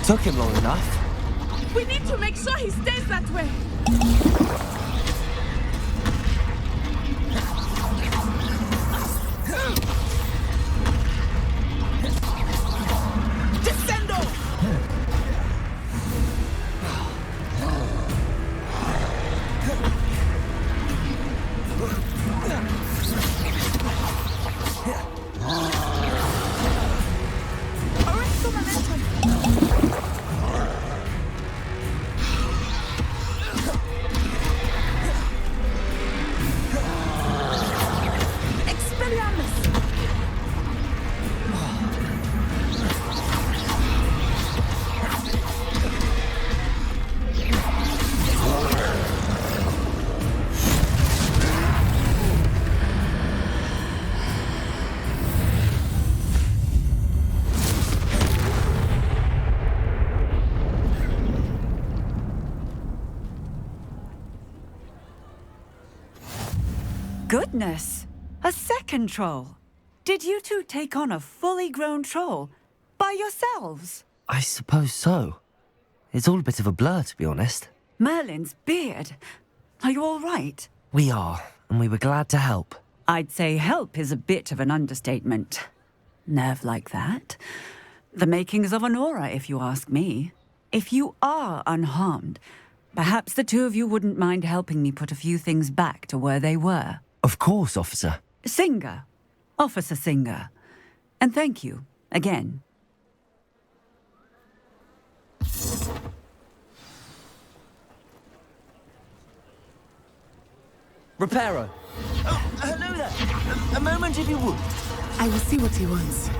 Took him long enough. We need to make sure he stays that way. Descendo! Arresto momentum. Goodness! A second troll! Did you two take on a fully grown troll by yourselves? I suppose so. It's all a bit of a blur, to be honest. Merlin's beard. Are you all right? We are, and we were glad to help. I'd say help is a bit of an understatement. Nerve like that. The makings of an aura, if you ask me. If you are unharmed, perhaps the two of you wouldn't mind helping me put a few things back to where they were. Of course, officer. Singer. Officer Singer. And thank you, again. Reparo. Oh, hello there. A moment if you would. I will see what he wants.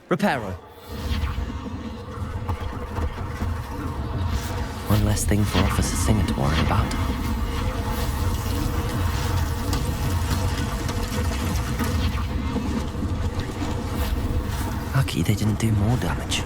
Reparo. One less thing for Officer Singer to worry about. Lucky they didn't do more damage.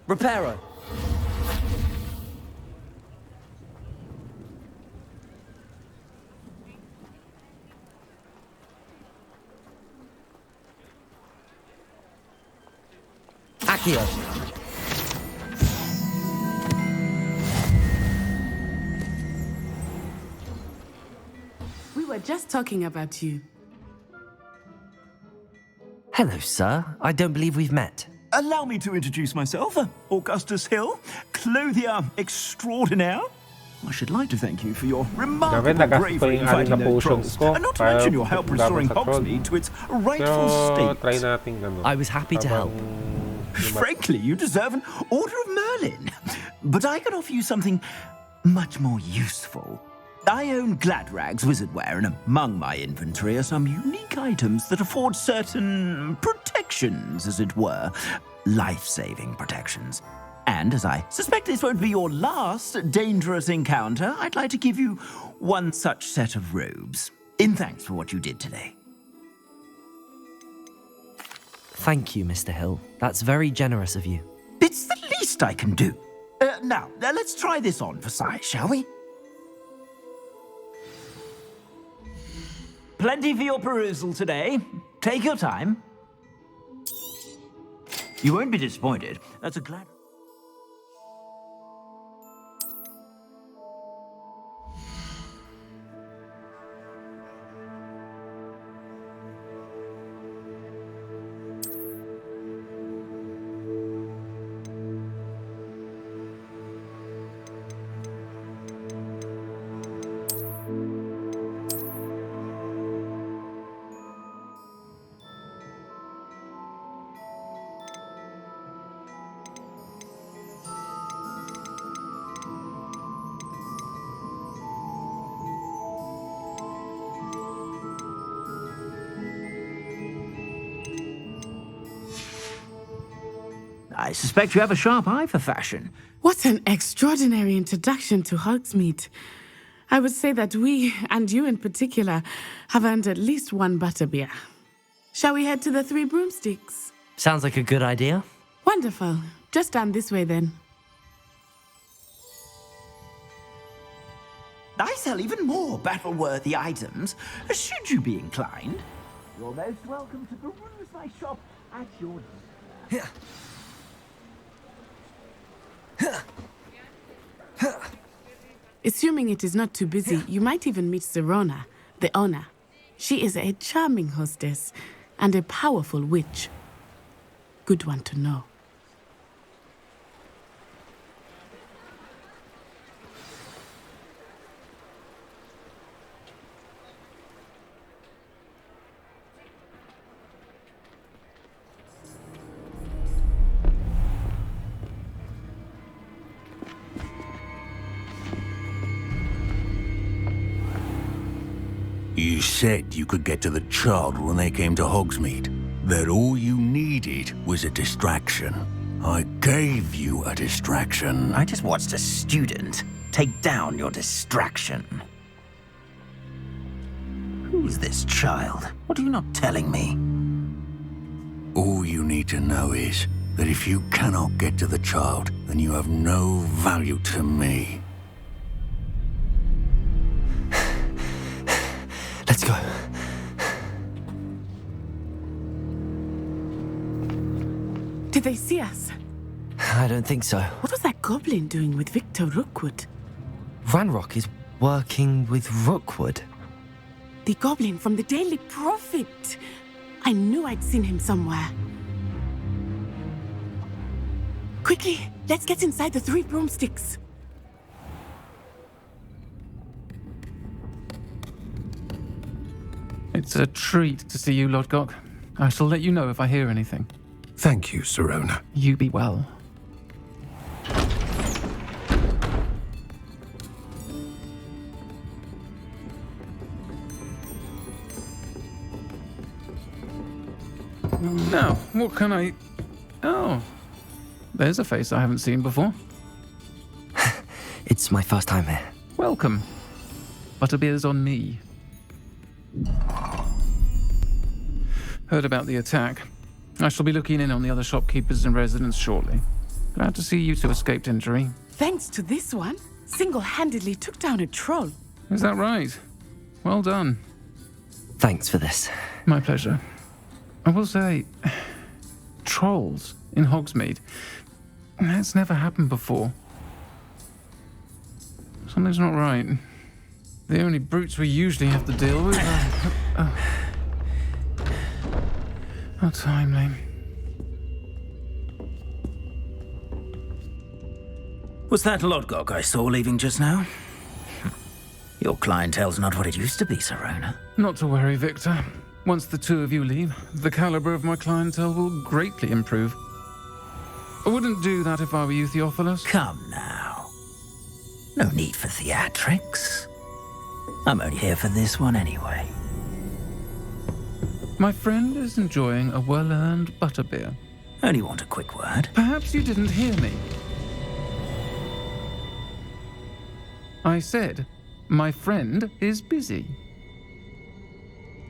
Reparo. Accio. We were just talking about you. Hello, sir. I don't believe we've met. Allow me to introduce myself, Augustus Hill, clothier extraordinaire. I should like to thank you for your remarkable bravery in fighting those trolls, and not to mention your help restoring Hogsmeade to its rightful state. I was happy to help. Frankly, you deserve an Order of Merlin. But I can offer you something much more useful. I own Gladrag's wizardware, and among my inventory are some unique items that afford certain protections, as it were. Life-saving protections. And as I suspect this won't be your last dangerous encounter, I'd like to give you one such set of robes, in thanks for what you did today. Thank you, Mr. Hill. That's very generous of you. It's the least I can do. Now, let's try this on for size, shall we? Plenty for your perusal today. Take your time. You won't be disappointed. That's a glad... I suspect you have a sharp eye for fashion. What an extraordinary introduction to Hogsmeade. I would say that we, and you in particular, have earned at least one butterbeer. Shall we head to the Three Broomsticks? Sounds like a good idea. Wonderful. Just down this way then. I sell even more battle-worthy items, should you be inclined. You're most welcome to peruse my shop at your leisure. Assuming it is not too busy, you might even meet Serona, the owner. She is a charming hostess and a powerful witch. Good one to know. You said you could get to the child when they came to Hogsmeade. That all you needed was a distraction. I gave you a distraction. I just watched a student take down your distraction. Who's this child? What are you not telling me? All you need to know is that if you cannot get to the child, then you have no value to me. Let's go. Did they see us? I don't think so. What was that goblin doing with Victor Rookwood? Ranrock is working with Rookwood. The goblin from the Daily Prophet. I knew I'd seen him somewhere. Quickly, let's get inside the Three Broomsticks. It's a treat to see you, Lodgok. I shall let you know if I hear anything. Thank you, Serona. You be well. Now, what can I... Oh, there's a face I haven't seen before. It's my first time here. Welcome. Butterbeer's on me. Heard about the attack. I shall be looking in on the other shopkeepers and residents shortly. Glad to see you two escaped injury. Thanks to this one, single-handedly took down a troll. Is that right? Well done. Thanks for this. My pleasure. I will say, trolls in Hogsmeade. That's never happened before. Something's not right. The only brutes we usually have to deal with are... How timely. Was that Lodgok I saw leaving just now? Your clientele's not what it used to be, Serona. Not to worry, Victor. Once the two of you leave, the caliber of my clientele will greatly improve. I wouldn't do that if I were you, Theophilus. Come now. No need for theatrics. I'm only here for this one anyway. My friend is enjoying a well-earned butterbeer. Only want a quick word. Perhaps you didn't hear me. I said, my friend is busy.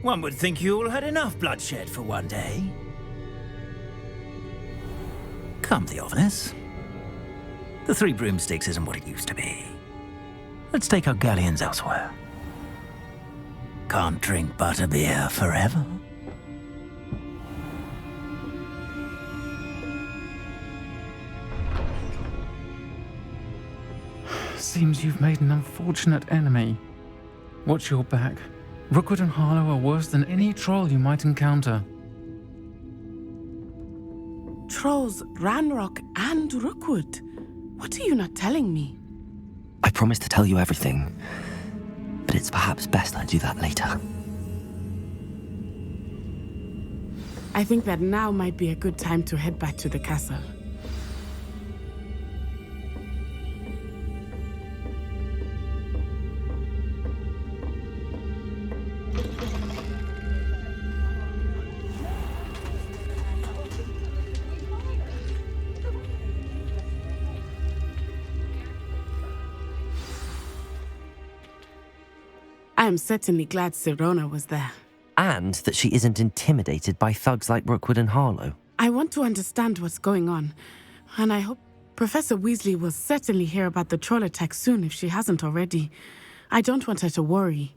One would think you all had enough bloodshed for one day. Come, Theophilus. The Three Broomsticks isn't what it used to be. Let's take our galleons elsewhere. Can't drink butterbeer forever. Seems you've made an unfortunate enemy. Watch your back. Rookwood and Harlow are worse than any troll you might encounter. Trolls, Ranrock, and Rookwood. What are you not telling me? I promised to tell you everything, but it's perhaps best I do that later. I think that now might be a good time to head back to the castle. I am certainly glad Serona was there. And that she isn't intimidated by thugs like Rookwood and Harlow. I want to understand what's going on, and I hope Professor Weasley will certainly hear about the troll attack soon if she hasn't already. I don't want her to worry.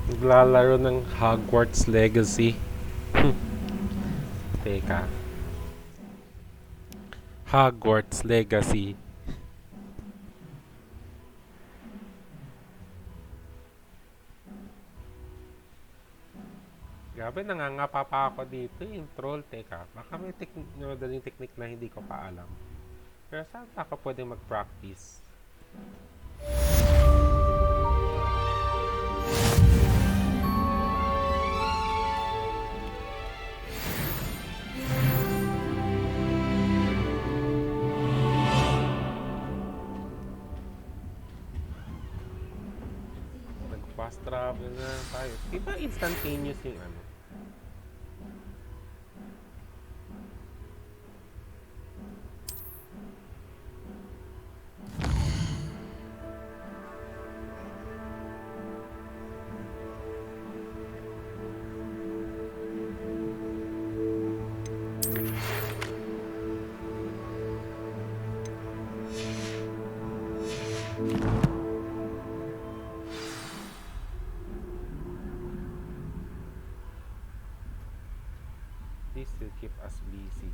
Naglalaro ng Hogwarts Legacy. Teka. Hogwarts Legacy. Grabe, nangangapa pa ako dito yung troll. Teka, baka may madaling technique na hindi ko pa alam. Pero saan ako pwede mag-practice? Fast travel na tayo. Di ba instantaneous yung ano? This will keep us busy.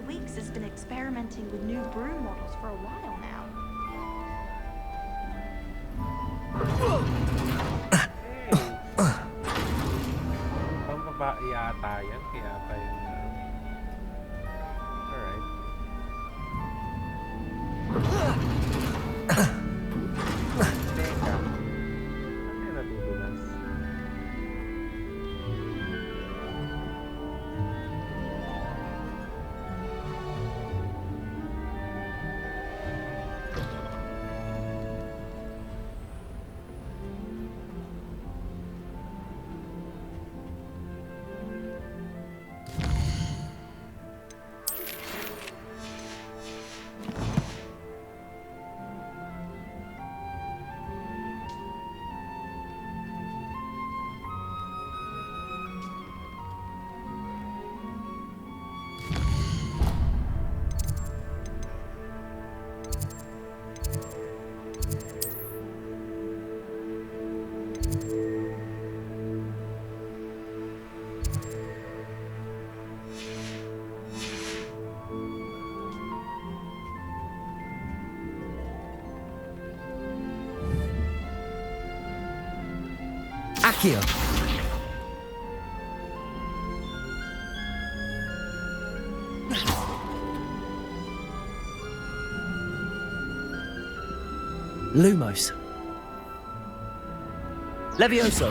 Weeks has been experimenting with new broom models for a while now. Pambabae yata yan, kaya tayo na. Alright. Teka. Ano yung nadudulas? Akio! Lumos. Levioso.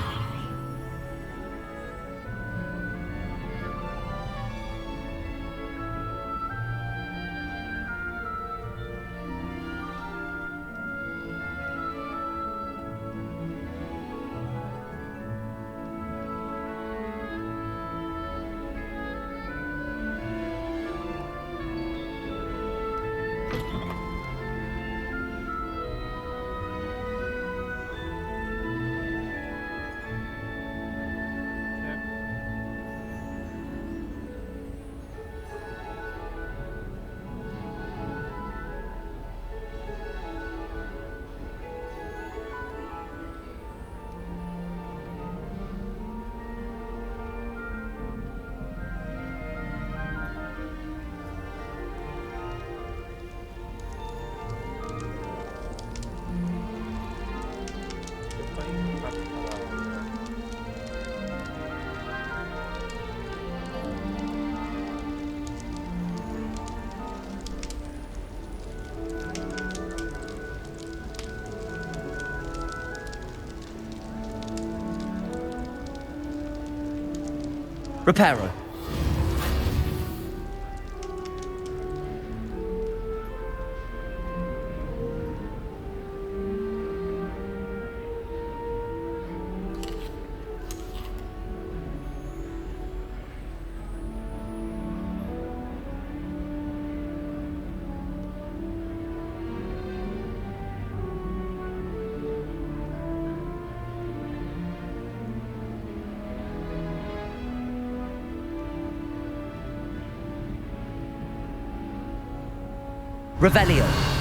Reparo. Revelio.